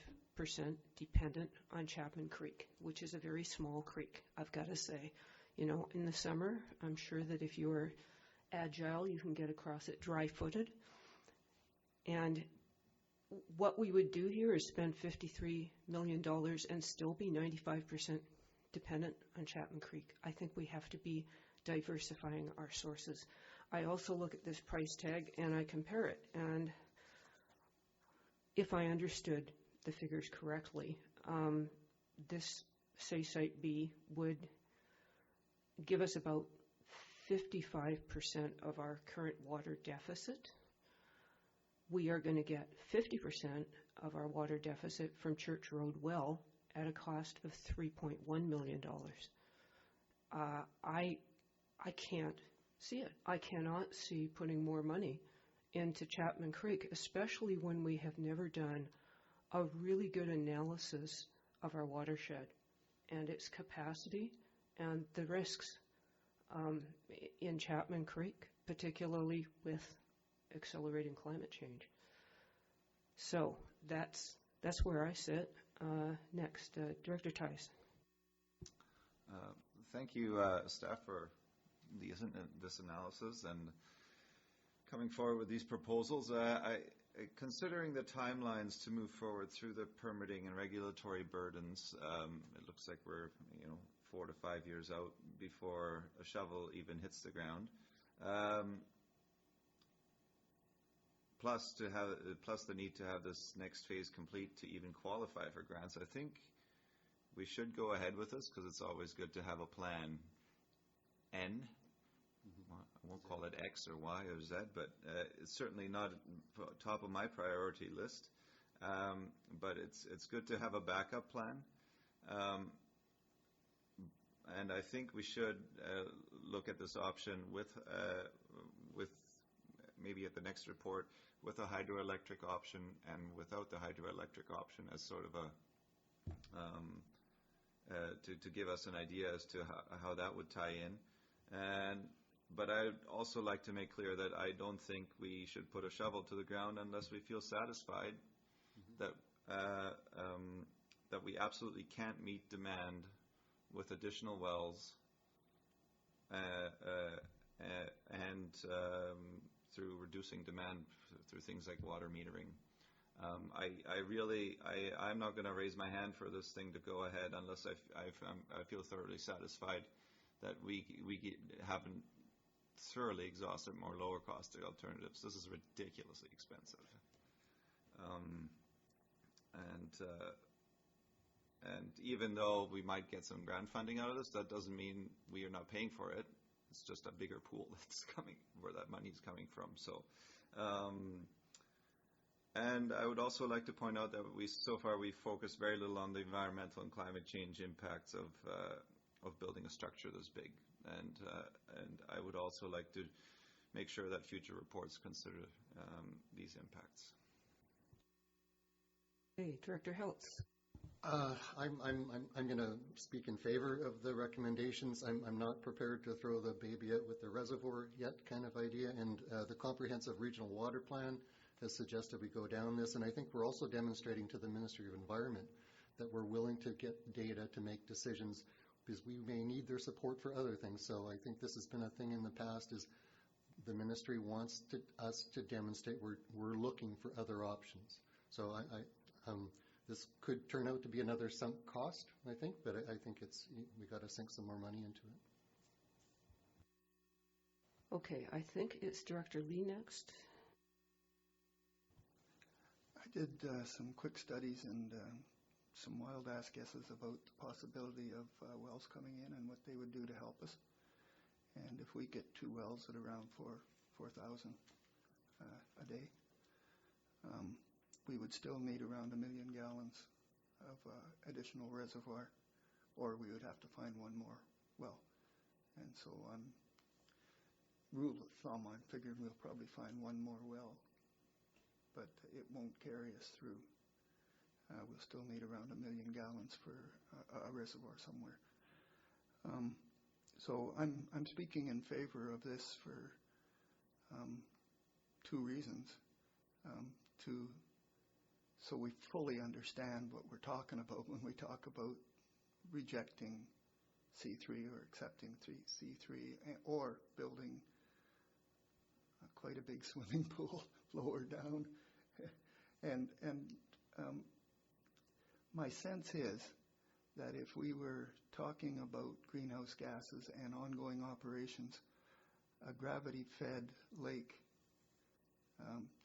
dependent on Chapman Creek, which is a very small creek, I've got to say. You know, in the summer, I'm sure that if you're agile, you can get across it dry-footed. And what we would do here is spend $53 million and still be 95% dependent on Chapman Creek. I think we have to be diversifying our sources. I also look at this price tag and I compare it. And if I understood the figures correctly, this, say, Site B would give us about 55% of our current water deficit. We are going to get 50% of our water deficit from Church Road Well at a cost of $3.1 million. I can't see it. I cannot see putting more money into Chapman Creek, especially when we have never done a really good analysis of our watershed and its capacity and the risks in Chapman Creek, particularly with accelerating climate change. So that's where I sit. Next, Director Tice. Thank you, staff, for this analysis and coming forward with these proposals. Considering the timelines to move forward through the permitting and regulatory burdens, it looks like we're 4 to 5 years out before a shovel even hits the ground. Plus the need to have this next phase complete to even qualify for grants. I think we should go ahead with this because it's always good to have a plan N. I won't call it X or Y or Z, but it's certainly not top of my priority list. But it's good to have a backup plan. And I think we should look at this option with maybe at the next report with a hydroelectric option and without the hydroelectric option as sort of a to give us an idea as to how that would tie in. But I'd also like to make clear that I don't think we should put a shovel to the ground unless we feel satisfied that we absolutely can't meet demand with additional wells and through reducing demand through things like water metering. I'm not going to raise my hand for this thing to go ahead unless I feel thoroughly satisfied that we haven't thoroughly exhausted more lower cost alternatives. This is ridiculously expensive. And even though we might get some grant funding out of this, that doesn't mean we are not paying for it. It's just a bigger pool that's coming, where that money is coming from. So, and I would also like to point out that so far we focused very little on the environmental and climate change impacts of building a structure this big. And I would also like to make sure that future reports consider these impacts. Hey, Director Heltz. I'm going to speak in favor of the recommendations. I'm not prepared to throw the baby out with the reservoir yet kind of idea. And the Comprehensive Regional Water Plan has suggested we go down this. And I think we're also demonstrating to the Ministry of Environment that we're willing to get data to make decisions, because we may need their support for other things. So I think this has been a thing in the past, is the ministry wants us to demonstrate we're looking for other options. So this could turn out to be another sunk cost, I think, but I think we got to sink some more money into it. Okay, I think it's Director Lee next. I did some quick studies and some wild ass guesses about the possibility of wells coming in and what they would do to help us. And if we get 2 wells at around 4,000 a day, we would still need around 1 million gallons of additional reservoir, or we would have to find one more well. And so rule of thumb, I'm figuring we'll probably find one more well, but it won't carry us through. We'll still need around 1 million gallons for a reservoir somewhere. So I'm speaking in favor of this for 2 reasons. So we fully understand what we're talking about when we talk about rejecting C3 or accepting C3 or building quite a big swimming pool lower down. And my sense is that if we were talking about greenhouse gases and ongoing operations, a gravity-fed lake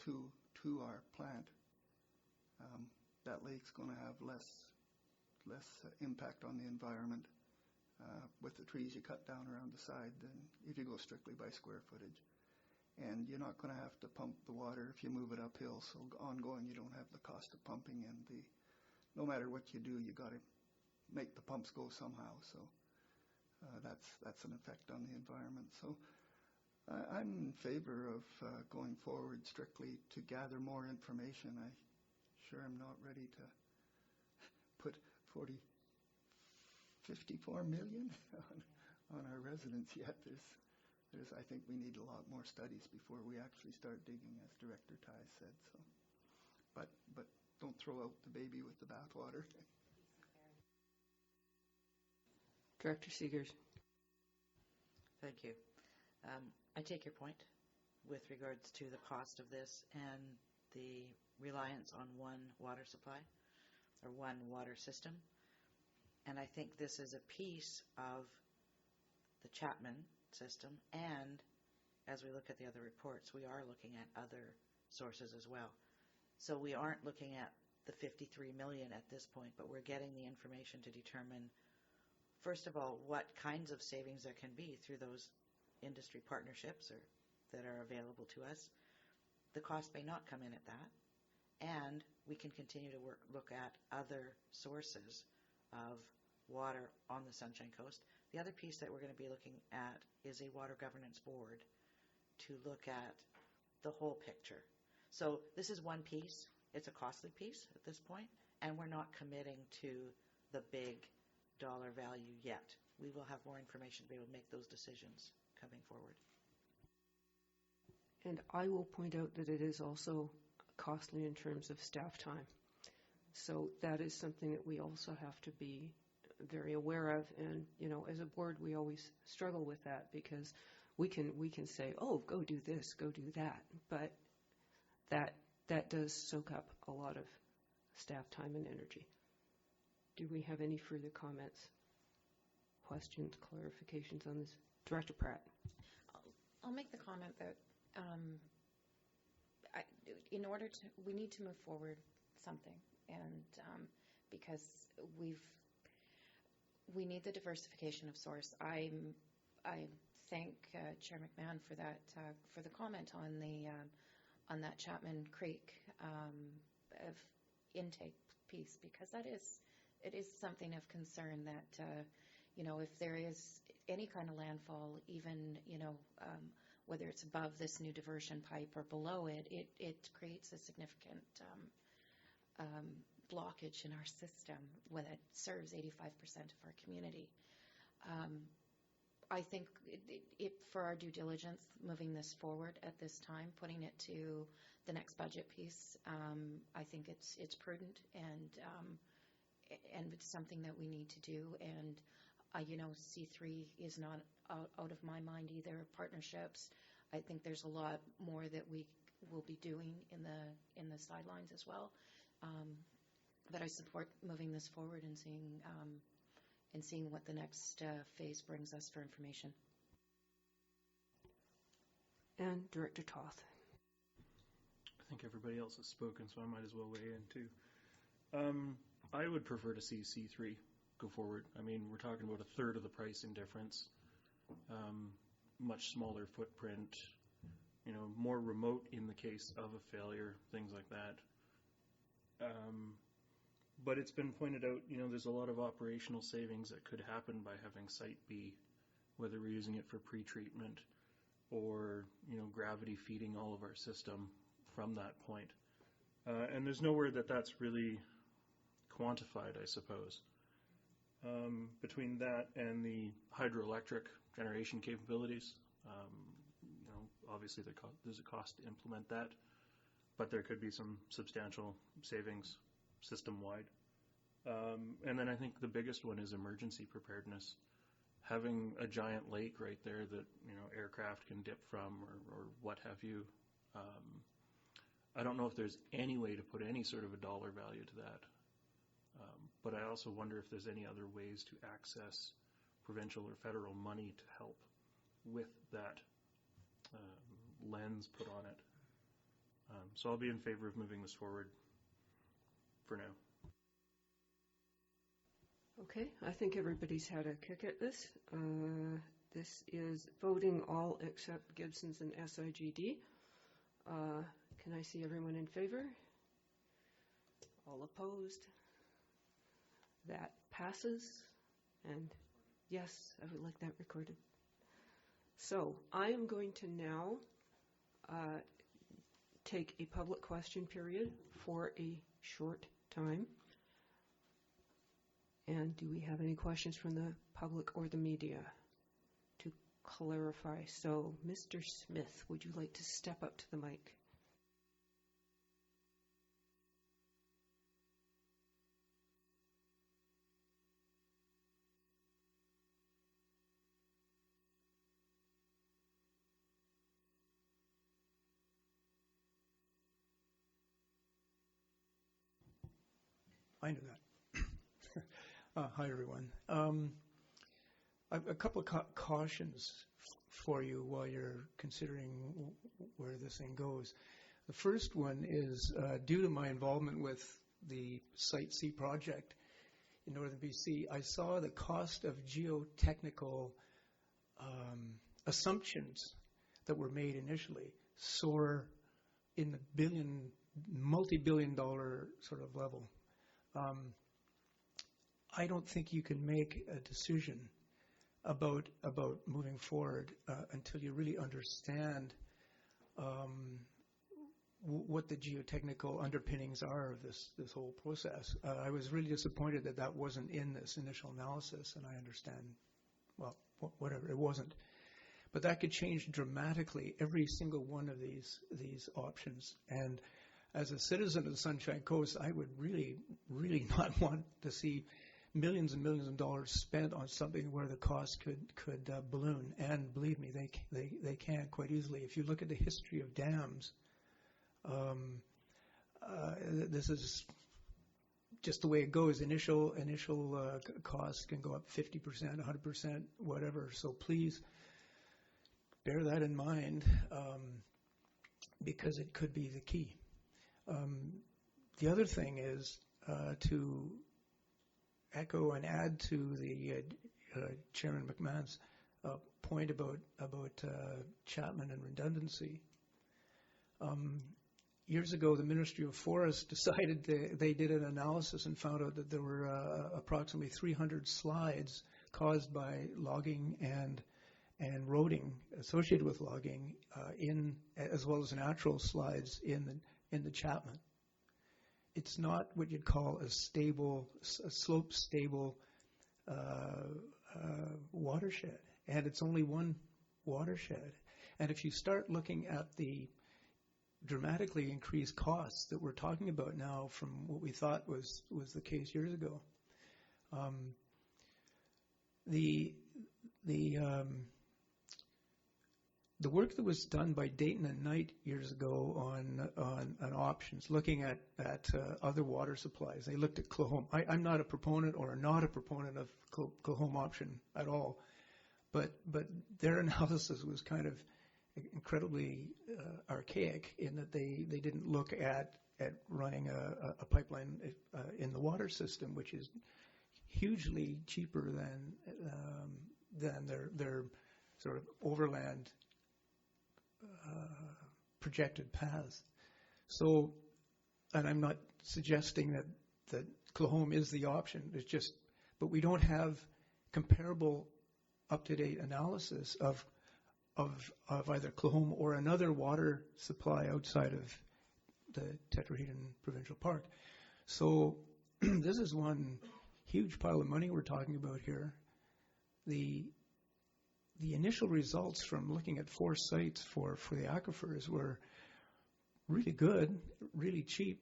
to our plant, that lake's going to have less impact on the environment with the trees you cut down around the side than if you go strictly by square footage. And you're not going to have to pump the water if you move it uphill, so ongoing you don't have the cost of pumping, and no matter what you do, you got to make the pumps go somehow. So that's an effect on the environment. So I'm in favor of going forward strictly to gather more information. I sure am not ready to put 54 million on our residents yet. I think we need a lot more studies before we actually start digging, as Director Tai said. So, but don't throw out the baby with the bathwater. Director Seegers. Thank you. I take your point with regards to the cost of this and the reliance on one water supply or one water system. And I think this is a piece of the Chapman system, and as we look at the other reports, we are looking at other sources as well. So we aren't looking at the 53 million at this point, but we're getting the information to determine, first of all, what kinds of savings there can be through those industry partnerships that are available to us. The cost may not come in at that, and we can continue to look at other sources of water on the Sunshine Coast. The other piece that we're going to be looking at is a water governance board to look at the whole picture. So this is one piece. It's a costly piece at this point, and we're not committing to the big dollar value yet. We will have more information to be able to make those decisions coming forward. And I will point out that it is also costly in terms of staff time. So that is something that we also have to be very aware of. And, as a board, we always struggle with that because we can say, oh, go do this, go do that. But that does soak up a lot of staff time and energy. Do we have any further comments, questions, clarifications on this? Director Pratt. I'll make the comment that we need to move forward something, and because we need the diversification of source. I thank Chair McMahon for that for the comment on that Chapman Creek of intake piece, because it is something of concern that if there is any kind of landfall, even whether it's above this new diversion pipe or below it, it creates a significant blockage in our system when it serves 85% of our community. I think for our due diligence, moving this forward at this time, putting it to the next budget piece, I think it's prudent and it's something that we need to do. And C3 is not out of my mind either. Partnerships, I think there's a lot more that we will be doing in the sidelines as well. But I support moving this forward and seeing what the next phase brings us for information. And Director Toth. I think everybody else has spoken, so I might as well weigh in too. I would prefer to see C3 go forward. I mean, we're talking about a third of the pricing difference, much smaller footprint, more remote in the case of a failure, things like that. But it's been pointed out, there's a lot of operational savings that could happen by having Site B, whether we're using it for pretreatment or, gravity feeding all of our system from that point. And there's nowhere that's really quantified, I suppose. Between that and the hydroelectric generation capabilities, obviously there's a cost to implement that, but there could be some substantial savings system-wide. And then I think the biggest one is emergency preparedness. Having a giant lake right there that aircraft can dip from or what have you. I don't know if there's any way to put any sort of a dollar value to that. But I also wonder if there's any other ways to access provincial or federal money to help with that lens put on it. So I'll be in favor of moving this forward for now. Okay, I think everybody's had a kick at this. This is voting all except Gibson's and SIGD. Can I see everyone in favor? All opposed? That passes. And yes, I would like that recorded. So I am going to now take a public question period for a short time. And do we have any questions from the public or the media to clarify? So, Mr. Smith, would you like to step up to the mic? I knew that. Hi, everyone. I've a couple of cautions for you while you're considering where this thing goes. The first one is due to my involvement with the Site C project in northern BC, I saw the cost of geotechnical assumptions that were made initially soar in the multi-billion dollar sort of level. I don't think you can make a decision about moving forward until you really understand what the geotechnical underpinnings are of this whole process. I was really disappointed that wasn't in this initial analysis, and I understand, well, whatever, it wasn't. But that could change dramatically every single one of these options. And as a citizen of the Sunshine Coast, I would really, really not want to see millions and millions of dollars spent on something where the cost could balloon. And believe me, they can quite easily. If you look at the history of dams, this is just the way it goes. Initial costs can go up 50%, 100%, whatever. So please bear that in mind, because it could be the key. The other thing is to echo and add to the Chairman McMahon's point about Chapman and redundancy. Years ago, the Ministry of Forests decided they did an analysis and found out that there were approximately 300 slides caused by logging and roading associated with logging, as well as natural slides in the Chapman. It's not what you'd call a slope-stable watershed, and it's only one watershed. And if you start looking at the dramatically increased costs that we're talking about now from what we thought was the case years ago, the work that was done by Dayton and Knight years ago on options, looking at other water supplies, they looked at Clohome. I'm not a proponent or not a proponent of Clohome option at all, but their analysis was kind of incredibly archaic in that they didn't look at running a pipeline in the water system, which is hugely cheaper than their sort of overland projected paths. So, and I'm not suggesting that Clohome is the option. It's just, but we don't have comparable up-to-date analysis of either Clohome or another water supply outside of the Tetrahedron Provincial Park. So this is one huge pile of money we're talking about here. The initial results from looking at 4 sites for the aquifers were really good, really cheap,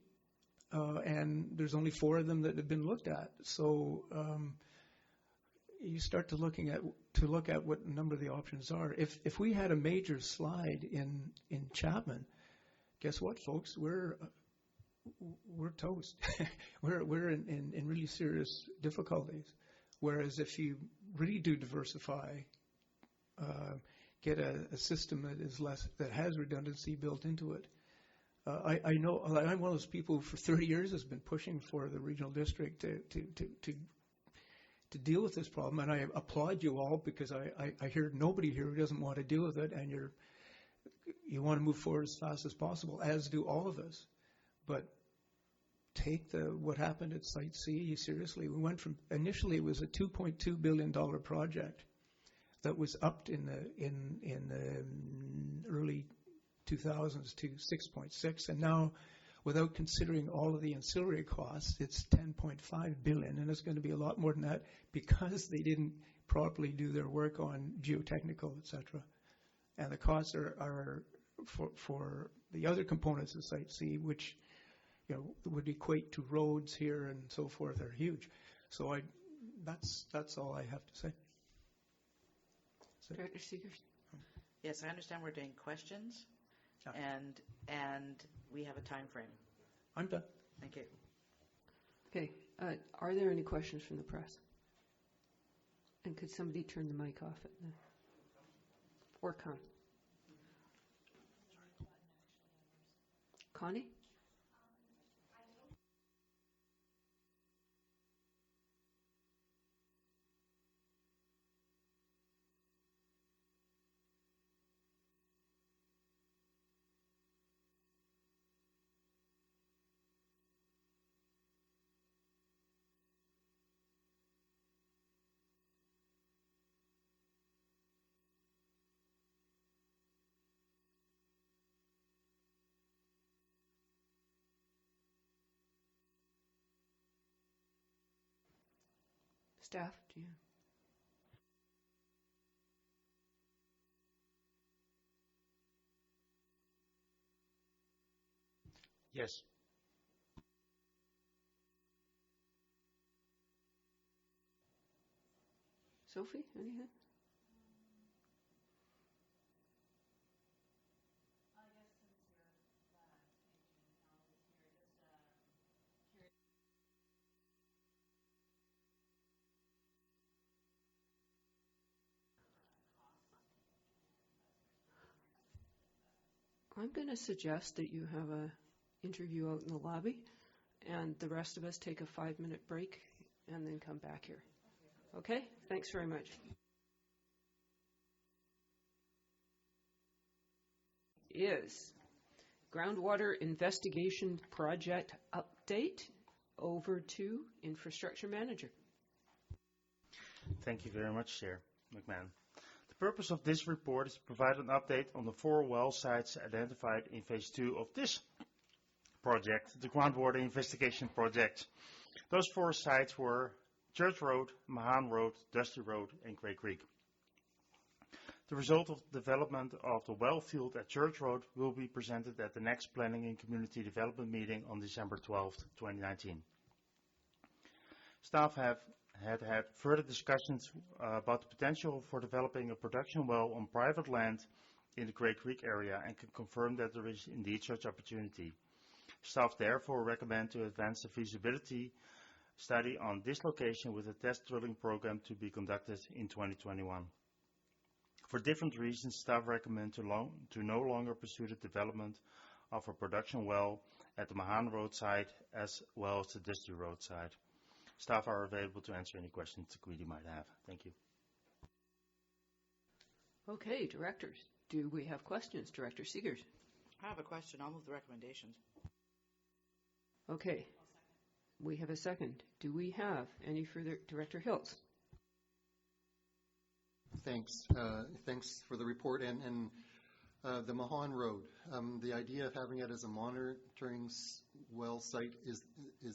and there's only 4 of them that have been looked at. So you start to look at what a number of the options are. If we had a major slide in Chapman, guess what, folks? We're toast. we're in really serious difficulties. Whereas if you really do diversify, get a system that has redundancy built into it. I know I'm one of those people who for 30 years has been pushing for the regional district to deal with this problem, and I applaud you all because I hear nobody here who doesn't want to deal with it, and you want to move forward as fast as possible, as do all of us. But take what happened at Site C seriously. We went from initially it was a $2.2 billion project that was upped in the early 2000s to 6.6, and now without considering all of the ancillary costs, it's 10.5 billion, and it's going to be a lot more than that because they didn't properly do their work on geotechnical, et cetera. And the costs are for the other components of Site C, which would equate to roads here and so forth, are huge. So that's all I have to say. Director Seegers? Yes, I understand we're doing questions, Yeah. and we have a time frame. I'm done. Thank you. Okay, are there any questions from the press? And could somebody turn the mic off at the, or come? Connie? Staff, do you? Yes. Sophie, anything? I'm going to suggest that you have an interview out in the lobby, and the rest of us take a 5-minute break and then come back here. Okay? Thanks very much. Is groundwater investigation project update. Over to Infrastructure Manager. Thank you very much, Chair McMahon. The purpose of this report is to provide an update on the 4 well sites identified in Phase 2 of this project, the Groundwater Investigation Project. Those 4 sites were Church Road, Mahan Road, Dusty Road, and Grey Creek. The result of the development of the well field at Church Road will be presented at the next Planning and Community Development meeting on December 12, 2019. Staff have had further discussions about the potential for developing a production well on private land in the Grey Creek area and can confirm that there is indeed such opportunity. Staff therefore recommend to advance the feasibility study on this location with a test drilling program to be conducted in 2021. For different reasons, staff recommend to no longer pursue the development of a production well at the Mahan Road site as well as the Dusty Road site. Staff are available to answer any questions the committee might have. Thank you. Okay, directors, do we have questions? Director Seegers. I have a question. I'll move the recommendations. Okay, we have a second. Do we have any further? Director Hiltz. Thanks. Thanks for the report. And the Mahan Road, the idea of having it as a monitoring well site, is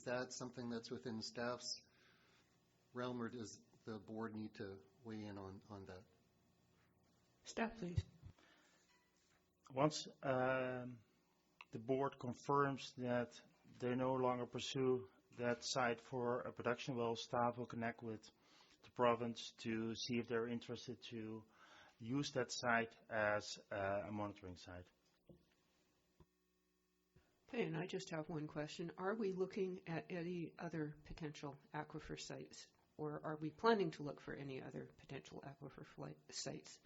that something that's within staff's realm, or does the board need to weigh in on that? Staff, please. Once the board confirms that they no longer pursue that site for a production well, staff will connect with the province to see if they're interested to use that site as a monitoring site. Okay, and I just have one question. Are we looking at any other potential aquifer sites, or are we planning to look for any other potential aquifer sites?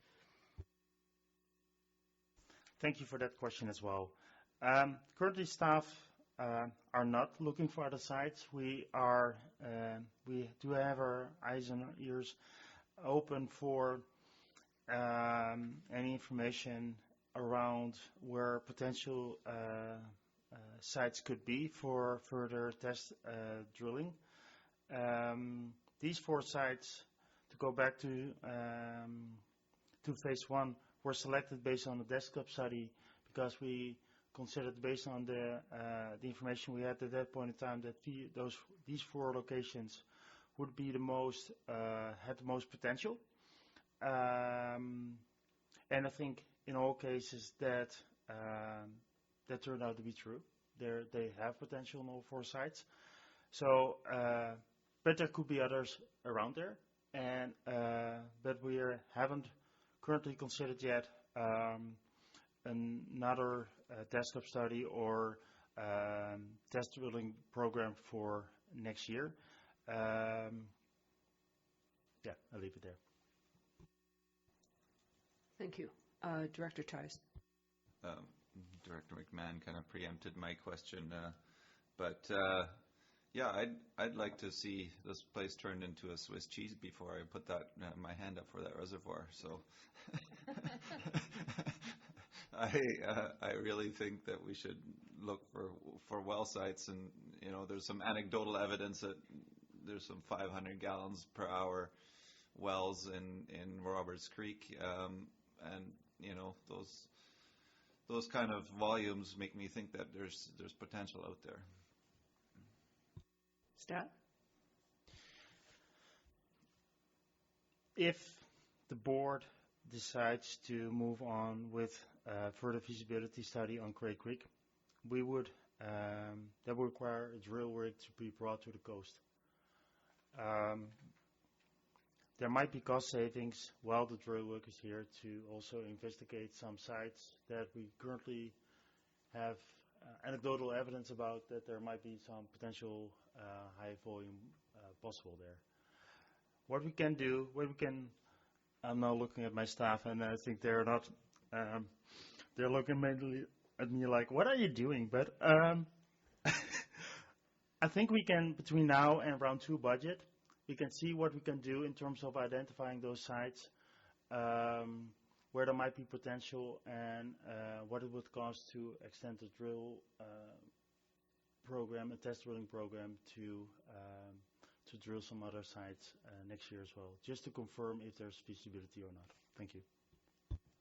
Thank you for that question as well. Currently, staff are not looking for other sites. We do have our eyes and ears open for any information around where potential sites could be for further test drilling. These 4 sites, to go back to Phase 1, were selected based on a desktop study because we considered based on the information we had at that point in time that these 4 locations would be the most had the most potential. And I think in all cases that turned out to be true. They have potential in all 4 sites. So, but there could be others around there, and but we haven't currently considered yet another desktop study or test drilling program for next year. Yeah, I'll leave it there. Thank you. Director Ties. Director McMahon kind of preempted my question, but yeah, I'd like to see this place turned into a Swiss cheese before I put that my hand up for that reservoir. So I really think that we should look for well sites, and there's some anecdotal evidence that there's some 500 gallons per hour wells in Roberts Creek, and those kind of volumes make me think that there's potential out there. Stat? If the board decides to move on with further feasibility study on Cray Creek, we would that would require a drill rig to be brought to the coast. There might be cost savings while the drill rig is here to also investigate some sites that we currently have anecdotal evidence about that there might be some potential high volume possible there. What we can do, I'm now looking at my staff and I think they're not, they're looking at me like, what are you doing? But I think we can, between now and round 2 budget, we can see what we can do in terms of identifying those sites, where there might be potential, and what it would cost to extend the drill program, a test drilling program, to drill some other sites next year as well, just to confirm if there's feasibility or not. Thank you.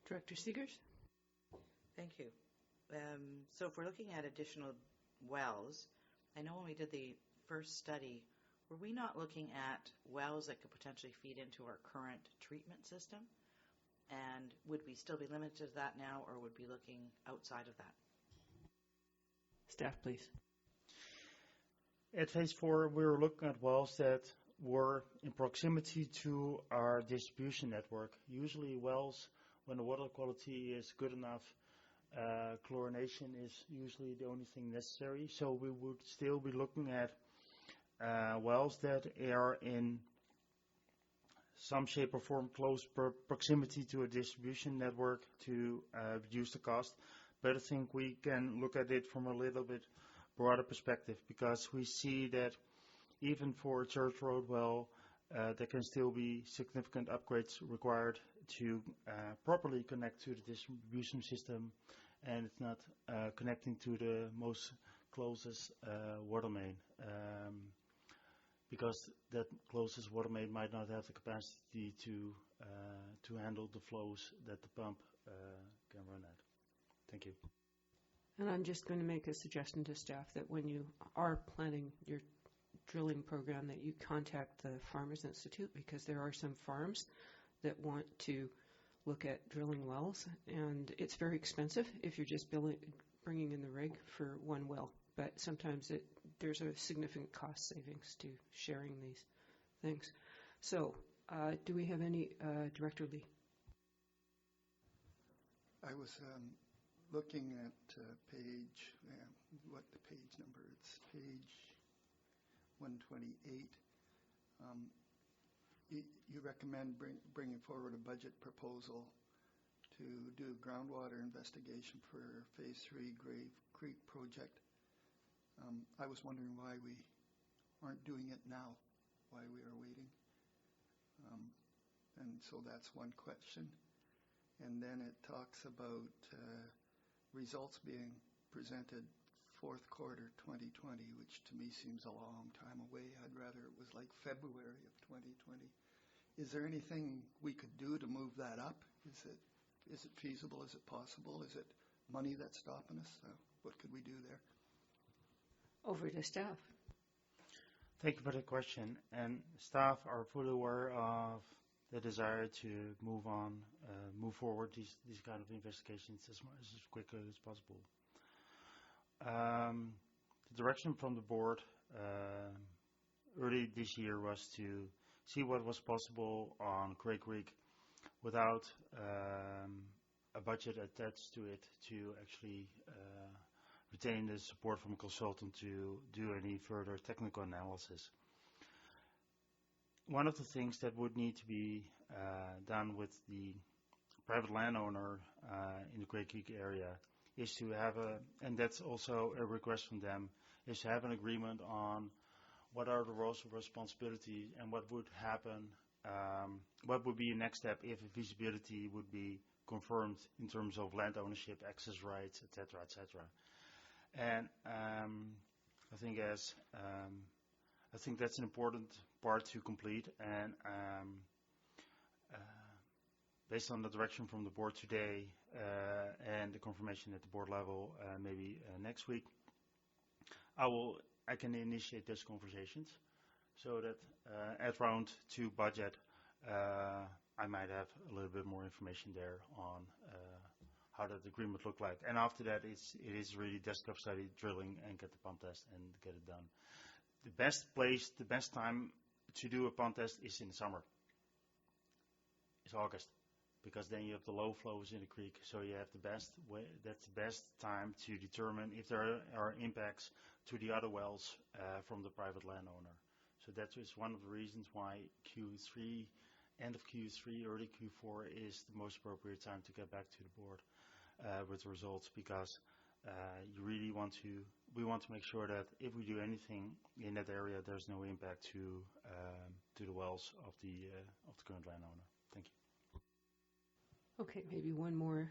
Director Seegers? Thank you. So if we're looking at additional wells, I know when we did the first study, were we not looking at wells that could potentially feed into our current treatment system? And would we still be limited to that now, or would we be looking outside of that? Staff, please. At phase 4, we were looking at wells that were in proximity to our distribution network. Usually wells, when the water quality is good enough, chlorination is usually the only thing necessary. So we would still be looking at wells that are in some shape or form close proximity to a distribution network to reduce the cost. But I think we can look at it from a little bit broader perspective, because we see that even for a church road well, there can still be significant upgrades required to properly connect to the distribution system, and it's not connecting to the most closest water main, because that closest water main might not have the capacity to handle the flows that the pump can run at. Thank you. And I'm just going to make a suggestion to staff that when you are planning your drilling program, that you contact the Farmers Institute, because there are some farms that want to look at drilling wells, and it's very expensive if you're just bringing in the rig for one well. But sometimes there's a significant cost savings to sharing these things. So, do we have any, Director Lee? I was looking at page, what the page number? It's page 128. You recommend bringing forward a budget proposal to do groundwater investigation for Phase 3 Grave Creek project. I was wondering why we aren't doing it now, why we are waiting. And so that's one question. And then it talks about results being presented fourth quarter 2020, which to me seems a long time away. I'd rather it was like February of 2020. Is there anything we could do to move that up? Is it feasible? Is it possible? Is it money that's stopping us? What could we do there? Over to staff. Thank you for the question. And staff are fully aware of the desire to move forward these kind of investigations as quickly as possible. The direction from the board early this year was to see what was possible on Cray Creek without a budget attached to it to actually retain the support from a consultant to do any further technical analysis. One of the things that would need to be done with the private landowner in the Cray Creek area is to have and that's also a request from them, is to have an agreement on what are the roles of responsibility and what would happen, what would be a next step if a feasibility would be confirmed in terms of land ownership, access rights, etc., etc. And I think that's an important part to complete. And based on the direction from the board today and the confirmation at the board level, maybe next week, I can initiate those conversations, so that at round 2 budget, I might have a little bit more information there on how that agreement look like. And after that, it is really desktop study, drilling, and get the pump test and get it done. The best time to do a pump test is in the summer. It's August, because then you have the low flows in the creek, so you have that's the best time to determine if there are impacts to the other wells from the private landowner. So that is one of the reasons why Q3, end of Q3, early Q4 is the most appropriate time to get back to the board with the results, because we want to make sure that if we do anything in that area, there's no impact to the wells of the current landowner. Thank you. Okay, maybe one more,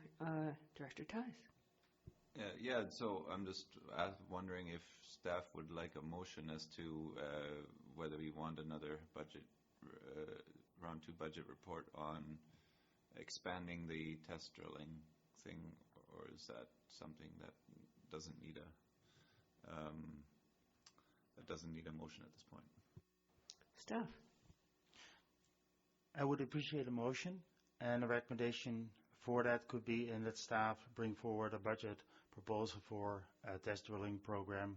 Director Ties. Yeah, so I'm just wondering if staff would like a motion as to whether we want another budget, round 2 budget report on expanding the test drilling thing, or is that something that doesn't need a motion at this point? Staff. I would appreciate a motion, and a recommendation for that could be in that staff bring forward a budget proposal for a test drilling program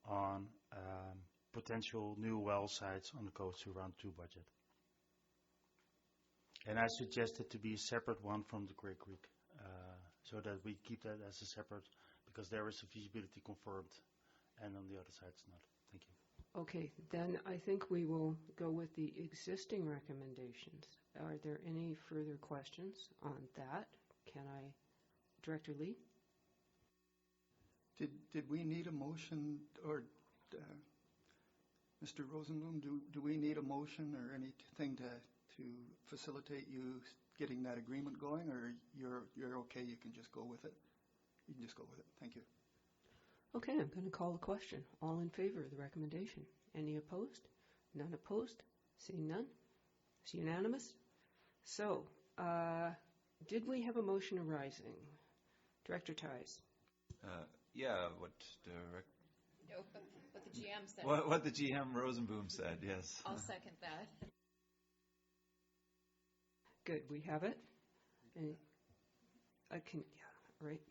on potential new well sites on the coast to round 2 budget. And I suggest it to be a separate one from the Cray Creek, so that we keep that as a separate, because there is a feasibility confirmed, and on the other side it's not. Thank you. Okay, then I think we will go with the existing recommendations. Are there any further questions on that? Director Lee? Did we need a motion, or Mr. Rosenblum, do we need a motion or anything to facilitate you getting that agreement going, or you're okay, you can just go with it? You can just go with it. Thank you. Okay, I'm going to call the question. All in favor of the recommendation? Any opposed? None opposed? Seeing none? It's unanimous. So, did we have a motion arising? Director Ties? Yeah, what direct? No, what the GM said. What the GM Rosenboom said, yes. I'll second that. Good, we have it. And right.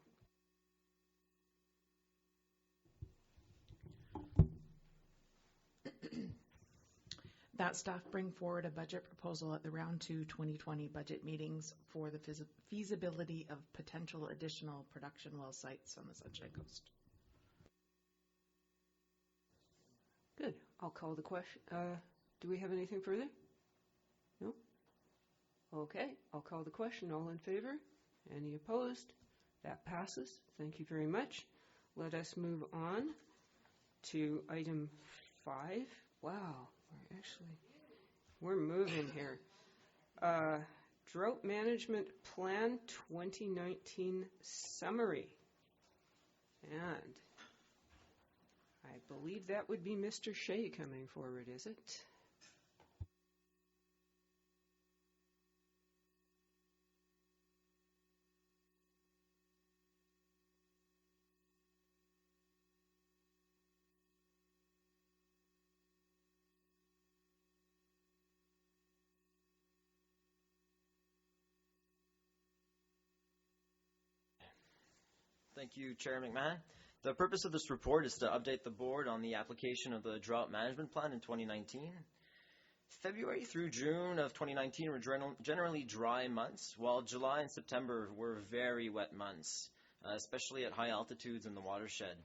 That staff bring forward a budget proposal at the round 2 2020 budget meetings for the feasibility of potential additional production well sites on the Sunshine Coast. Good. I'll call the question. Do we have anything further? No? Okay. I'll call the question. All in favor? Any opposed? That passes. Thank you very much. Let us move on to item 5. Wow. We're moving here. Drought Management Plan 2019 Summary. And I believe that would be Mr. Shea coming forward, is it? Thank you, Chair McMahon. The purpose of this report is to update the board on the application of the drought management plan in 2019. February through June of 2019 were generally dry months, while July and September were very wet months, especially at high altitudes in the watershed.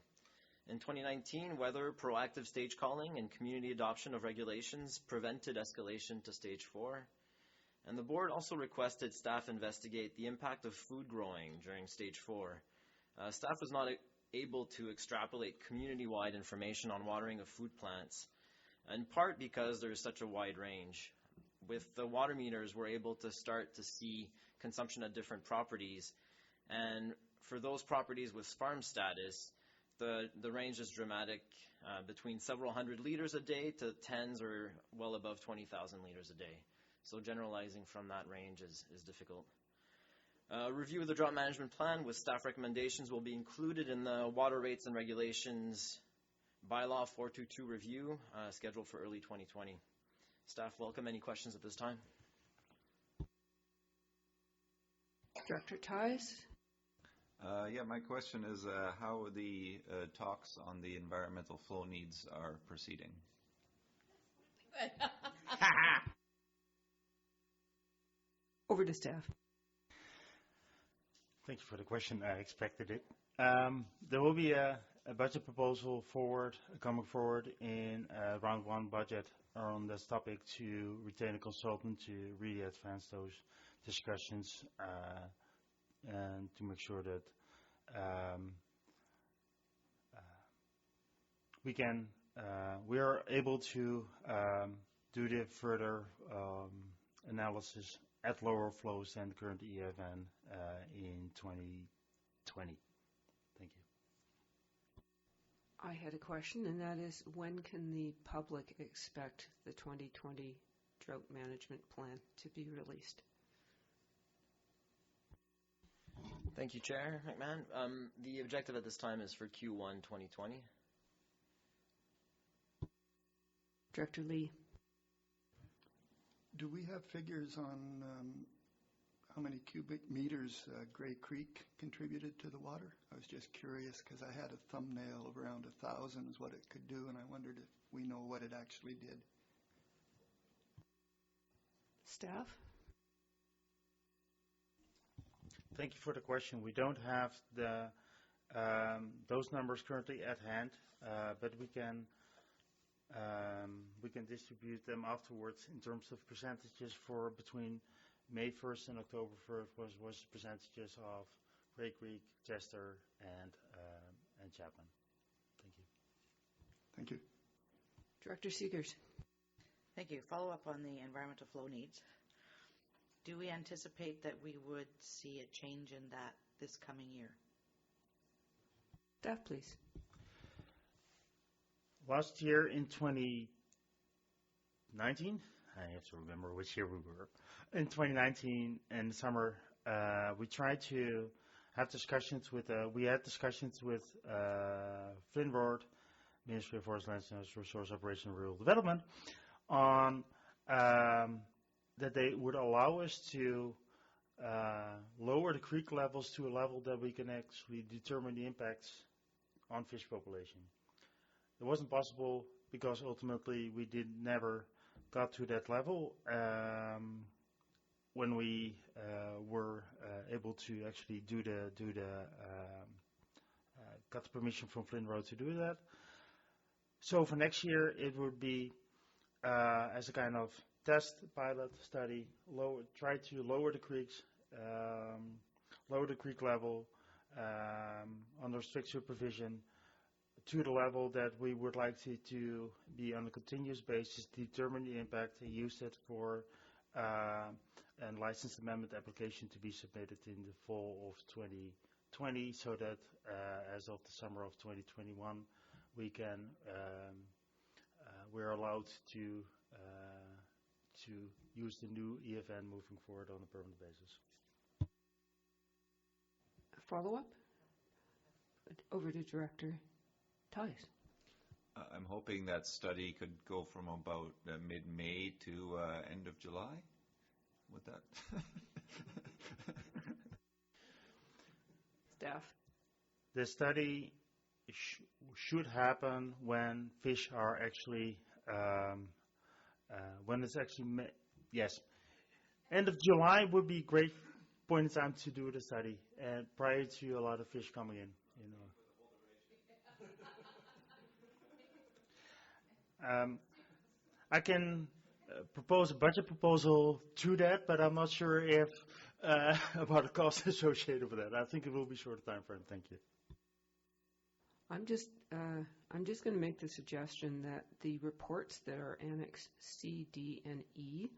In 2019, weather, proactive stage calling, and community adoption of regulations prevented escalation to stage 4. And the board also requested staff investigate the impact of food growing during stage 4. Staff was not able to extrapolate community-wide information on watering of food plants, in part because there is such a wide range. With the water meters, we're able to start to see consumption at different properties, and for those properties with farm status, the range is dramatic, between several hundred liters a day to tens or well above 20,000 liters a day. So generalizing from that range is difficult. Review of the drought management plan with staff recommendations will be included in the water rates and regulations bylaw 422 review, scheduled for early 2020. Staff welcome any questions at this time. Director Tice? Yeah, my question is how the talks on the environmental flow needs are proceeding. Over to staff. Thank you for the question. I expected it. There will be a budget proposal coming forward in round 1 budget on this topic to retain a consultant to really advance those discussions and to make sure that we are able to do the further analysis at lower flows than the current EFN in 2020. Thank you. I had a question, and that is, when can the public expect the 2020 drought management plan to be released? Thank you, Chair McMahon. The objective at this time is for Q1 2020. Director Lee. Do we have figures on how many cubic meters Grey Creek contributed to the water? I was just curious because I had a thumbnail of around 1,000 is what it could do, and I wondered if we know what it actually did. Staff? Thank you for the question. We don't have those numbers currently at hand, but we can distribute them afterwards in terms of percentages for between May 1st and October 1st was percentages of Grey Creek, Chester, and Chapman. Thank you. Thank you. Director Seegers. Thank you. Follow up on the environmental flow needs. Do we anticipate that we would see a change in that this coming year? Staff, please. Last year in 2019, I have to remember which year we were. In 2019 in the summer, we tried to have discussions with, Flynn Road, Ministry of Forest, Lands and Resource Operation and Rural Development, on that they would allow us to lower the creek levels to a level that we can actually determine the impacts on fish population. It wasn't possible because ultimately we never got to that level when we were able to actually got the permission from Flynn Road to do that. So for next year it would be as a kind of test pilot study, try to lower the creeks, lower the creek level under strict supervision to the level that we would like to be on a continuous basis, determine the impact, and use it for and license amendment application to be submitted in the fall of 2020, so that as of the summer of 2021 we're allowed to use the new EFN moving forward on a permanent basis. Follow-up? Over to Director Tice. I'm hoping that study could go from about mid-May to end of July. Would that? Staff. The study should happen when fish are actually, when it's actually, yes. End of July would be a great point in time to do the study, and prior to a lot of fish coming in, you know. I can propose a budget proposal to that, but I'm not sure if about the cost associated with that. I think it will be short time frame. Thank you. I'm just going to make the suggestion that the reports that are Annex C, D, and E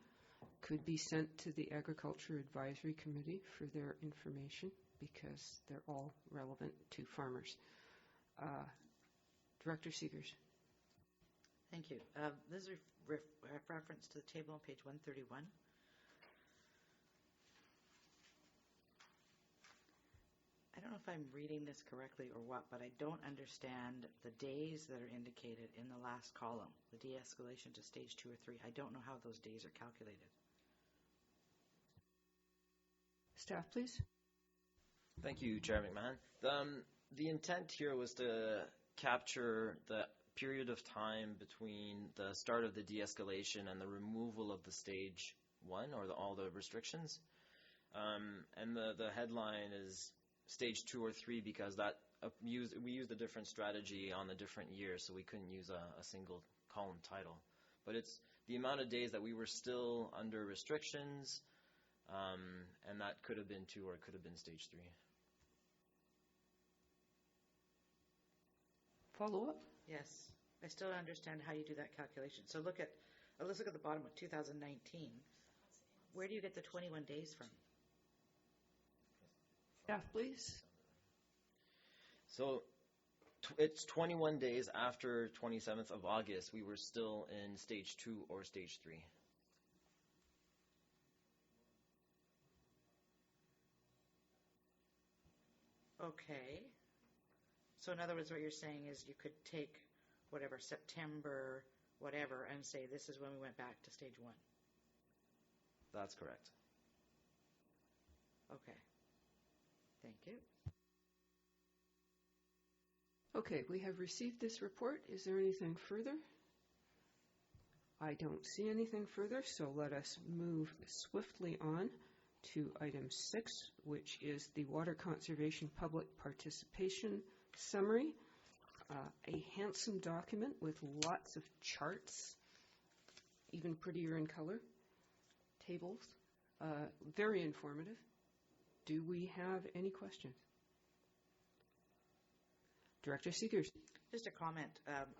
could be sent to the Agriculture Advisory Committee for their information because they're all relevant to farmers. Director Seegers. Thank you. This is reference to the table on page 131. I don't know if I'm reading this correctly or what, but I don't understand the days that are indicated in the last column, the de-escalation to stage 2 or 3. I don't know how those days are calculated. Staff, please. Thank you, Chair McMahon. The intent here was to capture the period of time between the start of the de-escalation and the removal of the stage 1 or all the restrictions. And the headline is stage 2 or 3 because we used a different strategy on the different years, so we couldn't use a single column title. But it's the amount of days that we were still under restrictions, and that could have been 2 or it could have been stage 3. Follow up? Yes. I still don't understand how you do that calculation. So let's look at the bottom of 2019. Where do you get the 21 days from? Staff, please. So it's 21 days after 27th of August. We were still in stage 2 or stage 3. Okay. So in other words, what you're saying is you could take whatever, September, whatever, and say this is when we went back to stage 1. That's correct. Okay. Thank you. Okay, we have received this report. Is there anything further? I don't see anything further, so let us move swiftly on to item 6, which is the Water Conservation Public Participation Summary. A handsome document with lots of charts, even prettier in color, tables, very informative. Do we have any questions? Director Seegers. Just a comment.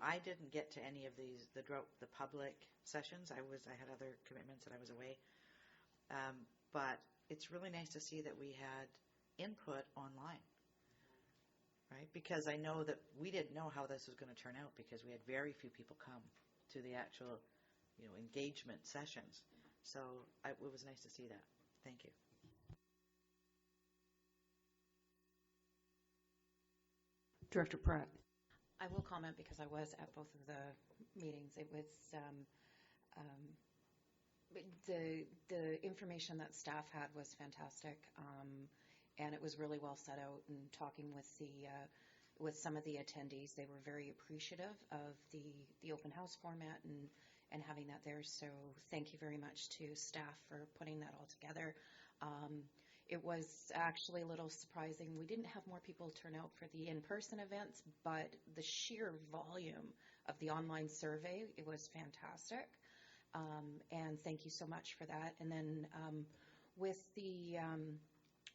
I didn't get to any of these, the public sessions. I had other commitments and I was away. But it's really nice to see that we had input online, right? Because I know that we didn't know how this was going to turn out because we had very few people come to the actual, engagement sessions. So it was nice to see that. Thank you. Director Pratt. I will comment because I was at both of the meetings. It was the information that staff had was fantastic, and it was really well set out. And talking with some of the attendees, they were very appreciative of the open house format and having that there. So thank you very much to staff for putting that all together. It was actually a little surprising. We didn't have more people turn out for the in-person events, but the sheer volume of the online survey, it was fantastic. And thank you so much for that. And then with the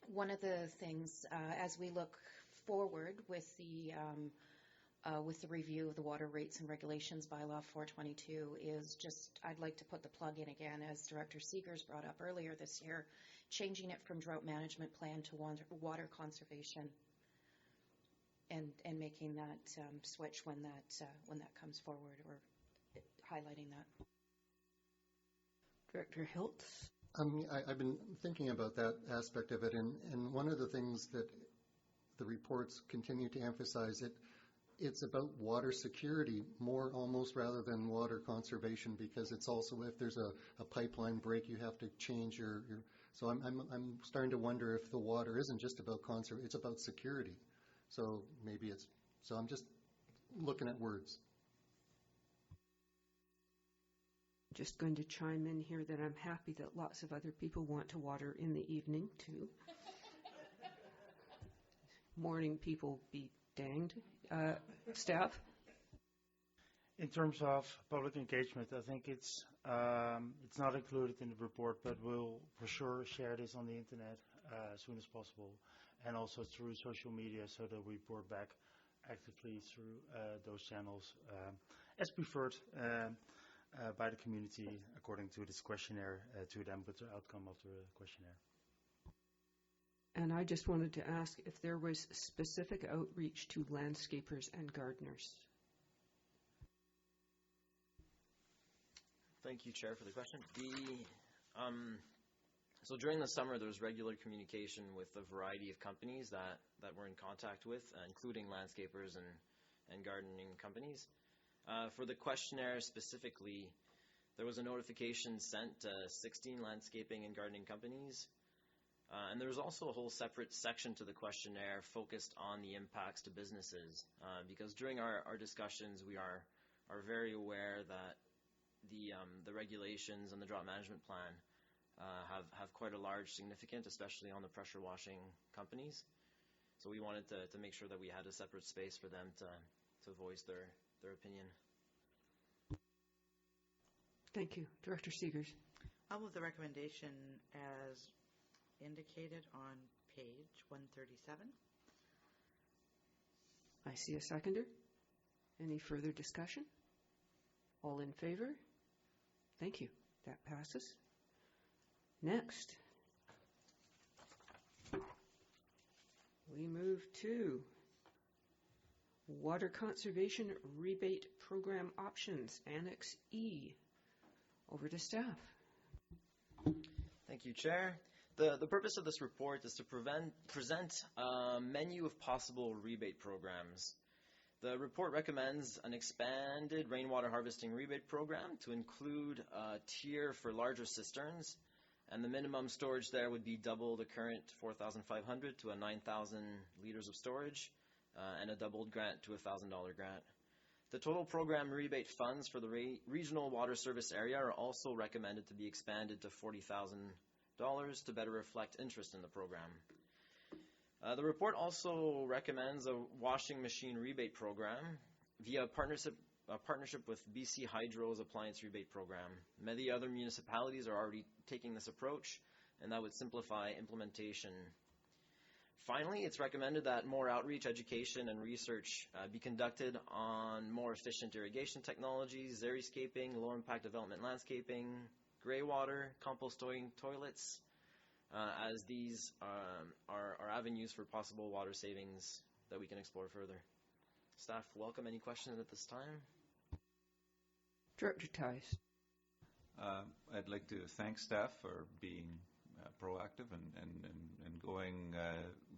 one of the things as we look forward with the review of the Water Rates and Regulations Bylaw 422 is just, I'd like to put the plug in again, as Director Seegers brought up earlier this year, changing it from drought management plan to water conservation, and making that switch when that comes forward, or highlighting that. Director Hiltz. I've been thinking about that aspect of it, and one of the things that the reports continue to emphasize, it's about water security more almost rather than water conservation, because it's also if there's a pipeline break, you have to change your so I'm starting to wonder if the water isn't just about it's about security. So maybe so I'm just looking at words. Just going to chime in here that I'm happy that lots of other people want to water in the evening, too. Morning people be danged. Staff? In terms of public engagement, I think it's not included in the report, but we'll for sure share this on the internet as soon as possible, and also through social media, so that we report back actively through those channels as preferred by the community according to this questionnaire to them with the outcome of the questionnaire. And I just wanted to ask if there was specific outreach to landscapers and gardeners. Thank you, Chair, for the question. So during the summer, there was regular communication with a variety of companies that we're in contact with, including landscapers and gardening companies. For the questionnaire specifically, there was a notification sent to 16 landscaping and gardening companies. And there was also a whole separate section to the questionnaire focused on the impacts to businesses, because during our discussions, we are very aware that the regulations and the drought management plan have quite a large significance, especially on the pressure washing companies. So we wanted to make sure that we had a separate space for them to voice their opinion. Thank you. Director Seegers. I'll move the recommendation as indicated on page 137. I see a seconder. Any further discussion? All in favor? Thank you. That passes. Next, we move to Water Conservation Rebate Program Options, Annex E. Over to staff. Thank you, Chair. The purpose of this report is to present a menu of possible rebate programs. The report recommends an expanded rainwater harvesting rebate program to include a tier for larger cisterns, and the minimum storage there would be double the current 4,500 to a 9,000 liters of storage, and a doubled grant to a $1,000 grant. The total program rebate funds for the regional water service area are also recommended to be expanded to $40,000 to better reflect interest in the program. The report also recommends a washing machine rebate program via a partnership with BC Hydro's appliance rebate program. Many other municipalities are already taking this approach, and that would simplify implementation. Finally, it's recommended that more outreach, education, and research be conducted on more efficient irrigation technologies, xeriscaping, low-impact development landscaping, gray water, composting toilets, as these are avenues for possible water savings that we can explore further. Staff welcome any questions at this time. Director Tice. I'd like to thank staff for being proactive and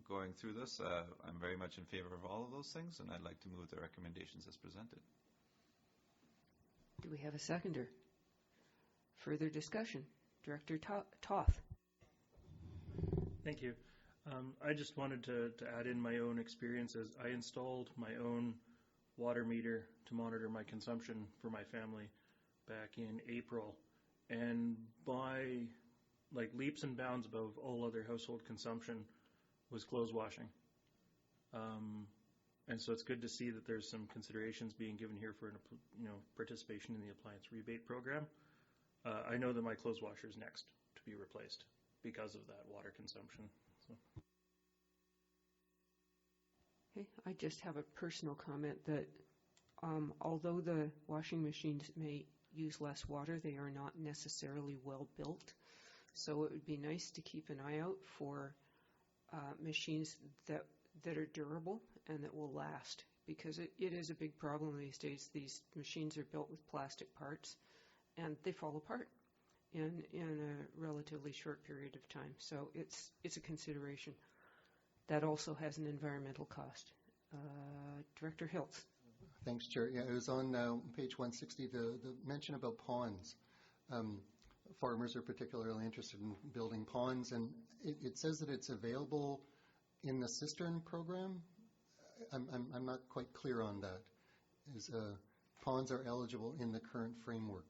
going through this. I'm very much in favor of all of those things, and I'd like to move the recommendations as presented. Do we have a seconder? Further discussion. Director Toth. Thank you. I just wanted to add in my own experiences. I installed my own water meter to monitor my consumption for my family back in April, and by leaps and bounds above all other household consumption was clothes washing. And so it's good to see that there's some considerations being given here for participation in the appliance rebate program. I know that my clothes washer is next to be replaced because of that water consumption. So. Okay, I just have a personal comment that although the washing machines may use less water, they are not necessarily well built. So it would be nice to keep an eye out for machines that are durable and that will last, because it is a big problem these days. These machines are built with plastic parts and they fall apart in a relatively short period of time. So it's a consideration. That also has an environmental cost. Director Hiltz. Thanks, Chair. Yeah, it was on page 160, the mention about ponds. Farmers are particularly interested in building ponds, and it says that it's available in the cistern program. I'm not quite clear on that. Ponds are eligible in the current framework,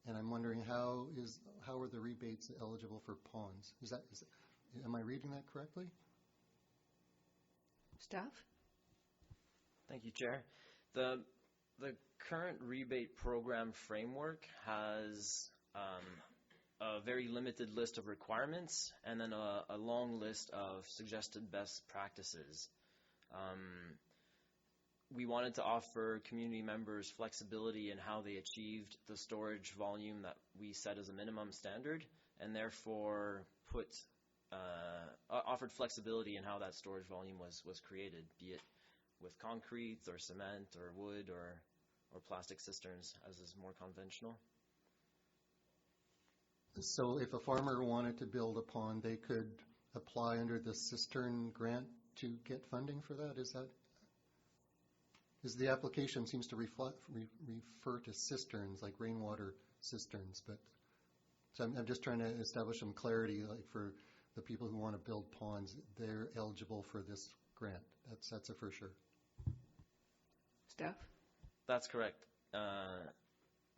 and I'm wondering how are the rebates eligible for ponds? Am I reading that correctly? Staff? Thank you, Chair. The current rebate program framework has a very limited list of requirements and then a long list of suggested best practices. We wanted to offer community members flexibility in how they achieved the storage volume that we set as a minimum standard, and therefore offered flexibility in how that storage volume was created, be it with concrete or cement or wood or plastic cisterns, as is more conventional. So if a farmer wanted to build a pond, they could apply under the cistern grant to get funding for that? Is the application seems to refer to cisterns, like rainwater cisterns, but so I'm just trying to establish some clarity, like for the people who want to build ponds, they're eligible for this grant. That's a for sure. Staff? That's correct.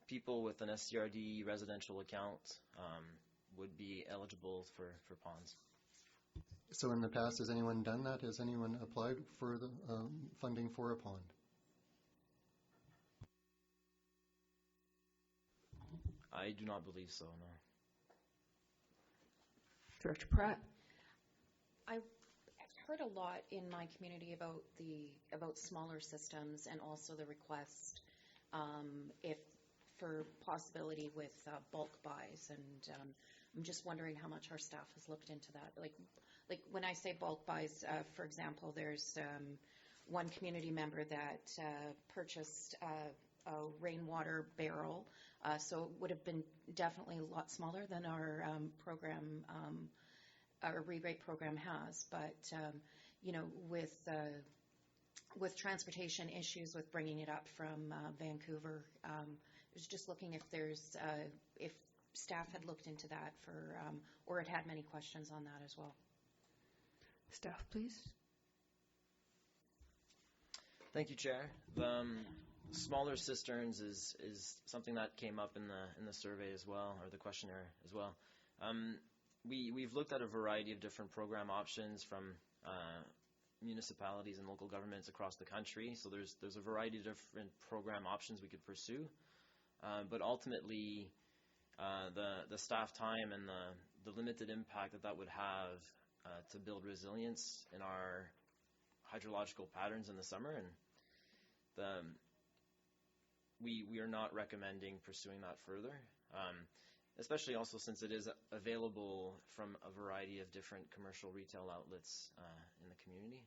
People with an SCRD residential account would be eligible for ponds. So in the past, has anyone done that? Has anyone applied for the funding for a pond? I do not believe so, no. Director Pratt? I've heard a lot in my community about smaller systems, and also the request if for possibility with bulk buys, and I'm just wondering how much our staff has looked into that. Like when I say bulk buys, for example, there's one community member that purchased a rainwater barrel, so it would have been definitely a lot smaller than our program, our rebate program has. But with transportation issues with bringing it up from Vancouver, I was just looking if staff had looked into that or had many questions on that as well. Staff, please. Thank you, Chair. Smaller cisterns is something that came up in the survey as well, or the questionnaire as well. We've looked at a variety of different program options from municipalities and local governments across the country. So there's a variety of different program options we could pursue, but ultimately the staff time and the limited impact that would have to build resilience in our hydrological patterns in the summer, and we are not recommending pursuing that further, especially also since it is available from a variety of different commercial retail outlets in the community.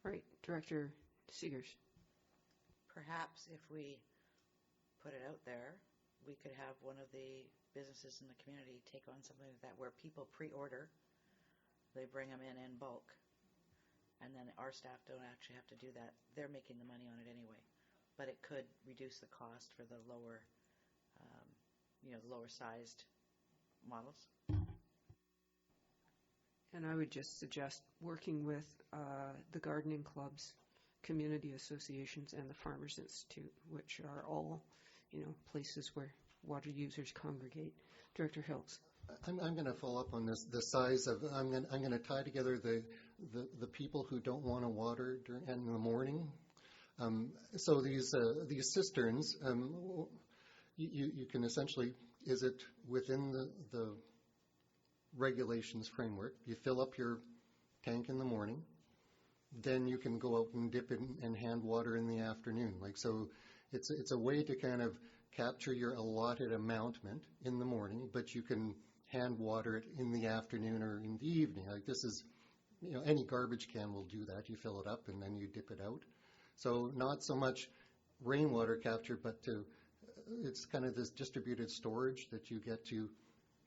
Right, Director Seegers. Perhaps if we put it out there, we could have one of the businesses in the community take on something like that, where people pre-order, they bring them in bulk, and then our staff don't actually have to do that. They're making the money on it anyway, but it could reduce the cost for the lower, the lower sized models. And I would just suggest working with the gardening clubs, community associations, and the Farmers Institute, which are all, places where water users congregate. Director Hills. I'm going to follow up on this. The size of I'm going to tie together the people who don't want to water in the morning. So these cisterns, you can essentially, is it within the regulations framework? You fill up your tank in the morning, then you can go out and dip it and hand water in the afternoon. So it's a way to kind of capture your allotted amountment in the morning, but you can hand water it in the afternoon or in the evening. This is, any garbage can will do that. You fill it up and then you dip it out. So not so much rainwater capture, but it's kind of this distributed storage that you get to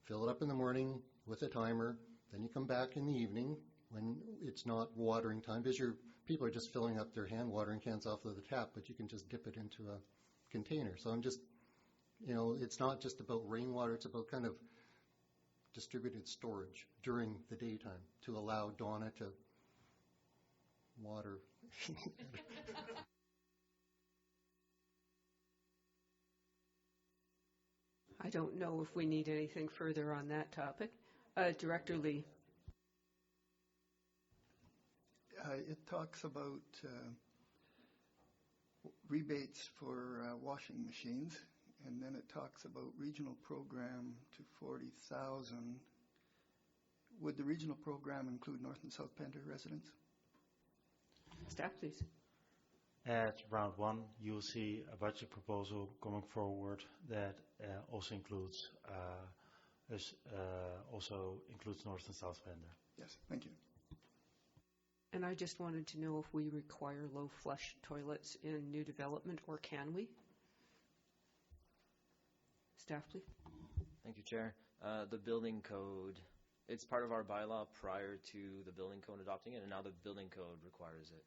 fill it up in the morning with a timer, then you come back in the evening when it's not watering time, because people are just filling up their hand watering cans off of the tap, but you can just dip it into a container. So I'm just, it's not just about rainwater, it's about kind of distributed storage during the daytime to allow Donna to water. I don't know if we need anything further on that topic. Director Lee. It talks about rebates for washing machines, and then it talks about regional program to 40,000. Would the regional program include North and South Pender residents? Staff, please. At round one, you will see a budget proposal coming forward that also includes North and South Pender. Yes, thank you. And I just wanted to know if we require low flush toilets in new development, or can we? Staff, please. Thank you, Chair. The building code, it's part of our bylaw prior to the building code adopting it, and now the building code requires it.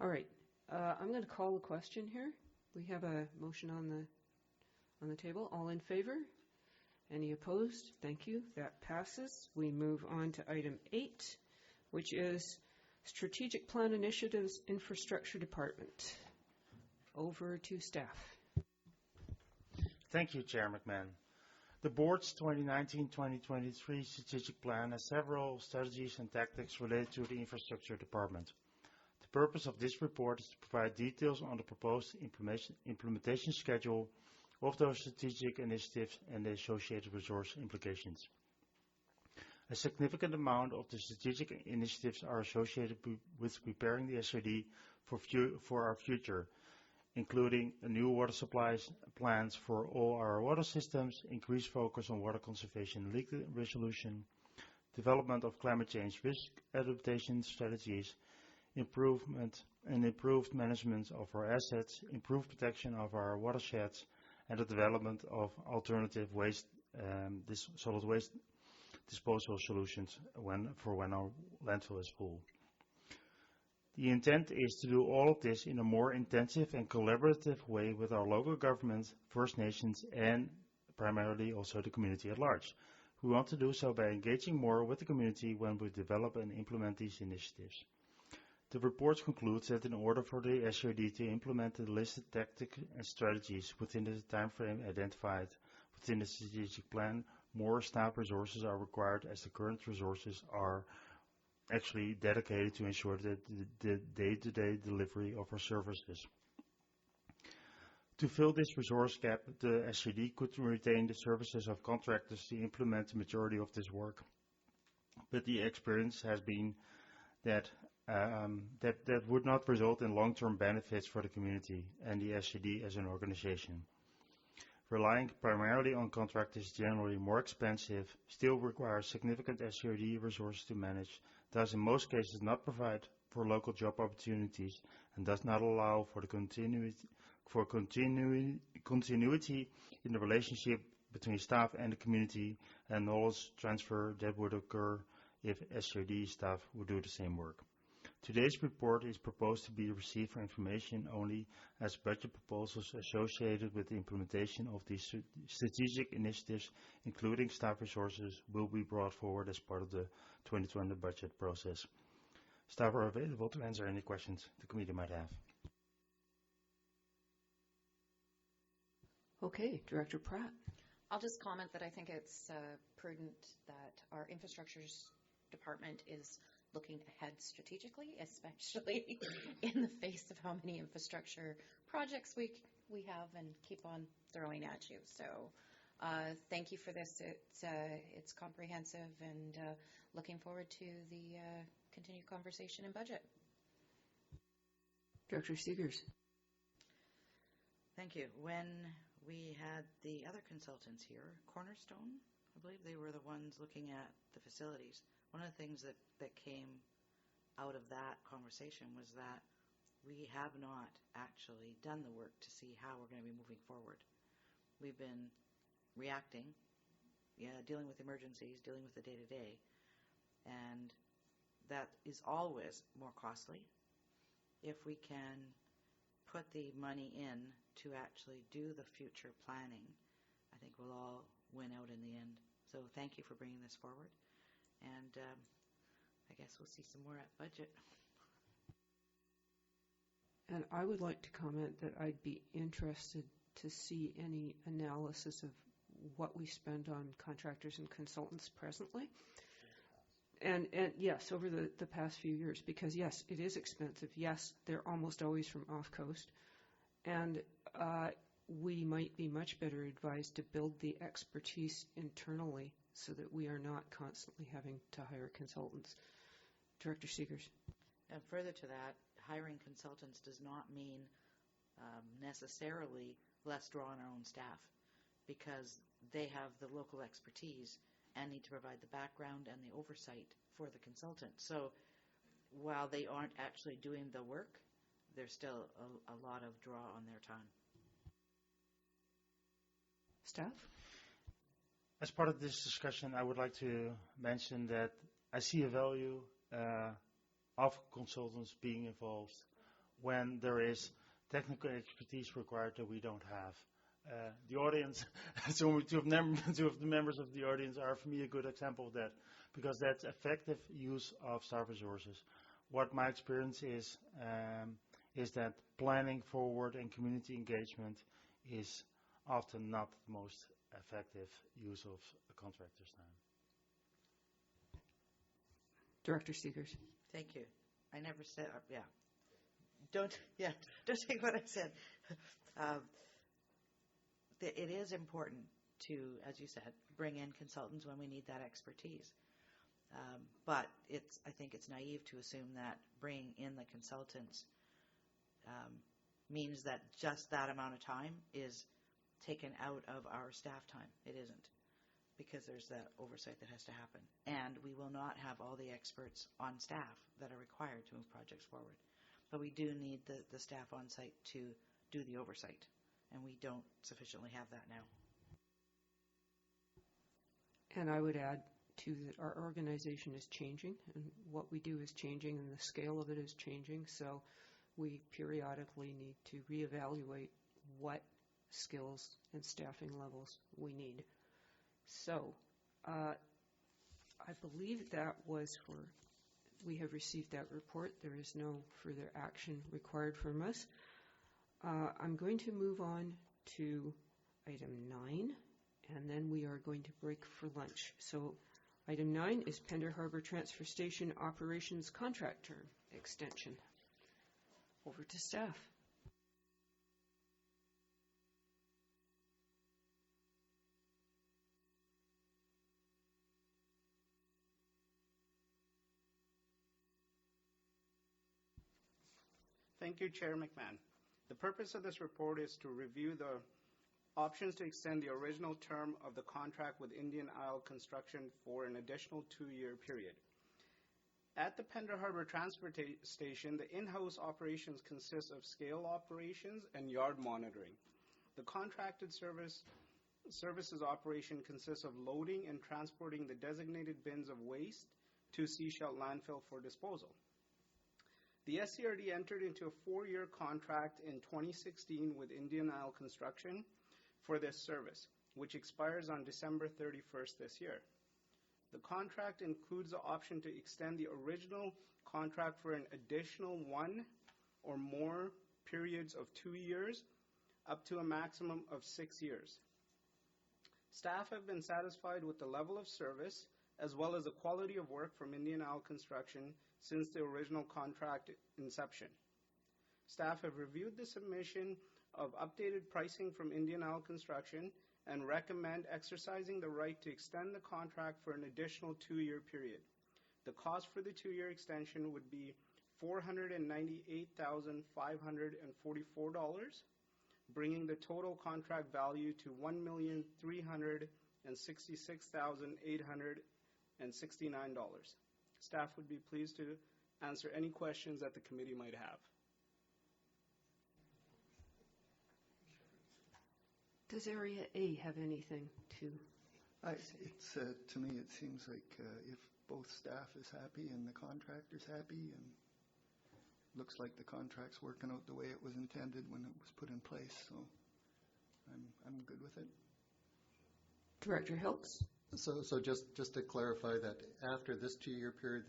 All right. I'm going to call a question here. We have a motion on the table. All in favor? Any opposed? Thank you. That passes. We move on to item 8, which is Strategic Plan Initiatives Infrastructure Department. Over to staff. Thank you, Chair McMahon. The Board's 2019-2023 strategic plan has several strategies and tactics related to the Infrastructure Department. The purpose of this report is to provide details on the proposed implementation schedule of those strategic initiatives and the associated resource implications. A significant amount of the strategic initiatives are associated with preparing the SRD for our future, including new water supplies plans for all our water systems, increased focus on water conservation and leak resolution, development of climate change risk adaptation strategies, improved management of our assets, improved protection of our watersheds, and the development of alternative solid waste disposal solutions when our landfill is full. The intent is to do all of this in a more intensive and collaborative way with our local governments, First Nations, and primarily also the community at large. We want to do so by engaging more with the community when we develop and implement these initiatives. The report concludes that in order for the SRD to implement the listed tactics and strategies within the time frame identified within the strategic plan, more staff resources are required, as the current resources are actually dedicated to ensure that the day-to-day delivery of our services. To fill this resource gap, the SRD could retain the services of contractors to implement the majority of this work. But the experience has been that that would not result in long-term benefits for the community and the SRD as an organization. Relying primarily on contractors, generally more expensive, still requires significant SRD resources to manage, does in most cases not provide for local job opportunities, and does not allow for the continuity in the relationship between staff and the community, and knowledge transfer that would occur if SRD staff would do the same work. Today's report is proposed to be received for information only, as budget proposals associated with the implementation of these strategic initiatives, including staff resources, will be brought forward as part of the 2020 budget process. Staff are available to answer any questions the committee might have. Okay, Director Pratt. I'll just comment that I think it's prudent that our infrastructure department is looking ahead strategically, especially in the face of how many infrastructure projects we have and keep on throwing at you. So thank you for this. It's comprehensive, and looking forward to the continued conversation in budget. Director Seegers. Thank you. When we had the other consultants here, Cornerstone, I believe they were the ones looking at the facilities. One of the things that came out of that conversation was that we have not actually done the work to see how we're going to be moving forward. We've been reacting, dealing with emergencies, dealing with the day-to-day, and that is always more costly. If we can put the money in to actually do the future planning, I think we'll all win out in the end. So thank you for bringing this forward. And I guess we'll see some more at budget. And I would like to comment that I'd be interested to see any analysis of what we spend on contractors and consultants presently. And yes, over the past few years, because yes, it is expensive. Yes, they're almost always from off coast. And we might be much better advised to build the expertise internally so that we are not constantly having to hire consultants. Director Seegers. And further to that, hiring consultants does not mean necessarily less draw on our own staff, because they have the local expertise and need to provide the background and the oversight for the consultant. So while they aren't actually doing the work, there's still a lot of draw on their time. Staff? As part of this discussion, I would like to mention that I see a value of consultants being involved when there is technical expertise required that we don't have. The audience, so two of the members of the audience are for me a good example of that, because that's effective use of staff resources. What my experience is that planning forward and community engagement is often not the most effective use of a contractor's time. Director Seegers. Thank you. I never said, don't take what I said. It is important to, as you said, bring in consultants when we need that expertise. But I think it's naive to assume that bringing in the consultants means that just that amount of time is taken out of our staff time. It isn't, because there's that oversight that has to happen. And we will not have all the experts on staff that are required to move projects forward. But we do need the staff on site to do the oversight, and we don't sufficiently have that now. And I would add, too, that our organization is changing, and what we do is changing, and the scale of it is changing, so we periodically need to reevaluate what skills and staffing levels we need. So, I believe that was we have received that report. There is no further action required from us. I'm going to move on to item 9, and then we are going to break for lunch. So, item 9 is Pender Harbor Transfer Station Operations Contract Term Extension. Over to staff. Thank you, Chair McMahon. The purpose of this report is to review the options to extend the original term of the contract with Indian Isle Construction for an additional 2-year period. At the Pender Harbor Transfer Station, the in-house operations consist of scale operations and yard monitoring. The contracted services operation consists of loading and transporting the designated bins of waste to Seashell Landfill for disposal. The SCRD entered into a 4-year contract in 2016 with Indian Isle Construction for this service, which expires on December 31st this year. The contract includes the option to extend the original contract for an additional 1 or more periods of 2 years, up to a maximum of 6 years. Staff have been satisfied with the level of service as well as the quality of work from Indian Isle Construction since the original contract inception. Staff have reviewed the submission of updated pricing from Indian Isle Construction and recommend exercising the right to extend the contract for an additional 2-year period. The cost for the 2-year extension would be $498,544, bringing the total contract value to $1,366,869. Staff would be pleased to answer any questions that the committee might have. Does Area A have anything to say? To me, it seems like if both staff is happy and the contractor's happy, and looks like the contract's working out the way it was intended when it was put in place, so I'm good with it. Director Hiltz? So just to clarify that after this 2-year period,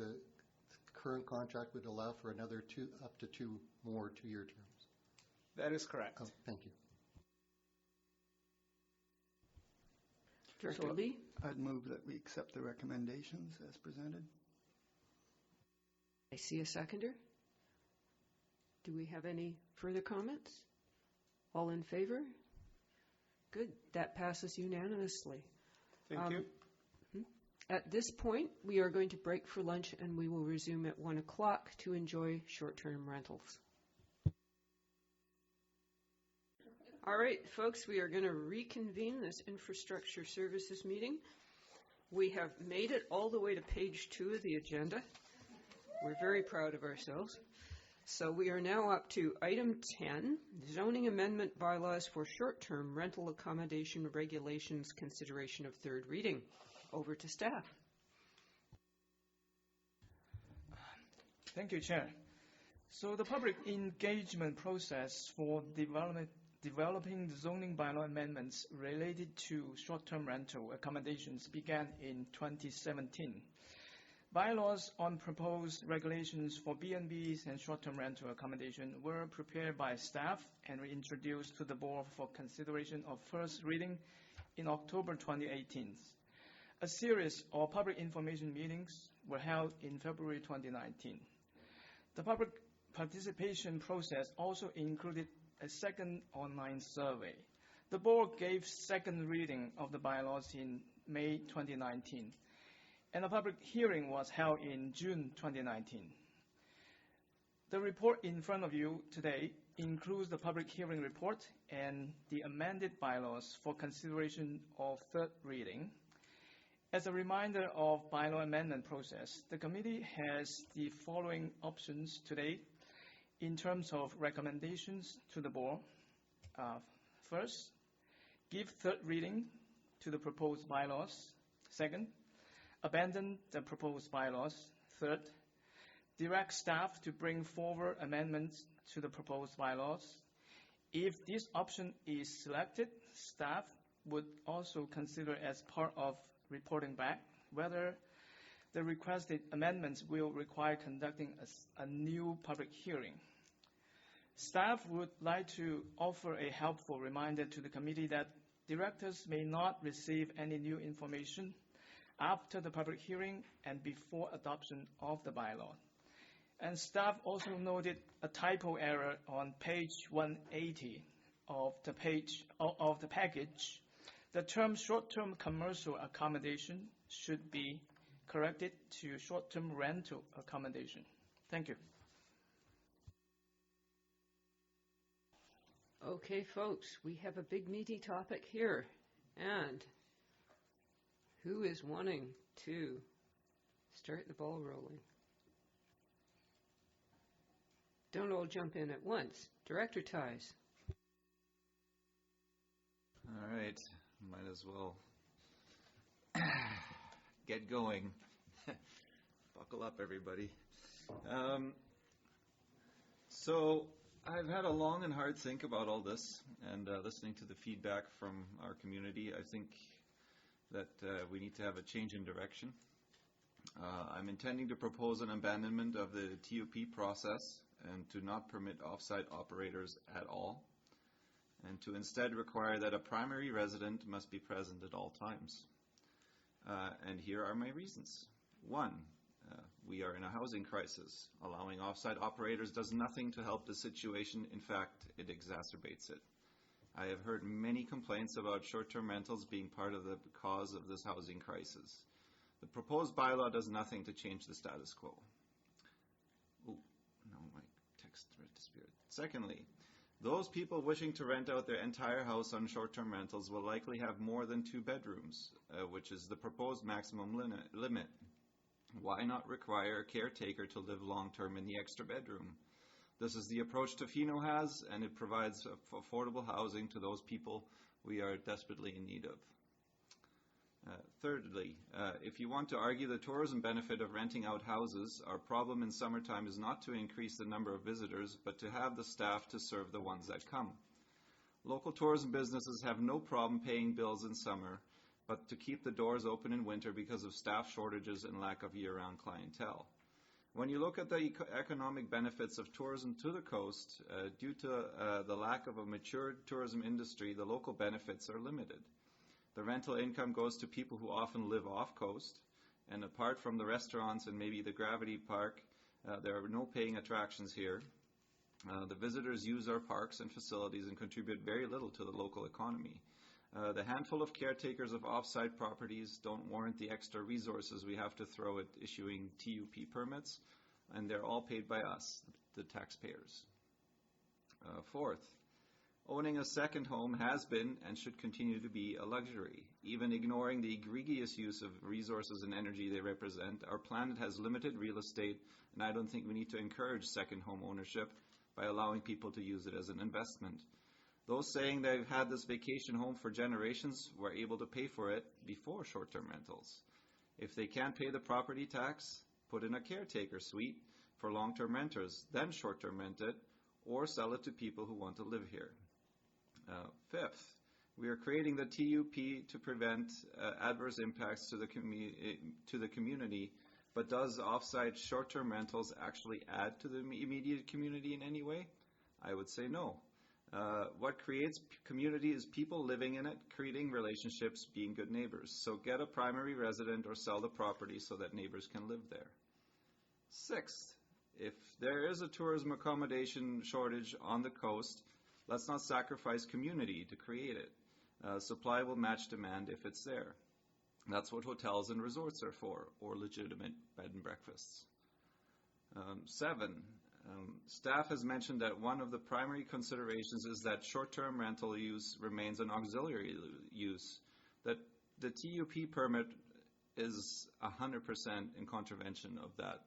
current contract would allow for another up to 2 more 2-year terms. That is correct. Oh, thank you. Director So Lee? I'd move that we accept the recommendations as presented. I see a seconder. Do we have any further comments? All in favor? Good. That passes unanimously. Thank you. At this point, we are going to break for lunch, and we will resume at 1 o'clock to enjoy short-term rentals. All right, folks, we are going to reconvene this infrastructure services meeting. We have made it all the way to page 2 of the agenda. We're very proud of ourselves. So we are now up to item 10, zoning amendment bylaws for short-term rental accommodation regulations, consideration of third reading. Over to staff. Thank you, Chair. So the public engagement process for developing the zoning bylaw amendments related to short-term rental accommodations began in 2017. Bylaws on proposed regulations for B&Bs and short-term rental accommodation were prepared by staff and introduced to the board for consideration of first reading in October 2018. A series of public information meetings were held in February 2019. The public participation process also included a second online survey. The board gave second reading of the bylaws in May 2019, and a public hearing was held in June 2019. The report in front of you today includes the public hearing report and the amended bylaws for consideration of third reading. As a reminder of bylaw amendment process, the committee has the following options today in terms of recommendations to the board. First, give third reading to the proposed bylaws. Second, abandon the proposed bylaws. Third, direct staff to bring forward amendments to the proposed bylaws. If this option is selected, staff would also consider as part of reporting back whether the requested amendments will require conducting a new public hearing. Staff would like to offer a helpful reminder to the committee that directors may not receive any new information after the public hearing and before adoption of the bylaw. And staff also noted a typo error on page 180 of the package. The term short-term commercial accommodation should be corrected to short-term rental accommodation. Thank you. Okay, folks, we have a big meaty topic here. And who is wanting to start the ball rolling? Don't all jump in at once. Director Ties. All right, might as well get going. Buckle up, everybody. So I've had a long and hard think about all this, and listening to the feedback from our community, I think that we need to have a change in direction. I'm intending to propose an abandonment of the TUP process and to not permit off-site operators at all, and to instead require that a primary resident must be present at all times. And here are my reasons. One, we are in a housing crisis. Allowing off-site operators does nothing to help the situation. In fact, it exacerbates it. I have heard many complaints about short-term rentals being part of the cause of this housing crisis. The proposed bylaw does nothing to change the status quo. Oh, no, my text disappeared. Secondly, those people wishing to rent out their entire house on short-term rentals will likely have more than 2 bedrooms, which is the proposed maximum limit. Why not require a caretaker to live long-term in the extra bedroom? This is the approach Tofino has, and it provides affordable housing to those people we are desperately in need of. Thirdly, if you want to argue the tourism benefit of renting out houses, our problem in summertime is not to increase the number of visitors, but to have the staff to serve the ones that come. Local tourism businesses have no problem paying bills in summer, but to keep the doors open in winter because of staff shortages and lack of year-round clientele. When you look at the economic benefits of tourism to the coast, due to the lack of a mature tourism industry, the local benefits are limited. The rental income goes to people who often live off coast, and apart from the restaurants and maybe the Gravity Park, there are no paying attractions here. The visitors use our parks and facilities and contribute very little to the local economy. The handful of caretakers of off-site properties don't warrant the extra resources we have to throw at issuing TUP permits, and they're all paid by us, the taxpayers. Fourth, owning a second home has been and should continue to be a luxury. Even ignoring the egregious use of resources and energy they represent, our planet has limited real estate, and I don't think we need to encourage second home ownership by allowing people to use it as an investment. Those saying they've had this vacation home for generations were able to pay for it before short-term rentals. If they can't pay the property tax, put in a caretaker suite for long-term renters, then short-term rent it, or sell it to people who want to live here. Fifth, we are creating the TUP to prevent adverse impacts to the community, but does off-site short-term rentals actually add to the immediate community in any way? I would say no. What creates community is people living in it, creating relationships, being good neighbors. So get a primary resident or sell the property so that neighbors can live there. Sixth, if there is a tourism accommodation shortage on the coast, let's not sacrifice community to create it. Supply will match demand if it's there. That's what hotels and resorts are for, or legitimate bed and breakfasts. 7. Staff has mentioned that one of the primary considerations is that short-term rental use remains an auxiliary use, that the TUP permit is 100% in contravention of that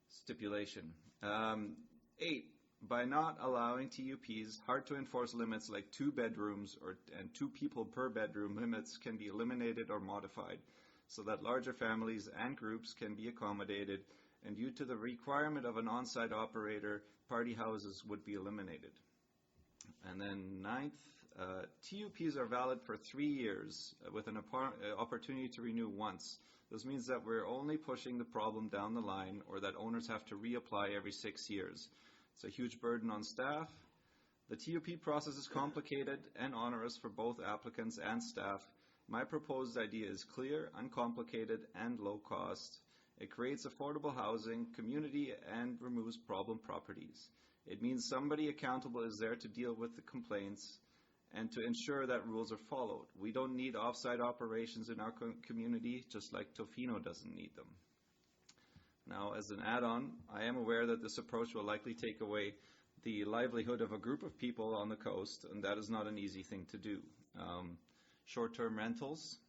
stipulation. 8. By not allowing TUPs, hard-to-enforce limits like 2 bedrooms and 2 people per bedroom limits can be eliminated or modified, so that larger families and groups can be accommodated, and due to the requirement of an on-site operator, party houses would be eliminated. And then 9th, TUPs are valid for 3 years with an opportunity to renew once. This means that we're only pushing the problem down the line, or that owners have to reapply every 6 years. It's a huge burden on staff. The TUP process is complicated and onerous for both applicants and staff. My proposed idea is clear, uncomplicated, and low cost. It creates affordable housing, community, and removes problem properties. It means somebody accountable is there to deal with the complaints and to ensure that rules are followed. We don't need off-site operations in our community, just like Tofino doesn't need them. Now, as an add-on, I am aware that this approach will likely take away the livelihood of a group of people on the coast, and that is not an easy thing to do. Short-term rentals,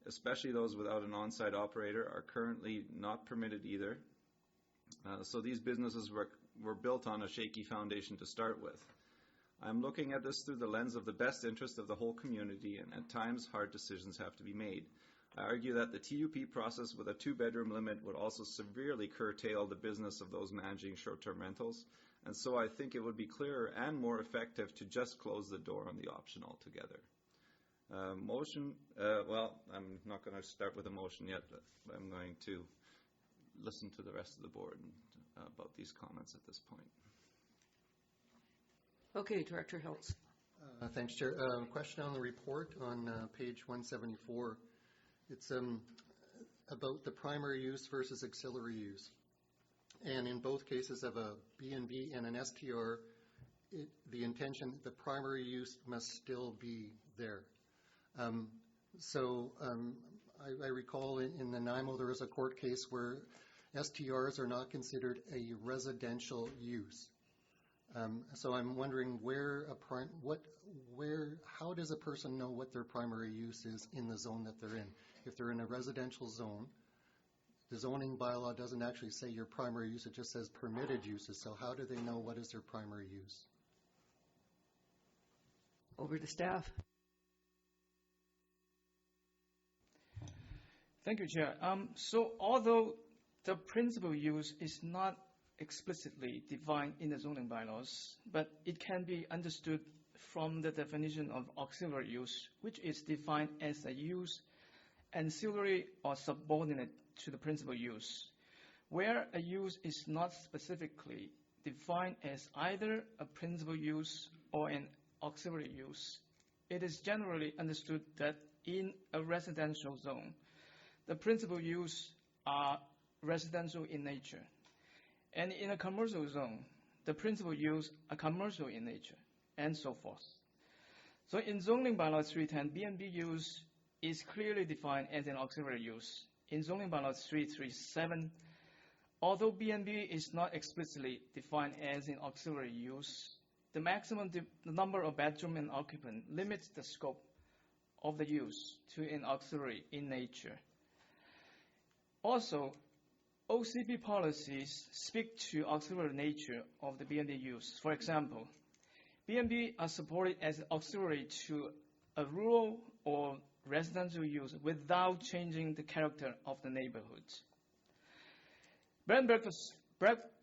especially those without an on-site operator, are currently not permitted either. So these businesses were built on a shaky foundation to start with. I'm looking at this through the lens of the best interest of the whole community, and at times hard decisions have to be made. I argue that the TUP process with a 2-bedroom limit would also severely curtail the business of those managing short-term rentals, and so I think it would be clearer and more effective to just close the door on the option altogether. Well, I'm not going to start with a motion yet, but I'm going to listen to the rest of the board about these comments at this point. Okay, Director Hiltz. Thanks, Chair. Question on the report on page 174. It's about the primary use versus auxiliary use. And in both cases of a B&B and an STR, the intention, the primary use must still be there. I recall in the NIMO there was a court case where STRs are not considered a residential use. So I'm wondering how does a person know what their primary use is in the zone that they're in? If they're in a residential zone, the zoning bylaw doesn't actually say your primary use, it just says permitted uses. So how do they know what is their primary use? Over to staff. Thank you, Chair. So although the principal use is not explicitly defined in the zoning bylaws, but it can be understood from the definition of auxiliary use, which is defined as a use ancillary or subordinate to the principal use. Where a use is not specifically defined as either a principal use or an auxiliary use, it is generally understood that in a residential zone, the principal use are residential in nature. And in a commercial zone, the principal use are commercial in nature, and so forth. So in zoning bylaw 310, B&B use is clearly defined as an auxiliary use. In zoning bylaw 337, although B&B is not explicitly defined as an auxiliary use, the maximum number of bedroom and occupant limits the scope of the use to an auxiliary in nature. Also, OCP policies speak to auxiliary nature of the B&B use. For example, B&B are supported as auxiliary to a rural or residential use without changing the character of the neighborhood. Bed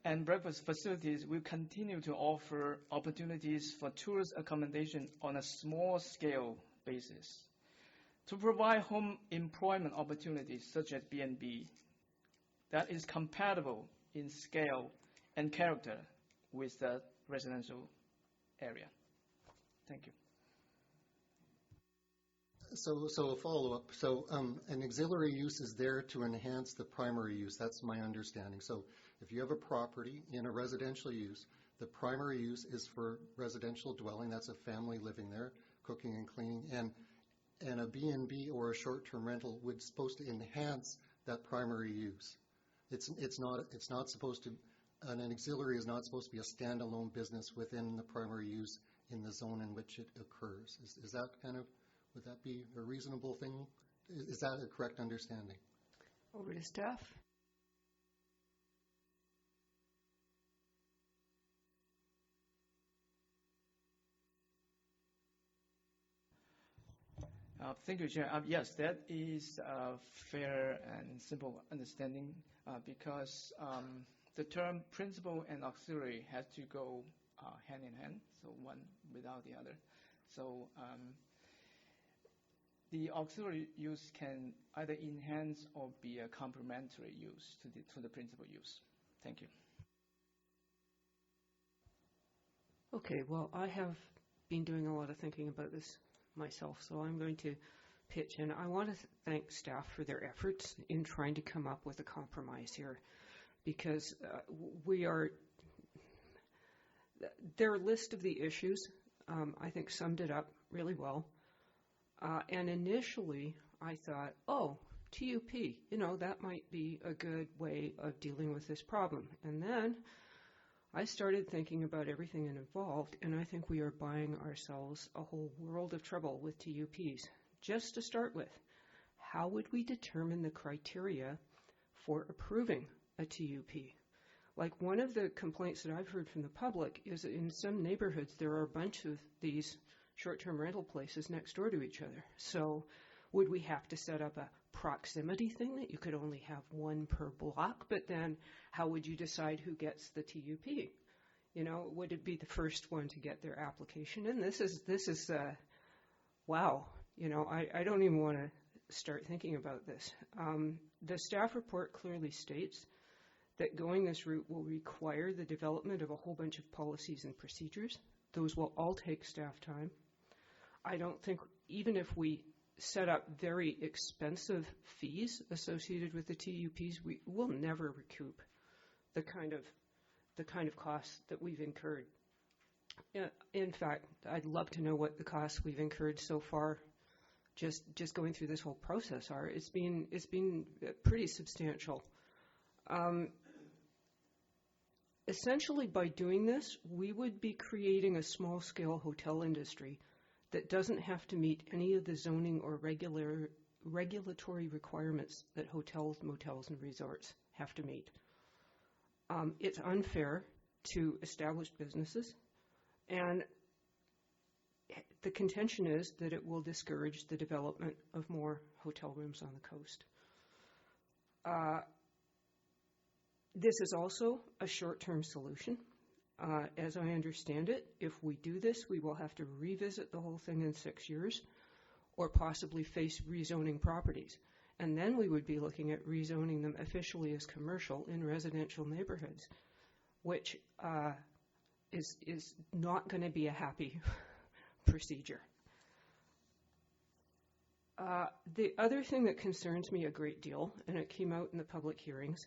and breakfast facilities will continue to offer opportunities for tourist accommodation on a small scale basis. To provide home employment opportunities such as B&B that is compatible in scale and character with the residential area. Thank you. So a follow-up. So an auxiliary use is there to enhance the primary use. That's my understanding. So if you have a property in a residential use, the primary use is for residential dwelling. That's a family living there, cooking and cleaning. And a B&B or a short-term rental would supposed to enhance that primary use. It's not supposed to. An auxiliary is not supposed to be a standalone business within the primary use in the zone in which it occurs. Is that kind of, would that be a reasonable thing? Is that a correct understanding? Over to staff. Thank you, Chair. Yes, that is a fair and simple understanding because the term principal and auxiliary has to go hand in hand, so one without the other. So the auxiliary use can either enhance or be a complementary use to the principal use. Thank you. Okay, well, I have been doing a lot of thinking about this myself, so I'm going to pitch in. I want to thank staff for their efforts in trying to come up with a compromise here, because their list of the issues, I think, summed it up really well. And initially, I thought, TUP, that might be a good way of dealing with this problem. And then I started thinking about everything involved, and I think we are buying ourselves a whole world of trouble with TUPs. Just to start with, how would we determine the criteria for approving a TUP? Like, one of the complaints that I've heard from the public is that in some neighborhoods there are a bunch of these short-term rental places next door to each other. So would we have to set up a proximity thing that you could only have one per block? But then how would you decide who gets the TUP? Would it be the first one to get their application in? This is wow. I don't even want to start thinking about this. The staff report clearly states that going this route will require the development of a whole bunch of policies and procedures. Those will all take staff time. I don't think, even if we set up very expensive fees associated with the TUPs, we will never recoup the kind of costs that we've incurred. In fact, I'd love to know what the costs we've incurred so far just going through this whole process are. It's been pretty substantial. Essentially, by doing this, we would be creating a small-scale hotel industry that doesn't have to meet any of the zoning or regulatory requirements that hotels, motels, and resorts have to meet. It's unfair to established businesses, and the contention is that it will discourage the development of more hotel rooms on the coast. This is also a short-term solution. As I understand it, if we do this, we will have to revisit the whole thing in 6 years or possibly face rezoning properties. And then we would be looking at rezoning them officially as commercial in residential neighborhoods, which is not going to be a happy procedure. The other thing that concerns me a great deal, and it came out in the public hearings,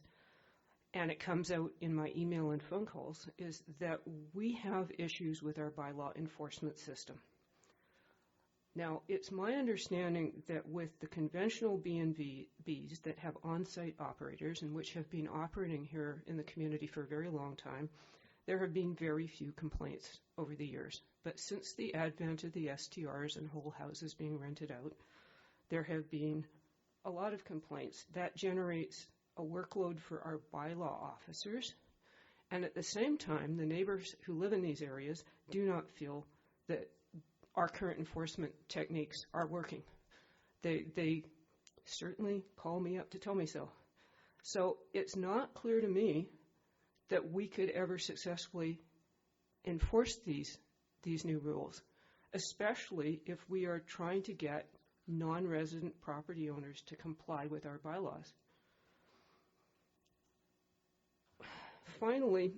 and it comes out in my email and phone calls, is that we have issues with our bylaw enforcement system. Now, it's my understanding that with the conventional B&Bs that have on-site operators and which have been operating here in the community for a very long time, there have been very few complaints over the years. But since the advent of the STRs and whole houses being rented out, there have been a lot of complaints. That generates a workload for our bylaw officers. And at the same time, the neighbors who live in these areas do not feel that our current enforcement techniques are working. They certainly call me up to tell me so. So it's not clear to me that we could ever successfully enforce these new rules, especially if we are trying to get non-resident property owners to comply with our bylaws. Finally,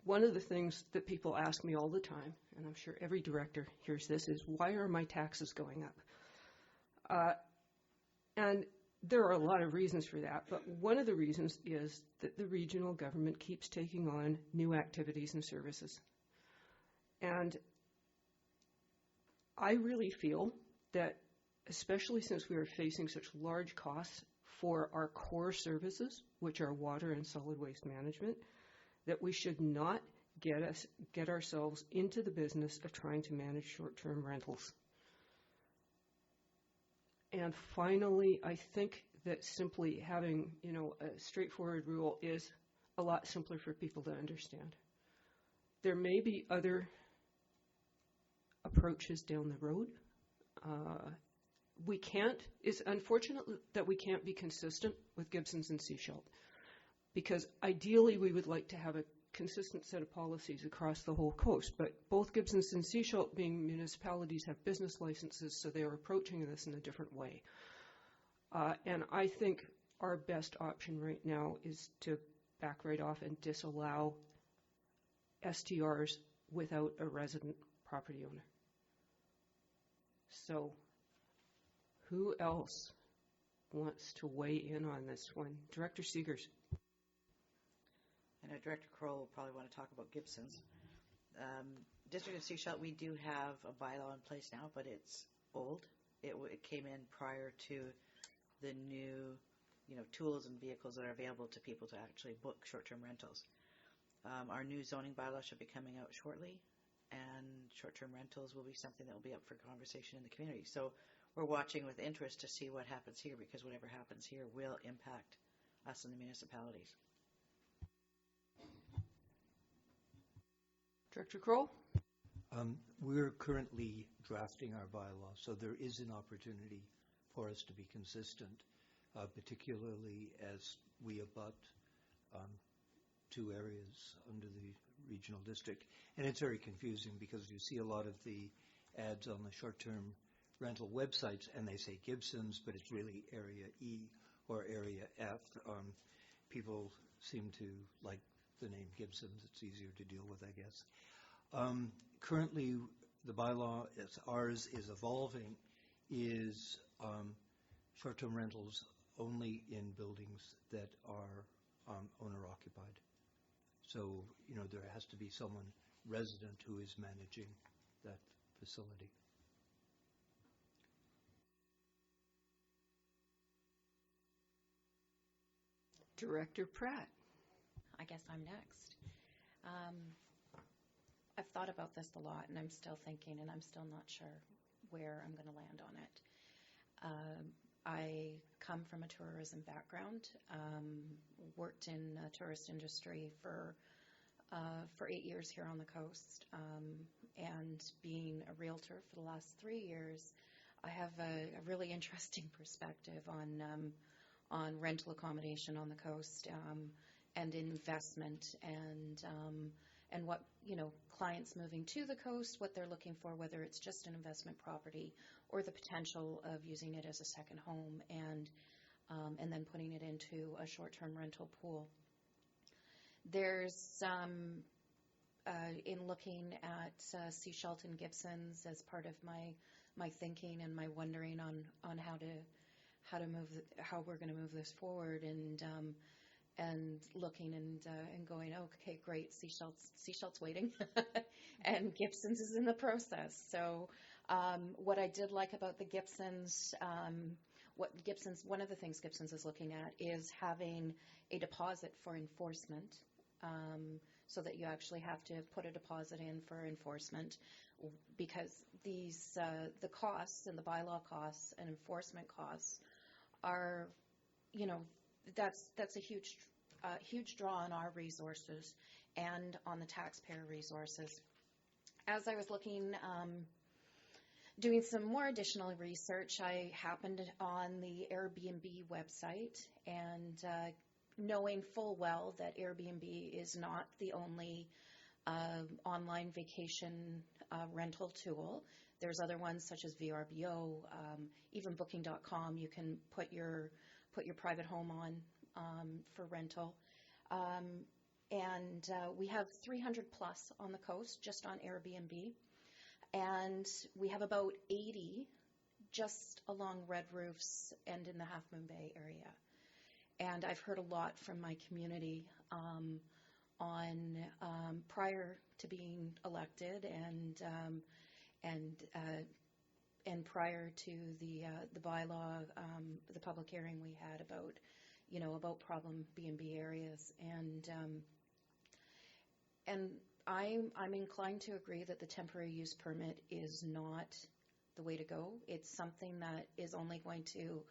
one of the things that people ask me all the time, and I'm sure every director hears this, is why are my taxes going up? And there are a lot of reasons for that, but one of the reasons is that the regional government keeps taking on new activities and services. And I really feel that, especially since we are facing such large costs for our core services, which are water and solid waste management, that we should not get ourselves into the business of trying to manage short-term rentals. And finally, I think that simply having, a straightforward rule is a lot simpler for people to understand. There may be other approaches down the road. It's unfortunate that we can't be consistent with Gibsons and Sechelt, because ideally we would like to have a consistent set of policies across the whole coast, but both Gibsons and Sechelt, being municipalities, have business licenses, so they are approaching this in a different way. And I think our best option right now is to back right off and disallow STRs without a resident property owner. So, who else wants to weigh in on this one? Director Seegers. I know Director Kroll will probably want to talk about Gibsons. District of Sechelt, we do have a bylaw in place now, but it's old. It came in prior to the new, tools and vehicles that are available to people to actually book short-term rentals. Our new zoning bylaw should be coming out shortly, and short-term rentals will be something that will be up for conversation in the community. So we're watching with interest to see what happens here, because whatever happens here will impact us in the municipalities. Director Kroll? We're currently drafting our bylaw, so there is an opportunity for us to be consistent, particularly as we abut two areas under the regional district. And it's very confusing because you see a lot of the ads on the short-term rental websites and they say Gibsons, but it's really Area E or Area F. People seem to like the name Gibsons. It's easier to deal with, I guess. Currently, the bylaw, as ours is evolving, is short-term rentals only in buildings that are owner-occupied. So, there has to be someone resident who is managing that facility. Director Pratt. I guess I'm next. I've thought about this a lot, and I'm still thinking, and I'm still not sure where I'm going to land on it. I come from a tourism background, worked in the tourist industry for 8 years here on the coast, and being a realtor for the last 3 years, I have a really interesting perspective on rental accommodation on the coast, and investment and what, clients moving to the coast, what they're looking for, whether it's just an investment property or the potential of using it as a second home and then putting it into a short-term rental pool. There's in looking at C. Shelton Gibson's as part of my thinking and my wondering on how we're going to move this forward, and looking and going, okay, great, Seashelt's waiting, and Gibson's is in the process. So what I did like about the Gibson's, one of the things Gibson's is looking at is having a deposit for enforcement, so that you actually have to put a deposit in for enforcement, because the costs and the bylaw costs and enforcement costs are, that's a huge draw on our resources and on the taxpayer resources. As I was looking, doing some more additional research, I happened on the Airbnb website, and knowing full well that Airbnb is not the only online vacation rental tool. There's other ones such as VRBO, even Booking.com. You can put your private home on for rental. And we have 300 plus on the coast just on Airbnb. And we have about 80 just along Red Roofs and in the Half Moon Bay area. And I've heard a lot from my community on prior to being elected and prior to the bylaw, the public hearing we had about problem B&B areas, and I'm inclined to agree that the temporary use permit is not the way to go. It's something that is only going to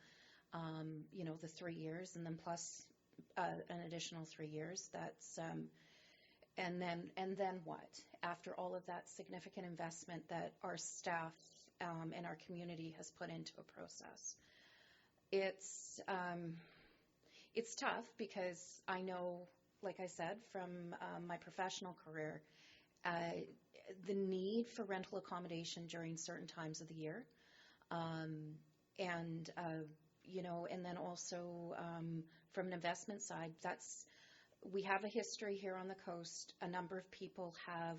the 3 years, and then plus an additional 3 years. That's and then what? After all of that significant investment that our staff and our community has put into a process, it's tough, because I know, like I said, from my professional career, the need for rental accommodation during certain times of the year, and then also from an investment side, we have a history here on the coast. A number of people have,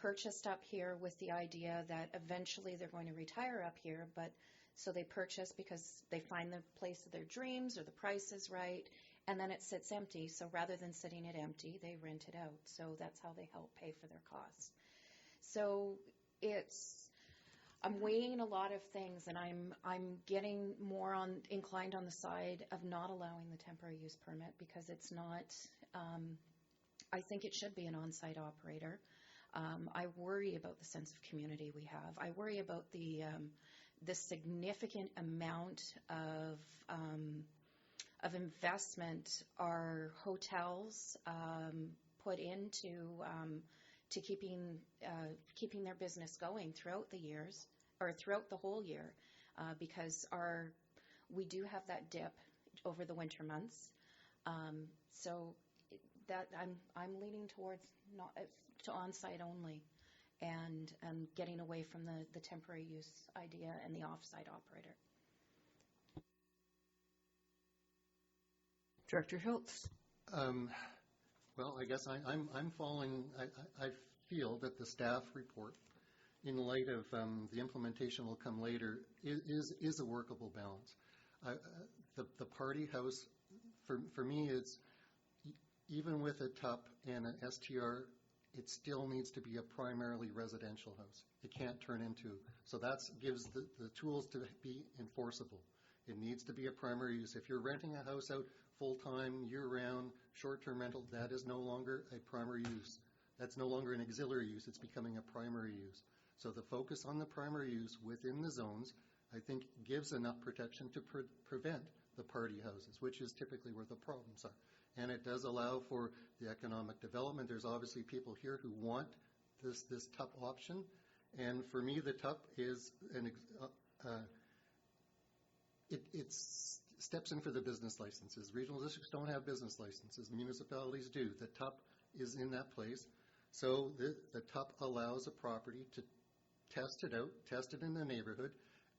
purchased up here with the idea that eventually they're going to retire up here, but so they purchase because they find the place of their dreams or the price is right, and then it sits empty. So rather than sitting it empty, they rent it out. So that's how they help pay for their costs. So I'm weighing a lot of things, and I'm getting more inclined on the side of not allowing the temporary use permit, because it's not. I think it should be an on-site operator. I worry about the sense of community we have. I worry about the significant amount of investment our hotels put into to keeping their business going throughout the years, or throughout the whole year, because we do have that dip over the winter months. So that I'm leaning towards not to on-site only, and getting away from the temporary use idea and the off-site operator. Director Schultz. Well, I guess I'm following. I feel that the staff report, in light of the implementation will come later, is a workable balance. The party house, for me, it's even with a TUP and an STR, it still needs to be a primarily residential house. It can't turn into, so that gives the tools to be enforceable. It needs to be a primary use. If you're renting a house out full-time, year-round, short-term rental, that is no longer a primary use. That's no longer an auxiliary use. It's becoming a primary use. So the focus on the primary use within the zones, I think, gives enough protection to prevent the party houses, which is typically where the problems are. And it does allow for the economic development. There's obviously people here who want this TUP option. And for me, the TUP is it steps in for the business licenses. Regional districts don't have business licenses. Municipalities do. The TUP is in that place. So the TUP allows a property to test it out, test it in the neighborhood,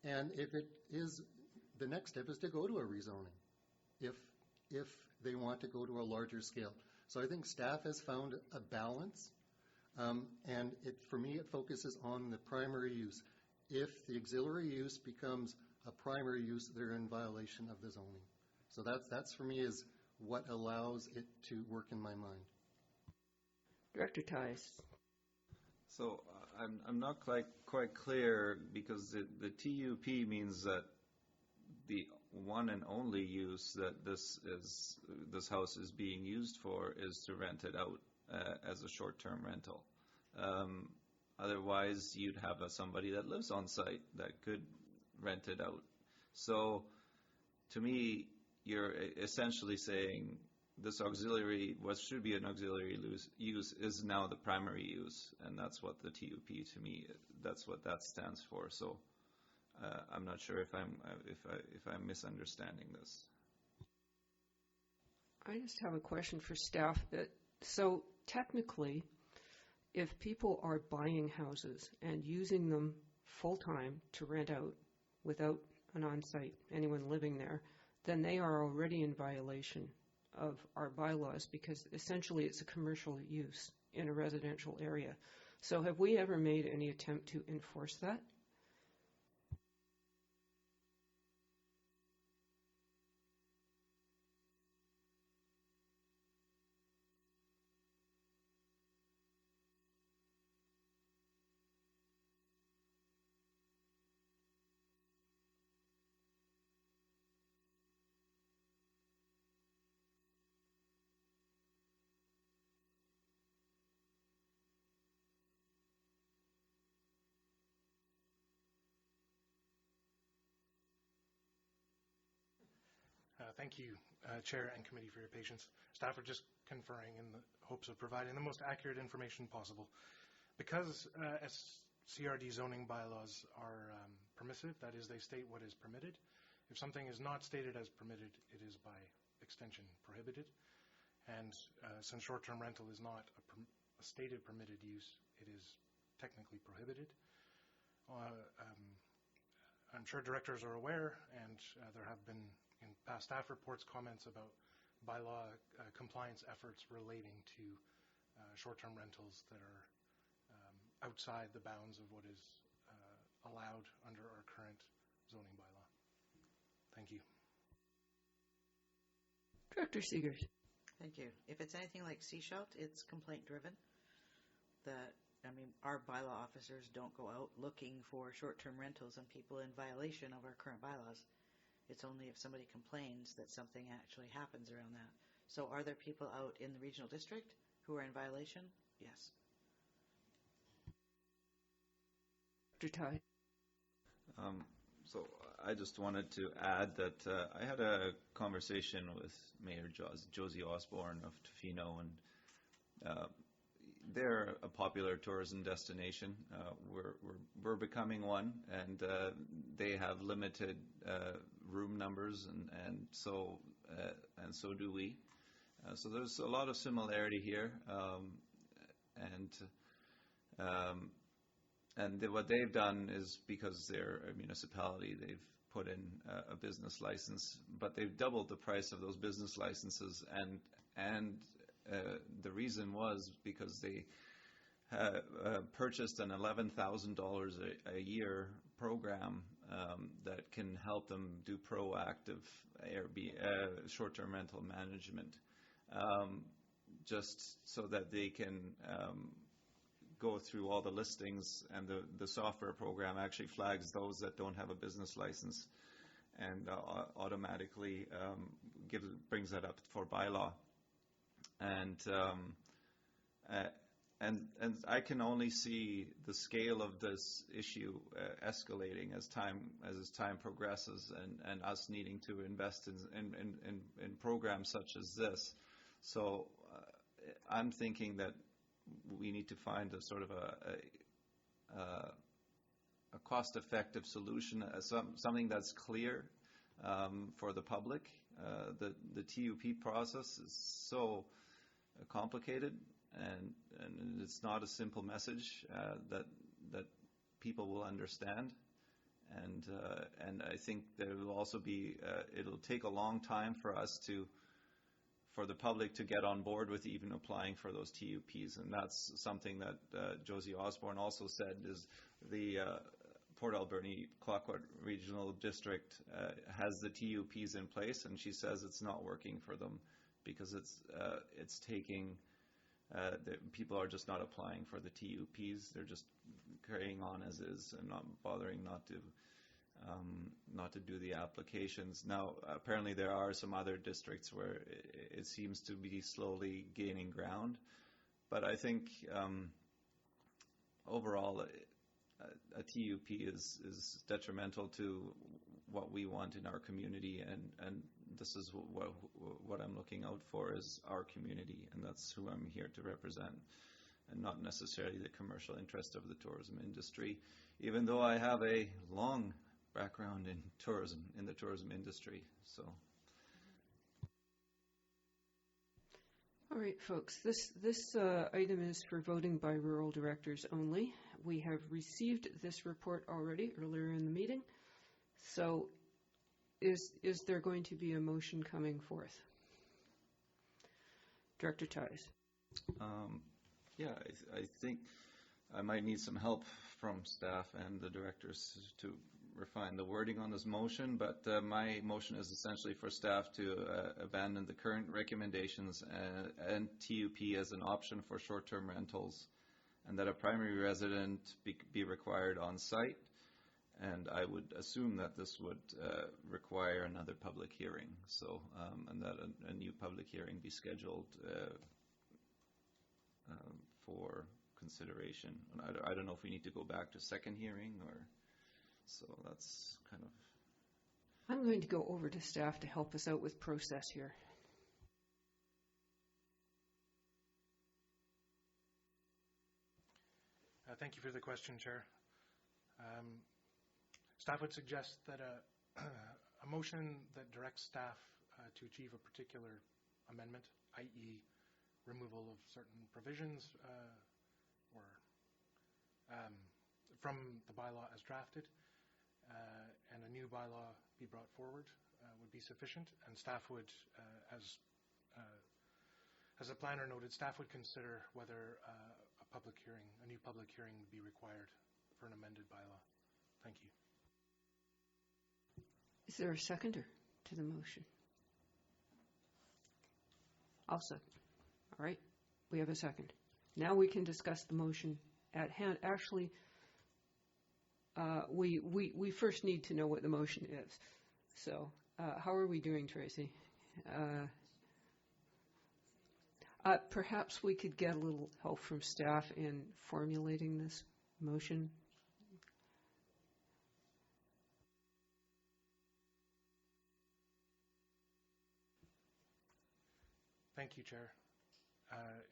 and if it is, the next step is to go to a rezoning, if they want to go to a larger scale. So I think staff has found a balance, and for me, it focuses on the primary use. If the auxiliary use becomes a primary use, they're in violation of the zoning. So that's for me is what allows it to work in my mind. Director Tice. So I'm not quite clear, because the TUP means that the one and only use that this house is being used for is to rent it out as a short-term rental. Otherwise, you'd have somebody that lives on site that could rent it out. So, to me, you're essentially saying this auxiliary, what should be an auxiliary use, is now the primary use, and that's what the TUP, to me, that's what that stands for. So, I'm not sure if I'm misunderstanding this. I just have a question for staff. So technically, if people are buying houses and using them full-time to rent out without an on-site, anyone living there, then they are already in violation of our bylaws, because essentially it's a commercial use in a residential area. So have we ever made any attempt to enforce that? Thank you, Chair and Committee, for your patience. Staff are just conferring in the hopes of providing the most accurate information possible. Because CRD zoning bylaws are permissive, that is, they state what is permitted. If something is not stated as permitted, it is by extension prohibited. And since short-term rental is not a stated permitted use, it is technically prohibited. I'm sure directors are aware, and there have been in past staff reports comments about bylaw compliance efforts relating to short-term rentals that are outside the bounds of what is allowed under our current zoning bylaw. Thank you. Director Seegers. Thank you. If it's anything like Seashelt, it's complaint-driven. Our bylaw officers don't go out looking for short-term rentals and people in violation of our current bylaws. It's only if somebody complains that something actually happens around that. So are there people out in the regional district who are in violation? Yes. Dr. Tai. So I just wanted to add that I had a conversation with Mayor Josie Osborne of Tofino, and they're a popular tourism destination. We're becoming one, and they have limited room numbers, and so do we. So there's a lot of similarity here, and what they've done is, because they're a municipality, they've put in a business license, but they've doubled the price of those business licenses, and the reason was because they purchased an $11,000 a year program that can help them do proactive short-term rental management, just so that they can go through all the listings, and the software program actually flags those that don't have a business license, and automatically brings that up for bylaw. And I can only see the scale of this issue escalating as time progresses, and us needing to invest in programs such as this. So I'm thinking that we need to find a sort of a cost-effective solution, something that's clear for the public. The TUP process is so complicated, and it's not a simple message that people will understand. And I think there will also be, it'll take a long time for the public to get on board with even applying for those TUPs. And that's something that Josie Osborne also said, is the Port Alberni Clayoquot Regional District has the TUPs in place, and she says it's not working for them because it's taking, people are just not applying for the TUPs. They're just carrying on as is and not bothering not to do the applications. Now, apparently there are some other districts where it seems to be slowly gaining ground, but I think overall a TUP is detrimental to what we want in our community, and this is what I'm looking out for is our community, and that's who I'm here to represent, and not necessarily the commercial interest of the tourism industry, even though I have a long background in tourism, in the tourism industry. So, all right, folks, this item is for voting by rural directors only. We have received this report already earlier in the meeting. So is there going to be a motion coming forth? Director Ties. Yeah, I think I might need some help from staff and the directors to refine the wording on this motion, but my motion is essentially for staff to abandon the current recommendations and TUP as an option for short-term rentals, and that a primary resident be required on site. And I would assume that this would require another public hearing, so and that a new public hearing be scheduled for consideration. And I don't know if we need to go back to second hearing, or so that's kind of. I'm going to go over to staff to help us out with process here. Thank you for the question, Chair. Staff would suggest that a motion that directs staff to achieve a particular amendment, i.e. removal of certain provisions or from the bylaw as drafted, and a new bylaw be brought forward would be sufficient. And staff would, as the planner noted, staff would consider whether a new public hearing would be required for an amended bylaw. Thank you. Is there a seconder to the motion? I'll second. All right, we have a second. Now we can discuss the motion at hand. Actually, we first need to know what the motion is. So how are we doing, Tracy? Perhaps we could get a little help from staff in formulating this motion. Thank you, Chair.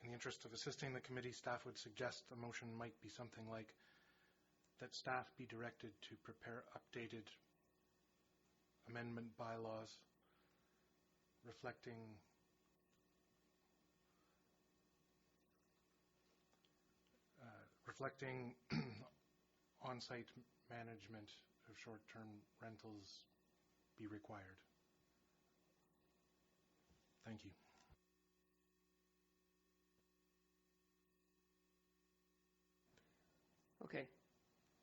In the interest of assisting the committee, staff would suggest a motion might be something like that staff be directed to prepare updated amendment bylaws reflecting on-site management of short-term rentals be required. Thank you. Okay,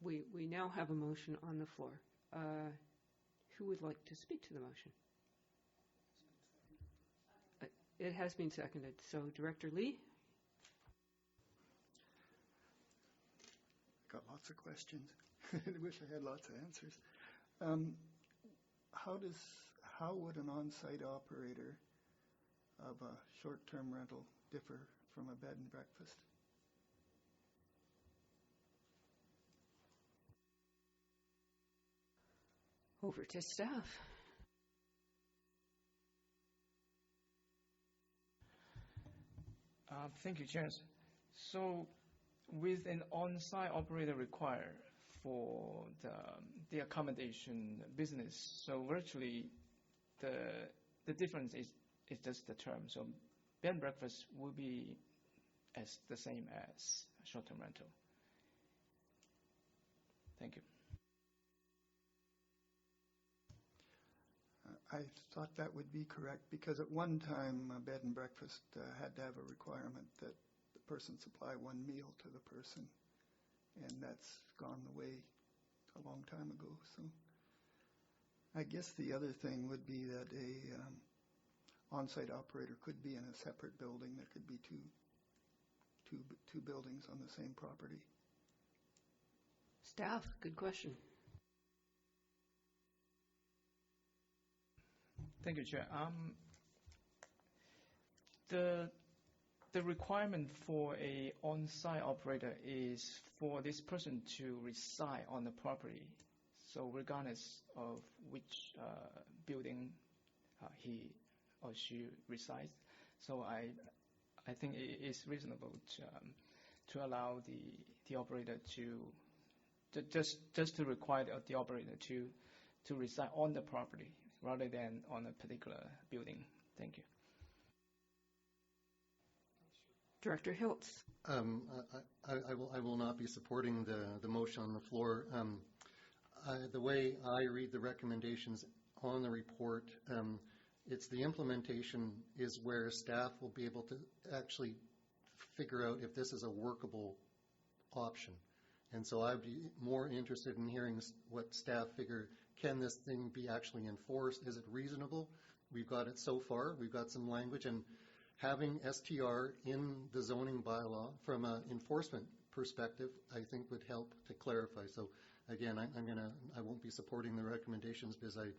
we now have a motion on the floor. Who would like to speak to the motion? It has been seconded. So, Director Lee? Got lots of questions. I wish I had lots of answers. How would an on-site operator of a short-term rental differ from a bed and breakfast? Over to staff. Thank you, Chair. So, with an on-site operator required for the accommodation business, so virtually the difference is just the term. So, bed and breakfast will be as the same as short-term rental. Thank you. I thought that would be correct because at one time a bed and breakfast had to have a requirement that the person supply one meal to the person, and that's gone the way a long time ago. So I guess the other thing would be that a on-site operator could be in a separate building. There could be two buildings on the same property. Staff, good question. Thank you, Chair. The requirement for a on-site operator is for this person to reside on the property. So regardless of which building he or she resides, so I think it is reasonable to allow the operator to just to require the operator to reside on the property rather than on a particular building. Thank you. Director Hiltz. I will not be supporting the motion on the floor. The way I read the recommendations on the report, it's the implementation is where staff will be able to actually figure out if this is a workable option. And so I'd be more interested in hearing what staff figure. Can this thing be actually enforced? Is it reasonable? We've got it so far. We've got some language, and having STR in the zoning bylaw from an enforcement perspective, I think would help to clarify. So again, I won't be supporting the recommendations because I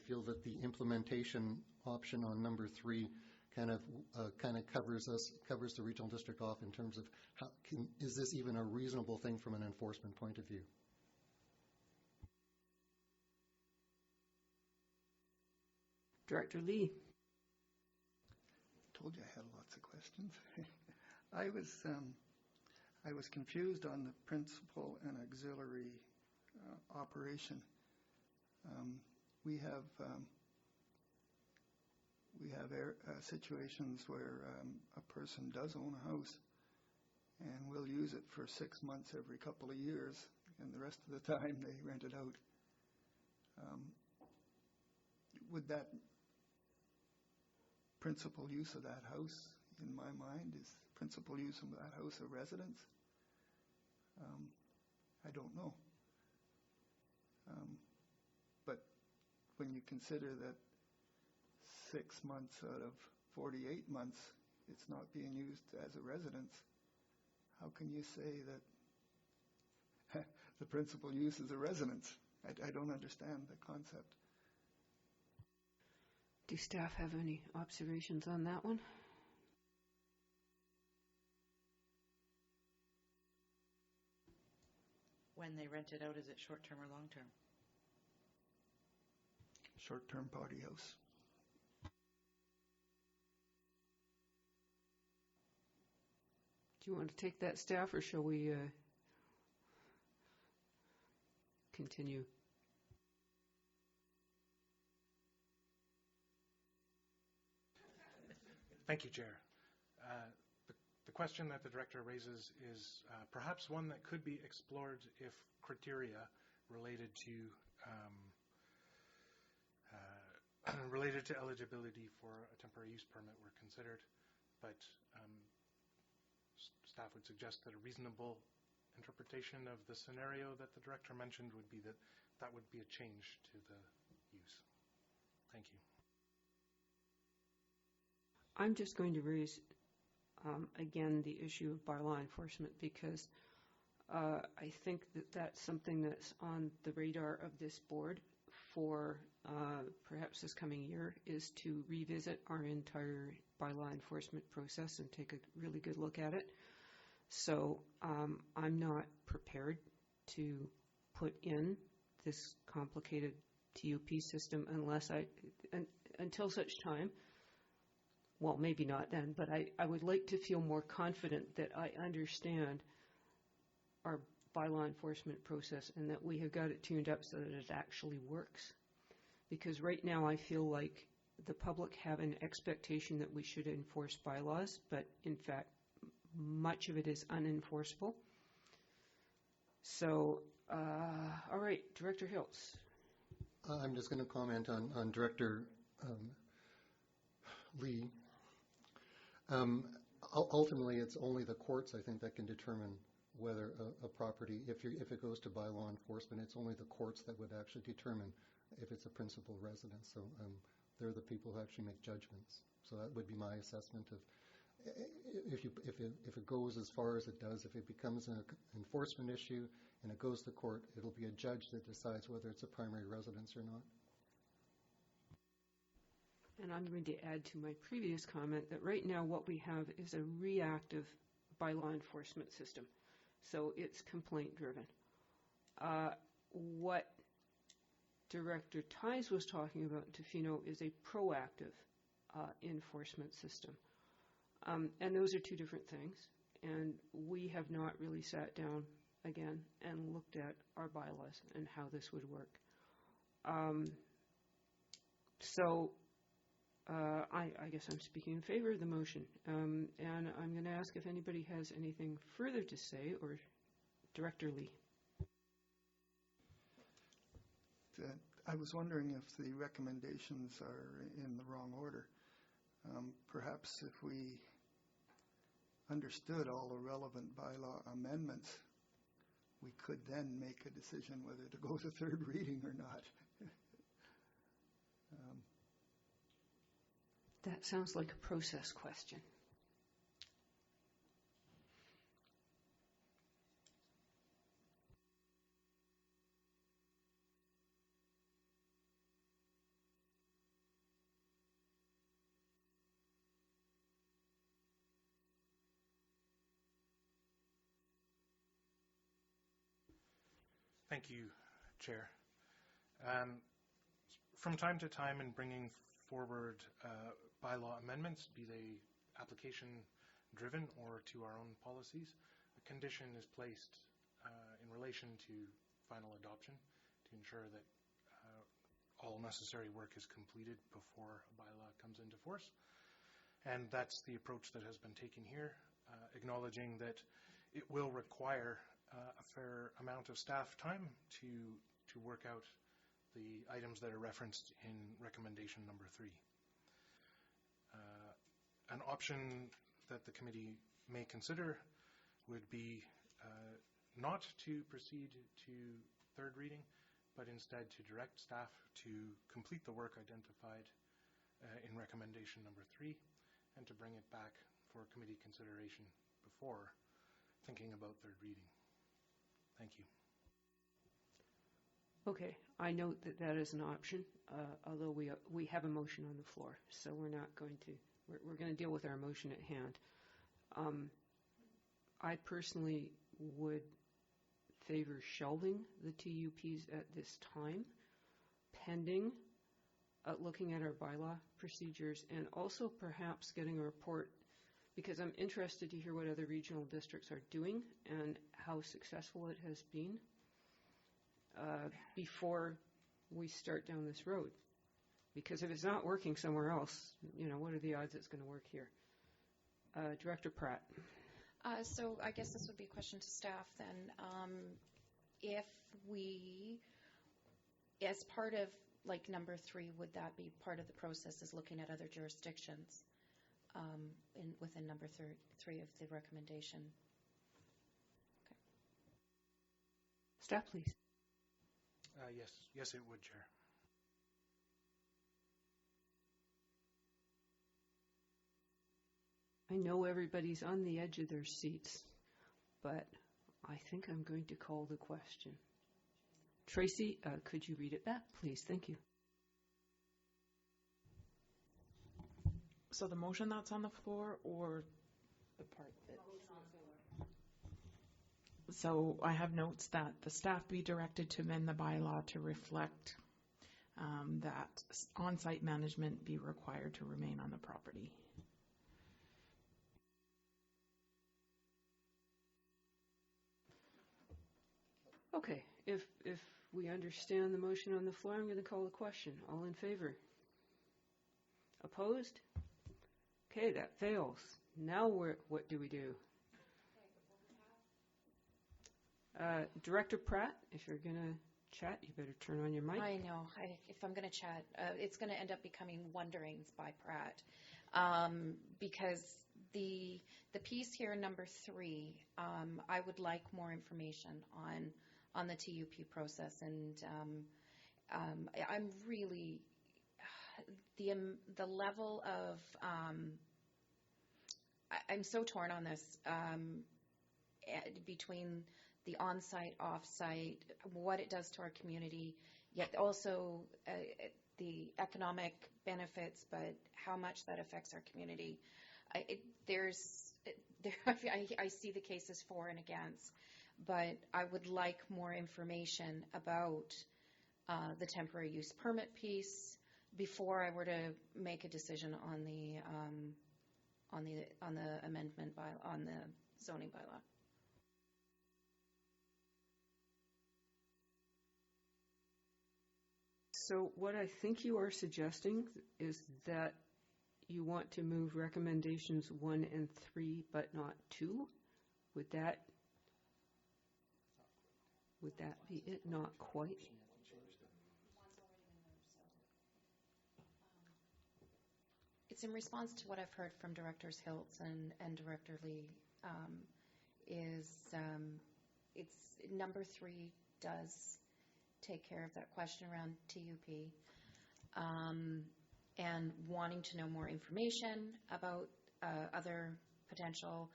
feel that the implementation option on number 3 kind of covers the regional district off in terms of is this even a reasonable thing from an enforcement point of view? Director Lee. Told you I had lots of questions. I was confused on the principal and auxiliary operation. We have situations where a person does own a house and will use it for 6 months every couple of years, and the rest of the time they rent it out. Would that principal use of that house, in my mind, is principal use of that house a residence? I don't know. But when you consider that 6 months out of 48 months it's not being used as a residence, how can you say that the principal use is a residence? I don't understand the concept. Do staff have any observations on that one? When they rent it out, is it short-term or long-term? Short-term party house. Do you want to take that, staff, or shall we continue? Thank you, Chair. The question that the Director raises is perhaps one that could be explored if criteria related to eligibility for a temporary use permit were considered, but staff would suggest that a reasonable interpretation of the scenario that the Director mentioned would be that that would be a change to the use. Thank you. I'm just going to raise, again, the issue of bylaw enforcement because I think that that's something that's on the radar of this board for perhaps this coming year, is to revisit our entire bylaw enforcement process and take a really good look at it. So I'm not prepared to put in this complicated TUP system until such time. Well, maybe not then, but I would like to feel more confident that I understand our bylaw enforcement process and that we have got it tuned up so that it actually works. Because right now I feel like the public have an expectation that we should enforce bylaws, but in fact much of it is unenforceable. So, all right, Director Hiltz. I'm just going to comment on Director Lee. Ultimately, it's only the courts, I think, that can determine whether a property, if it goes to bylaw enforcement, it's only the courts that would actually determine if it's a principal residence. So they're the people who actually make judgments. So that would be my assessment of if it goes as far as it does. If it becomes an enforcement issue and it goes to court, it'll be a judge that decides whether it's a primary residence or not. And I'm going to add to my previous comment that right now what we have is a reactive bylaw enforcement system. So it's complaint driven. What Director Ties was talking about in Tofino is a proactive enforcement system. And those are two different things. And we have not really sat down again and looked at our bylaws and how this would work. I guess I'm speaking in favor of the motion. And I'm going to ask if anybody has anything further to say, or Director Lee. I was wondering if the recommendations are in the wrong order. Perhaps if we understood all the relevant bylaw amendments, we could then make a decision whether to go to third reading or not. That sounds like a process question. Thank you, Chair. From time to time in bringing forward bylaw amendments, be they application-driven or to our own policies, a condition is placed in relation to final adoption to ensure that all necessary work is completed before a bylaw comes into force. And that's the approach that has been taken here, acknowledging that it will require a fair amount of staff time to work out the items that are referenced in recommendation number 3. An option that the committee may consider would be not to proceed to third reading, but instead to direct staff to complete the work identified in recommendation number 3 and to bring it back for committee consideration before thinking about third reading. Thank you. Okay, I note that that is an option, although we have a motion on the floor, so we're not going to, we're going to deal with our motion at hand. I personally would favor shelving the TUPs at this time, pending looking at our bylaw procedures, and also perhaps getting a report, because I'm interested to hear what other regional districts are doing and how successful it has been before we start down this road. Because if it's not working somewhere else, what are the odds it's going to work here? Director Pratt. So I guess this would be a question to staff then. If we, as part of like number 3, would that be part of the process, is looking at other jurisdictions within number 3 of the recommendation? Okay. Staff, please. Yes, it would, Chair. I know everybody's on the edge of their seats, but I think I'm going to call the question. Tracy, could you read it back, please? Thank you. So the motion that's on the floor, or the part that... So I have notes that the staff be directed to amend the bylaw to reflect that on-site management be required to remain on the property. Okay, if we understand the motion on the floor, I'm going to call the question. All in favor? Opposed? Okay, that fails. Now what do we do? Director Pratt, if you're going to chat, you better turn on your mic. I know. If I'm going to chat, it's going to end up becoming Wonderings by Pratt, because the piece here, number 3, I would like more information on the TUP process, and I'm really the level of I'm so torn on this between the on-site, off-site, what it does to our community, yet also the economic benefits, but how much that affects our community. I see the cases for and against, but I would like more information about the temporary use permit piece before I were to make a decision on the amendment on the zoning bylaw. So what I think you are suggesting is that you want to move recommendations 1 and 3, but not 2? Would that be it? Not quite. It's in response to what I've heard from Directors Hiltz and Director Lee. It's number 3 does take care of that question around TUP, and wanting to know more information about other potential.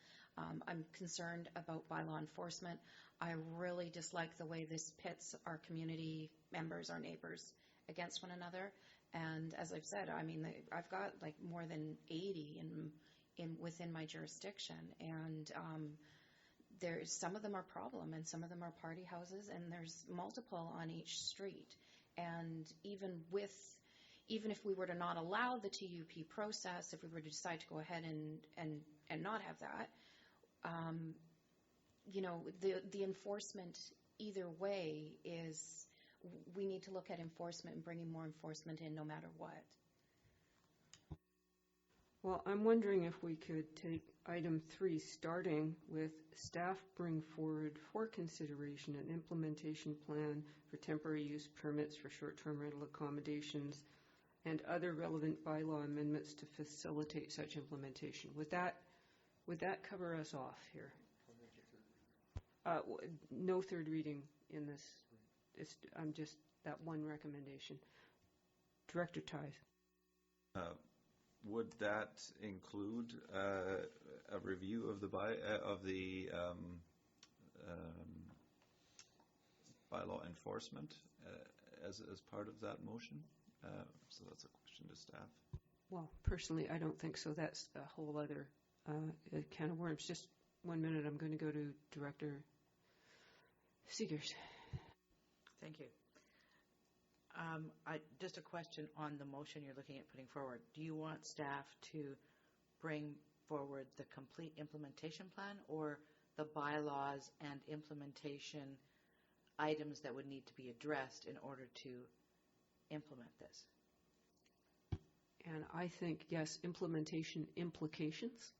I'm concerned about bylaw enforcement. I really dislike the way this pits our community members, our neighbors, against one another. And as I've said, I mean, I've got like more than 80 within my jurisdiction, and there's some of them are problem, and some of them are party houses, and there's multiple on each street. And even if we were to not allow the TUP process, if we were to decide to go ahead and not have that, the enforcement either way is, we need to look at enforcement and bringing more enforcement in no matter what. Well, I'm wondering if we could take item 3, starting with staff bring forward for consideration an implementation plan for temporary use permits for short-term rental accommodations and other relevant bylaw amendments to facilitate such implementation. Would that cover us off here? No third reading in this. I'm just that one recommendation. Director Tighe. Would that include a review of the bylaw enforcement as part of that motion? So that's a question to staff. Well, personally, I don't think so. That's a whole other can of worms. Just 1 minute. I'm going to go to Director Seegers. Thank you. Just a question on the motion you're looking at putting forward. Do you want staff to bring forward the complete implementation plan, or the bylaws and implementation items that would need to be addressed in order to implement this? And I think, yes, implementation implications.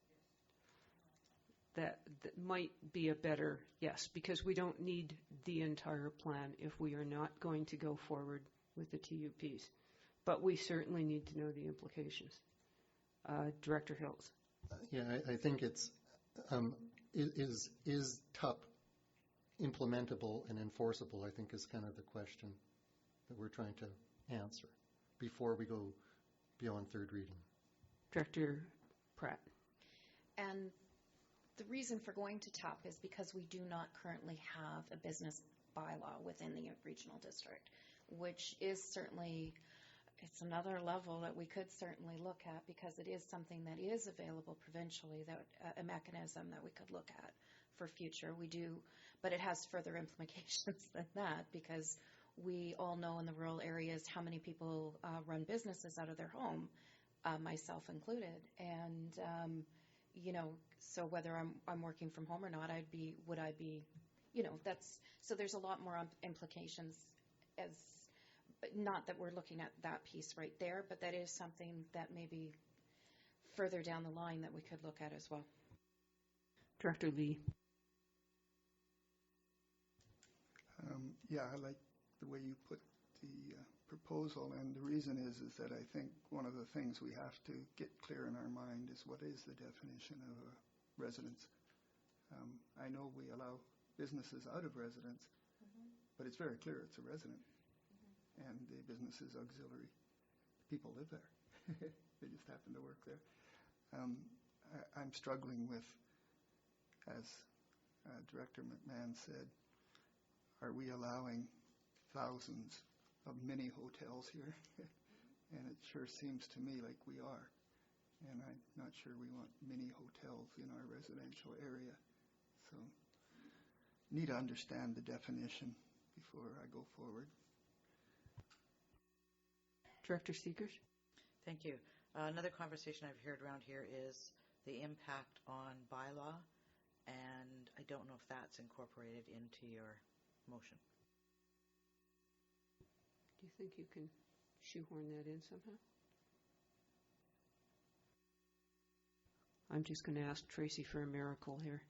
That might be a better yes, because we don't need the entire plan if we are not going to go forward with the TUPs. But we certainly need to know the implications. Director Hiltz. Yeah, I think it's is TUP implementable and enforceable, I think, is kind of the question that we're trying to answer before we go beyond third reading. Director Pratt. And the reason for going to TUP is because we do not currently have a business bylaw within the regional district, which is certainly, it's another level that we could certainly look at, because it is something that is available provincially, that a mechanism that we could look at for future. We do, but it has further implications than that, because we all know in the rural areas how many people run businesses out of their home, myself included. And so whether I'm working from home or not, would I be, so there's a lot more implications, as not that we're looking at that piece right there, but that is something that maybe further down the line that we could look at as well. Director Lee. Yeah, I like the way you put the proposal, and the reason is that I think one of the things we have to get clear in our mind is what is the definition of a residence. I know we allow businesses out of residence, but it's very clear it's a resident, and the business is auxiliary. People live there. They just happen to work there. I'm struggling with, as Director McMahon said, are we allowing thousands of mini hotels here? And it sure seems to me like we are. And I'm not sure we want mini hotels in our residential area. So need to understand the definition before I go forward. Director Seegers? Thank you. Another conversation I've heard around here is the impact on bylaw, and I don't know if that's incorporated into your motion. Do you think you can shoehorn that in somehow? I'm just going to ask Tracy for a miracle here.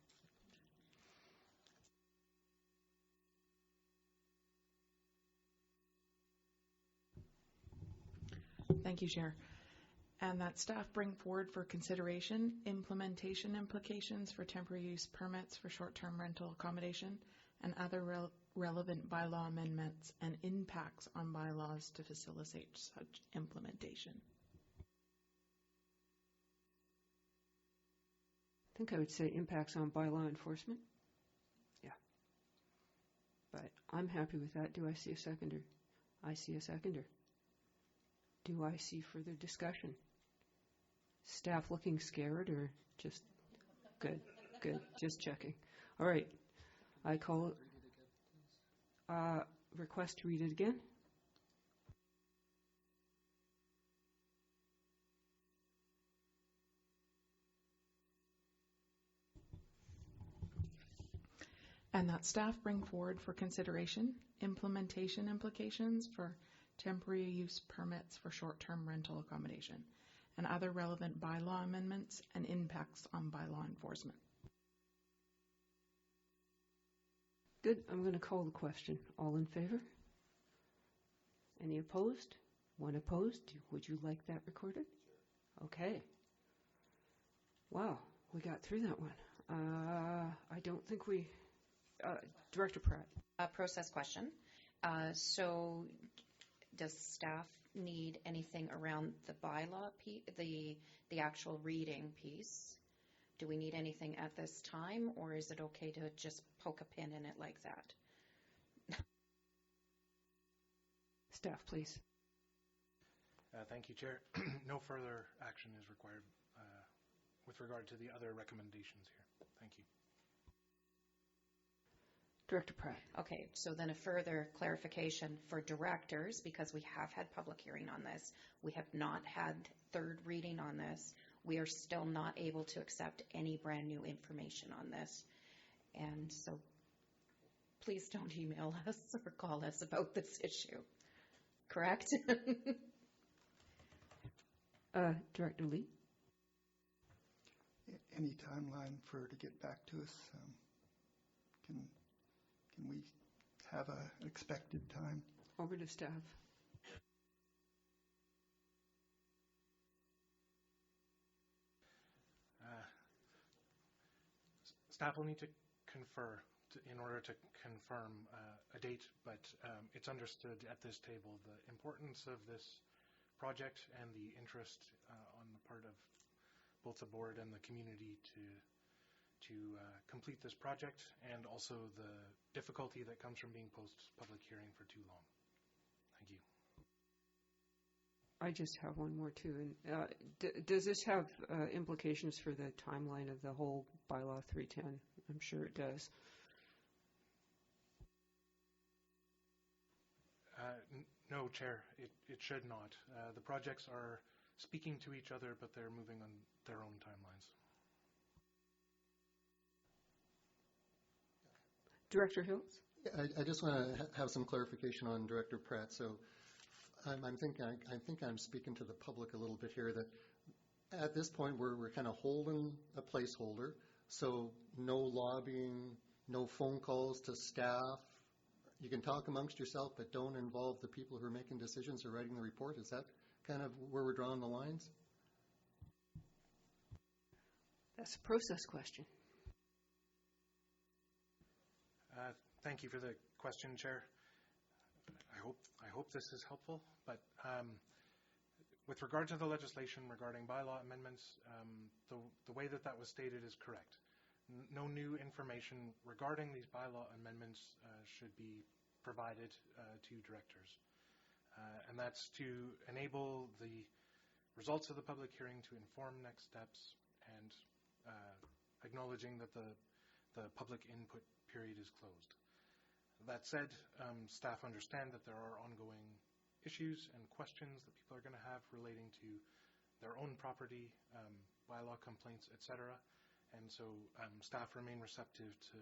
Thank you, Chair. And that staff bring forward for consideration implementation implications for temporary use permits for short-term rental accommodation and other relevant bylaw amendments and impacts on bylaws to facilitate such implementation. I think I would say impacts on bylaw enforcement. Yeah. But I'm happy with that. Do I see a seconder? I see a seconder. Do I see further discussion? Staff looking scared or just good? Good. Just checking. All right. I call request to read it again. And that staff bring forward for consideration implementation implications for temporary use permits for short-term rental accommodation and other relevant bylaw amendments and impacts on bylaw enforcement. Good. I'm going to call the question. All in favor? Any opposed? One opposed? Would you like that recorded? Okay. Wow, we got through that one. I don't think we... Director Pratt. Process question. So does staff need anything around the bylaw, the actual reading piece? Do we need anything at this time, or is it okay to just poke a pin in it like that? Staff, please. Thank you, Chair. No further action is required with regard to the other recommendations here. Thank you. Director Pratt. Okay, so then a further clarification for directors, because we have had public hearing on this. We have not had third reading on this. We are still not able to accept any brand new information on this. And so please don't email us or call us about this issue. Correct? Director Lee. Any timeline for her to get back to us? Can we have an expected time? Over to staff. Staff will need to confer in order to confirm a date, but it's understood at this table the importance of this project and the interest on the part of both the board and the community to complete this project, and also the difficulty that comes from being post-public hearing for too long. Thank you. I just have one more too. And does this have implications for the timeline of the whole bylaw 310? I'm sure it does. No, Chair, it should not. The projects are speaking to each other, but they're moving on their own timelines. Director Hills? I just want to have some clarification on Director Pratt. So I think I'm speaking to the public a little bit here, that at this point we're kind of holding a placeholder. So no lobbying, no phone calls to staff, you can talk amongst yourself, but don't involve the people who are making decisions or writing the report? Is that kind of where we're drawing the lines? That's a process question. Thank you for the question, Chair. I hope this is helpful, but with regard to the legislation regarding bylaw amendments, the way that was stated is correct. No new information regarding these bylaw amendments should be provided to directors. And that's to enable the results of the public hearing to inform next steps and acknowledging that the public input period is closed. That said, staff understand that there are ongoing issues and questions that people are going to have relating to their own property, bylaw complaints, etc. And so staff remain receptive to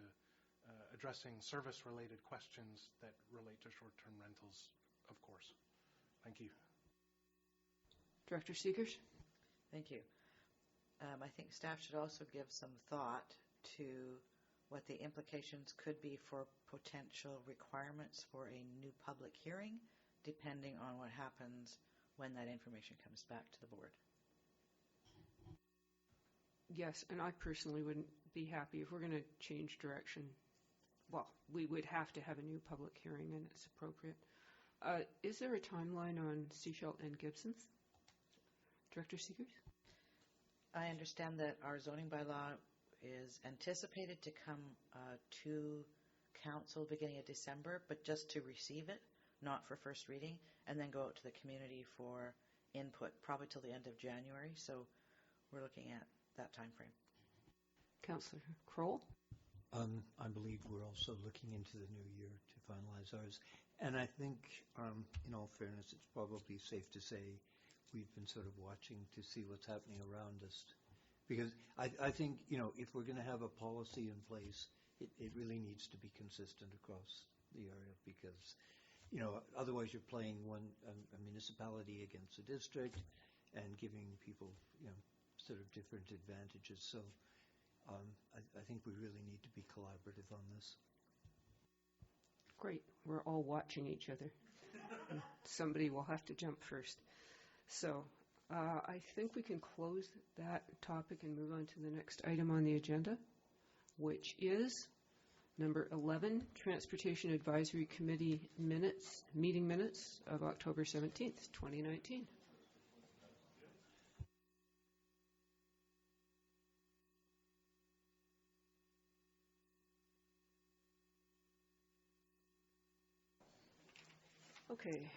addressing service-related questions that relate to short-term rentals, of course. Thank you. Director Seegers? Thank you. I think staff should also give some thought to what the implications could be for potential requirements for a new public hearing, depending on what happens when that information comes back to the board. Yes, and I personally wouldn't be happy if we're going to change direction. Well, we would have to have a new public hearing, and it's appropriate. Is there a timeline on Sechelt and Gibson's? Director Seegers? I understand that our zoning bylaw is anticipated to come to council beginning of December, but just to receive it, not for first reading, and then go out to the community for input, probably till the end of January. So we're looking at that time frame. Councillor Kroll? I believe we're also looking into the new year to finalize ours. And I think, in all fairness, it's probably safe to say we've been sort of watching to see what's happening around us. Because I think, if we're going to have a policy in place, it really needs to be consistent across the area because, otherwise you're playing a municipality against a district and giving people, sort of different advantages. So I think we really need to be collaborative on this. Great. We're all watching each other. Somebody will have to jump first. So I think we can close that topic and move on to the next item on the agenda, which is number 11, Transportation Advisory Committee meeting minutes of October 17th, 2019. Okay.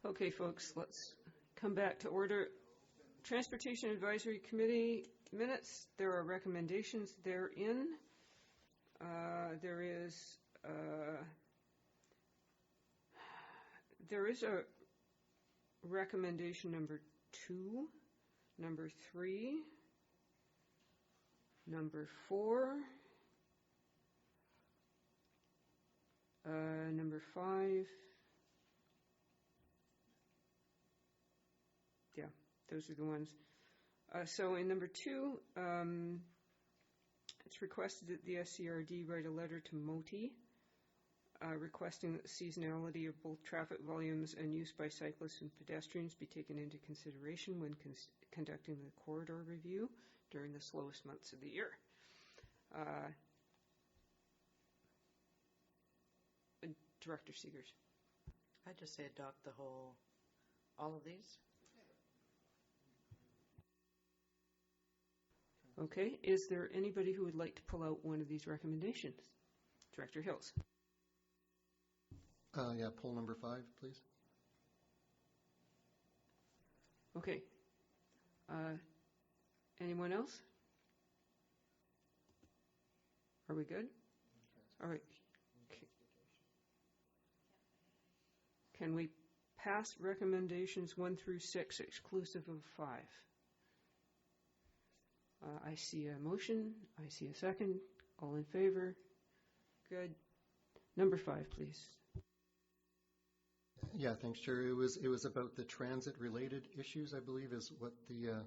Okay, folks, let's come back to order. Transportation Advisory Committee minutes, there are recommendations therein. There is a recommendation number 2, number 3, number 4, number 5. Yeah, those are the ones. So in number 2, it's requested that the SCRD write a letter to MOTI requesting that the seasonality of both traffic volumes and use by cyclists and pedestrians be taken into consideration when conducting the corridor review during the slowest months of the year. Director Seegers. I'd just say adopt all of these. Okay, is there anybody who would like to pull out one of these recommendations? Director Hills. Yeah, poll number 5, please. Okay. Anyone else? Are we good? All right. Can we pass recommendations 1 through 6 exclusive of 5? I see a motion. I see a second. All in favor? Good. Number 5, please. Yeah, thanks, Chair. It was about the transit-related issues, I believe, is what the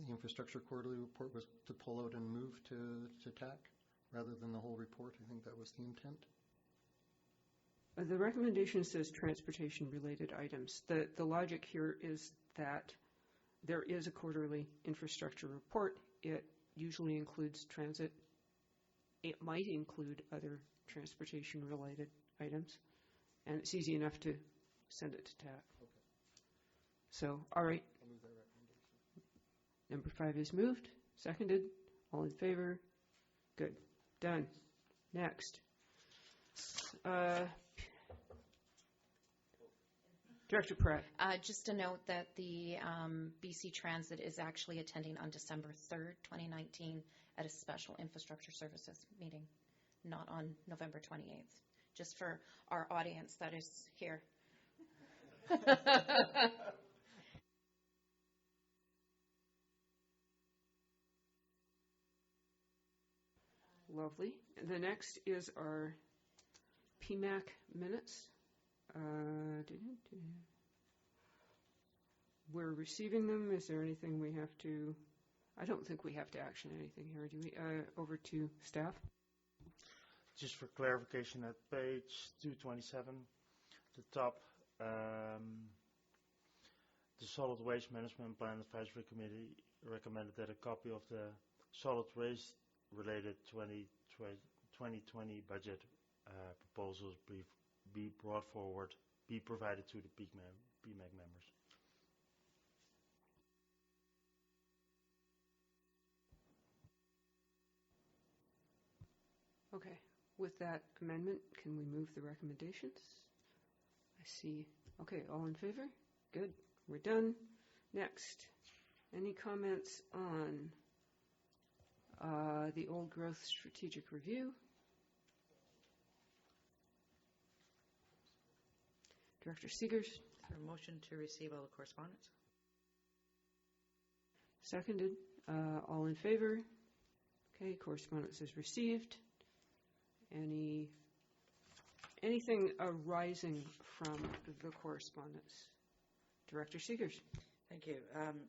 infrastructure quarterly report was to pull out and move to TAC rather than the whole report. I think that was the intent. The recommendation says transportation-related items. The logic here is that there is a quarterly infrastructure report. It usually includes transit. It might include other transportation-related items, and it's easy enough to send it to TAC. Okay. So, all right. I'll move that recommendation. Number 5 is moved. Seconded. All in favor? Good. Done. Next. Director Pratt. Just a note that the BC Transit is actually attending on December 3rd, 2019 at a special infrastructure services meeting, not on November 28th. Just for our audience that is here. Lovely. The next is our PMAC minutes. We're receiving them. Is there anything we have to? I don't think we have to action anything here, do we? Over to staff. Just for clarification, at page 227, the top, the Solid Waste Management Plan Advisory Committee recommended that a copy of the solid waste related 2020 budget proposals be brought forward, be provided to the PMAC members. Okay. With that amendment, can we move the recommendations? I see. Okay, all in favor? Good. We're done. Next. Any comments on the Old Growth Strategic Review? Director Seegers. For a motion to receive all the correspondence. Seconded. All in favor? Okay, correspondence is received. Anything arising from the correspondence? Director Seegers. Thank you.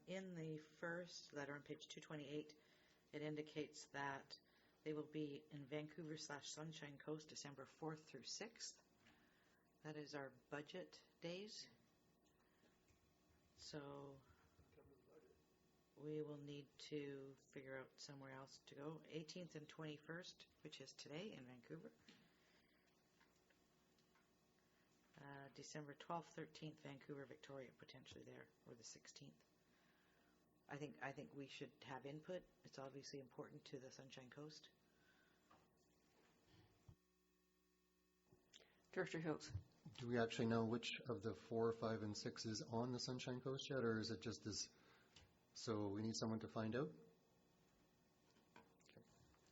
In the first letter on page 228, it indicates that they will be in Vancouver/Sunshine Coast December 4th through 6th. That is our budget days. So we will need to figure out somewhere else to go. 18th and 21st, which is today in Vancouver. December 12th, 13th, Vancouver, Victoria, potentially there, or the 16th. I think we should have input. It's obviously important to the Sunshine Coast. Director Hills. Do we actually know which of the 4, 5, and 6 is on the Sunshine Coast yet, or is it just as? So we need someone to find out?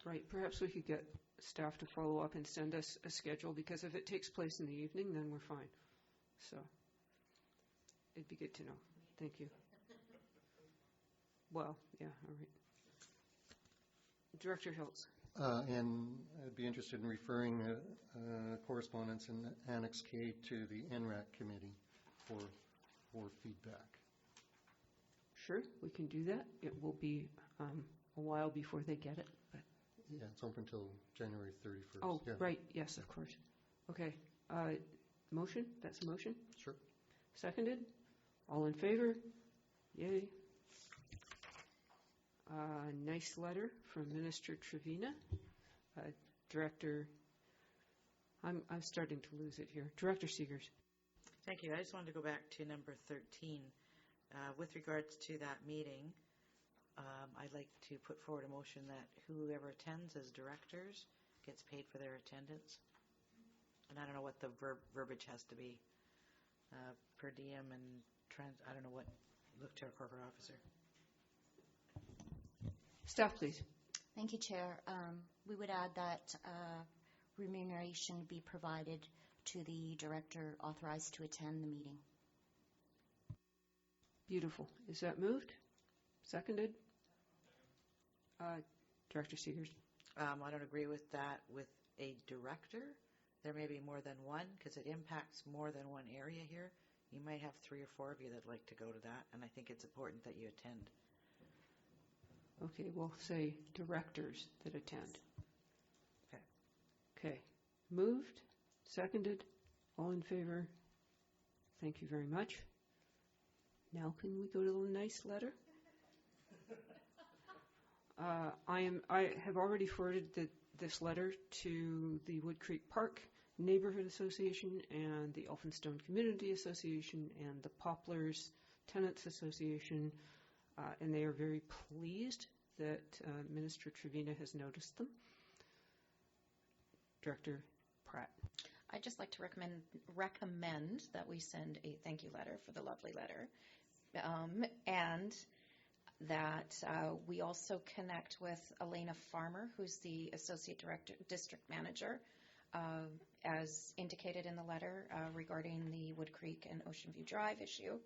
Right, perhaps we could get staff to follow up and send us a schedule, because if it takes place in the evening, then we're fine. So it'd be good to know. Thank you. Well, yeah, all right. Director Hills. And I'd be interested in referring correspondence in Annex K to the NRAC committee for feedback. Sure, we can do that. It will be a while before they get it. But yeah, it's open until January 31st. Oh, yeah. right, yes, of course. Okay, motion? That's a motion? Sure. Seconded? All in favor? Yay. Nice letter from Minister Trevena. Director, I'm starting to lose it here. Director Seegers. Thank you. I just wanted to go back to number 13. With regards to that meeting, I'd like to put forward a motion that whoever attends as directors gets paid for their attendance. And I don't know what the verbiage has to be. Per diem and I don't know what look to our corporate officer. Staff, please. Thank you, Chair. We would add that remuneration be provided to the director authorized to attend the meeting. Beautiful. Is that moved? Seconded? Director Seegers. I don't agree with that with a director. There may be more than one because it impacts more than one area here. You might have 3 or 4 of you that'd like to go to that, and I think it's important that you attend. Okay, we'll say directors that attend. Okay. Okay. Moved? Seconded? All in favor? Thank you very much. Now can we go to the nice letter? I have already forwarded this letter to the Wood Creek Park Neighborhood Association and the Elphinstone Community Association and the Poplars Tenants Association, and they are very pleased that Minister Trevena has noticed them. Director Pratt. I'd just like to recommend that we send a thank you letter for the lovely letter, and that we also connect with Elena Farmer, who's the Associate Director, District Manager, as indicated in the letter regarding the Wood Creek and Ocean View Drive issue.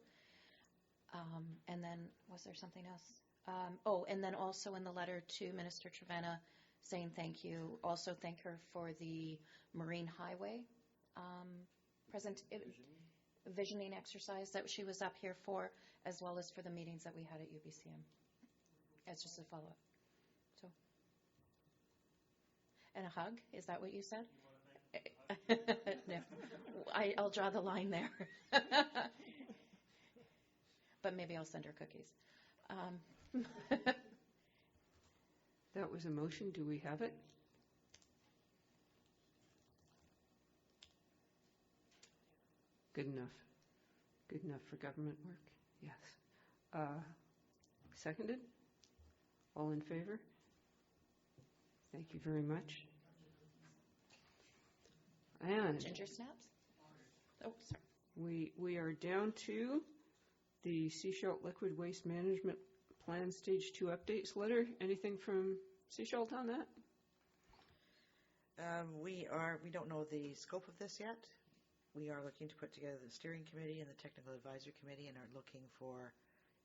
And then, was there something else? And then also in the letter to Minister Trevena, saying thank you. Also thank her for the Marine Highway visioning exercise that she was up here for, as well as for the meetings that we had at UBCM. As just a follow-up. So, and a hug, is that what you said? No, I'll draw the line there. But maybe I'll send her cookies. That was a motion. Do we have it? Good enough. Good enough for government work? Yes. Seconded? All in favor? Thank you very much. And Ginger snaps? Oh, sorry. We are down to the Seashelt Liquid Waste Management Plan Stage 2 updates letter. Anything from Seashelt on that? We don't know the scope of this yet. We are looking to put together the steering committee and the technical advisory committee and are looking for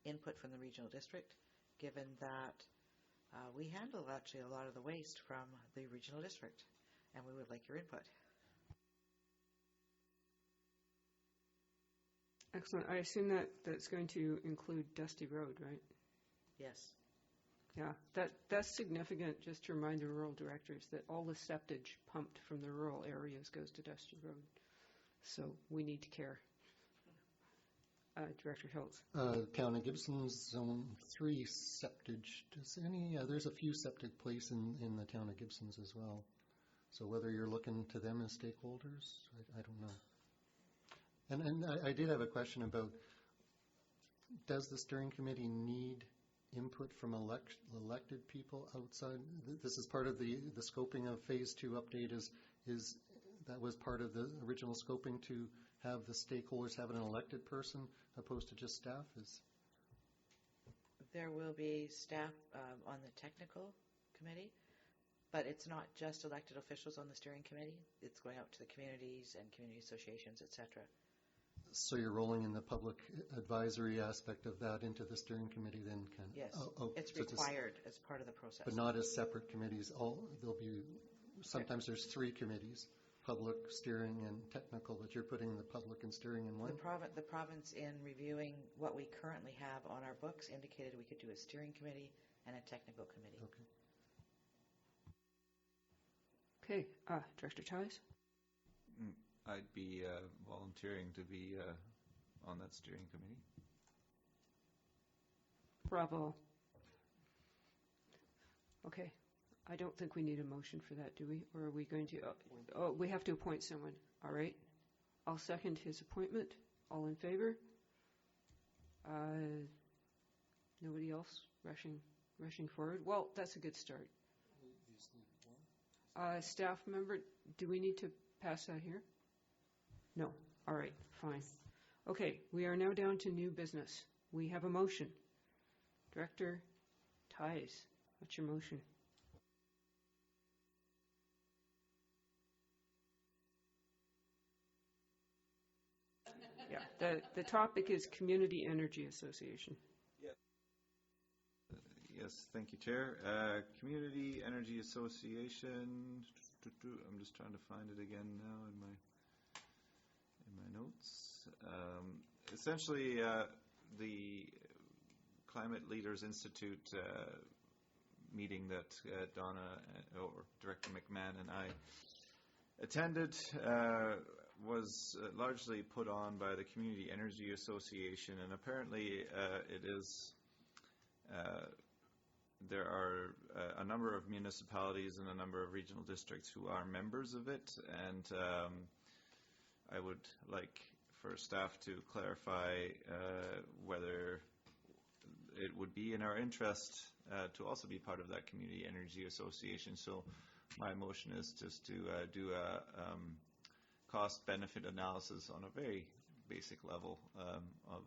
input from the regional district, given that we handle actually a lot of the waste from the regional district, and we would like your input. Excellent. I assume that's going to include Dusty Road, right? Yes. Yeah, that's significant, just to remind the rural directors that all the septage pumped from the rural areas goes to Dusty Road. So we need to care. Director Schultz. Town of Gibson's Zone 3 septage. There's a few septic places in the town of Gibson's as well. So whether you're looking to them as stakeholders, I don't know. And I did have a question about, does the steering committee need input from elected people outside? This is part of the scoping of Phase 2 update is that was part of the original scoping to have the stakeholders have an elected person opposed to just staff? There will be staff on the technical committee, but it's not just elected officials on the steering committee. It's going out to the communities and community associations, etc. So you're rolling in the public advisory aspect of that into the steering committee then? Yes, it's so required as part of the process. But not as separate committees. Sometimes there's 3 committees, public, steering, and technical, but you're putting the public and steering in one? The province, in reviewing what we currently have on our books, indicated we could do a steering committee and a technical committee. Okay. Director Ties? I'd be volunteering to be on that steering committee. Bravo. Okay. I don't think we need a motion for that, do we? Or are we going to? We have to appoint someone. All right. I'll second his appointment. All in favor? Nobody else rushing forward? Well, that's a good start. Staff member, do we need to pass that here? No. All right. Fine. Okay. We are now down to new business. We have a motion. Director Theis, what's your motion? Yeah, the topic is Community Energy Association. Yes, thank you, Chair. Community Energy Association. I'm just trying to find it again now in my notes. Essentially, the Climate Leaders Institute meeting that Donna or Director McMahon and I attended was largely put on by the Community Energy Association, and apparently it is. There are a number of municipalities and a number of regional districts who are members of it, and I would like for staff to clarify whether it would be in our interest to also be part of that Community Energy Association. So my motion is just to do a cost-benefit analysis on a very basic level of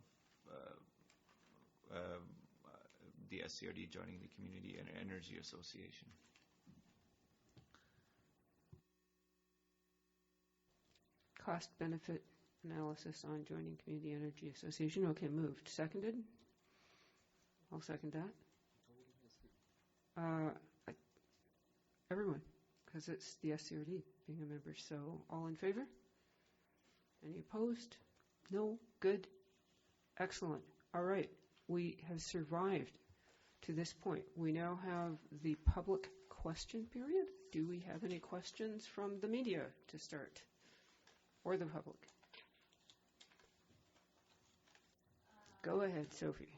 the SCRD joining the Community Energy Association. Cost-benefit analysis on joining Community Energy Association. Okay, moved. Seconded? I'll second that. Everyone, because it's the SCRD being a member. So all in favor? Any opposed? No? Good? Excellent. All right. We have survived to this point. We now have the public question period. Do we have any questions from the media to start? Or the public? Go ahead, Sophie.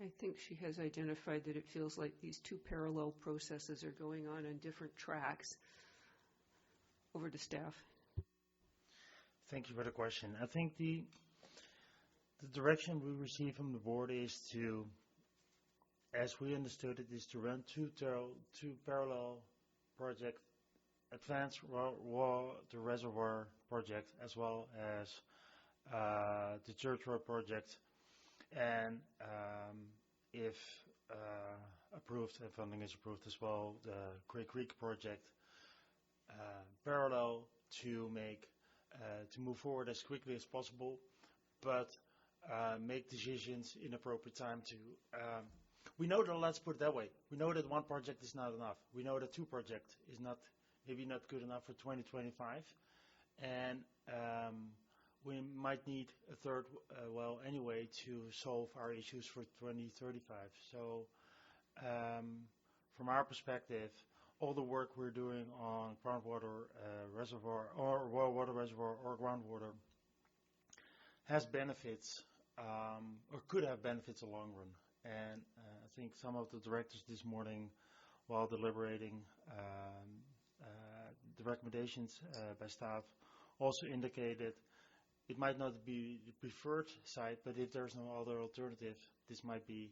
I think she has identified that it feels like these two parallel processes are going on different tracks. Over to staff. Thank you for the question. I think the direction we receive from the board is to, as we understood it, is to run two parallel projects, Advanced Water Reservoir project, as well as the Church Road project, and if approved and funding is approved as well, the Grey Creek project, parallel to move forward as quickly as possible, but make decisions in appropriate time to. We know that, let's put it that way, we know that one project is not enough. We know that two projects is maybe not good enough for 2025, and we might need a third well anyway to solve our issues for 2035. So from our perspective, all the work we're doing on groundwater reservoir or water reservoir or groundwater has benefits or could have benefits in the long run. And I think some of the directors this morning, while deliberating the recommendations by staff, also indicated it might not be the preferred site, but if there's no other alternative, this might be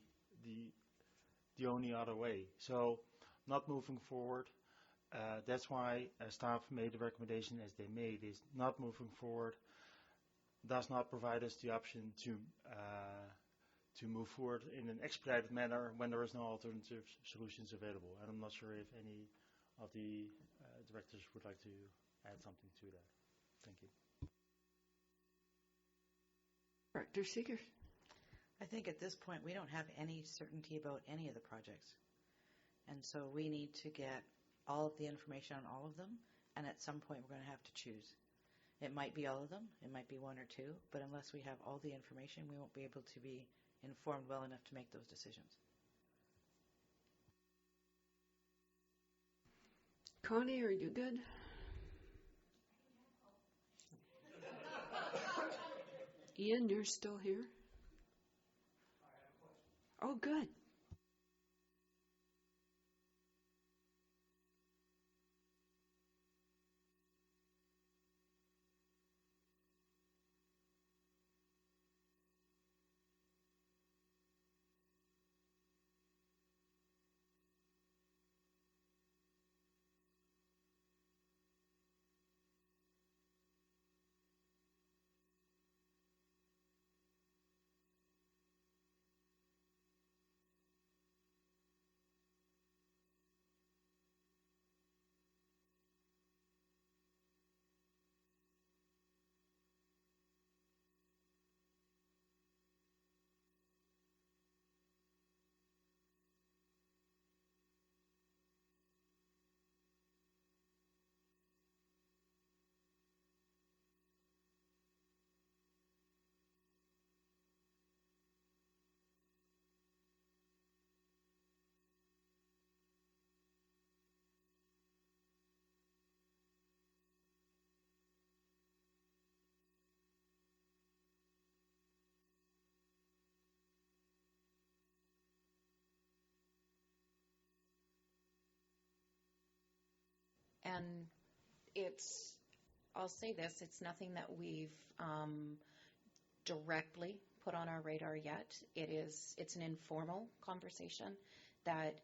the only other way. So not moving forward. That's why staff made the recommendation as they made, is not moving forward, does not provide us the option to move forward in an expedited manner when there is no alternative solutions available. And I'm not sure if any of the directors would like to add something to that. Thank you. Director Seeger. I think at this point we don't have any certainty about any of the projects. And so we need to get all of the information on all of them, and at some point we're going to have to choose. It might be all of them, it might be one or two, but unless we have all the information, we won't be able to be informed well enough to make those decisions. Connie, are you good? Ian, you're still here? Oh, good. And I'll say this, it's nothing that we've directly put on our radar yet. It's an informal conversation that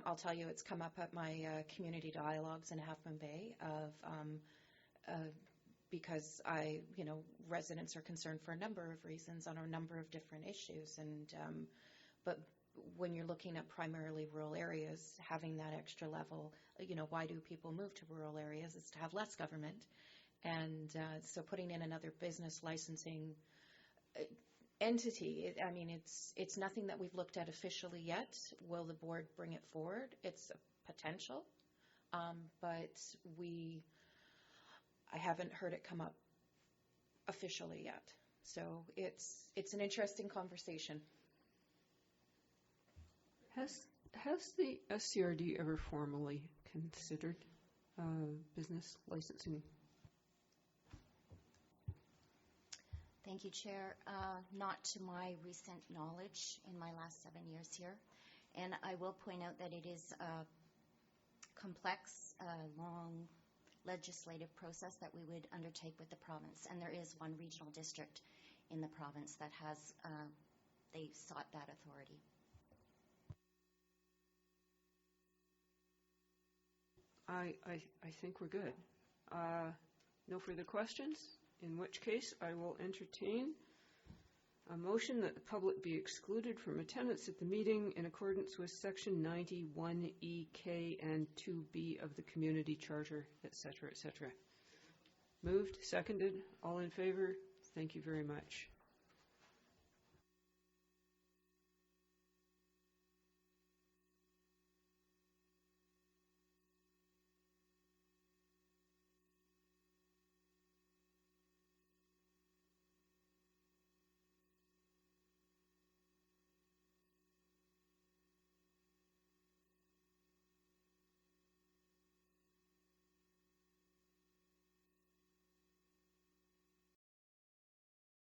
I'll tell you, it's come up at my community dialogues in Half Moon Bay because residents are concerned for a number of reasons on a number of different issues. But when you're looking at primarily rural areas, having that extra level, why do people move to rural areas? It's to have less government. And so putting in another business licensing entity, it's nothing that we've looked at officially yet. Will the board bring it forward? It's a potential, but I haven't heard it come up officially yet. So it's an interesting conversation. Has the SCRD ever formally considered business licensing? Thank you, Chair. Not to my recent knowledge in my last 7 years here. And I will point out that it is a complex, long legislative process that we would undertake with the province. And there is one regional district in the province that has, they sought that authority. I think we're good. No further questions, in which case I will entertain a motion that the public be excluded from attendance at the meeting in accordance with Section 91E, K, and 2B of the Community Charter, etc., etc. Moved, seconded, all in favor? Thank you very much.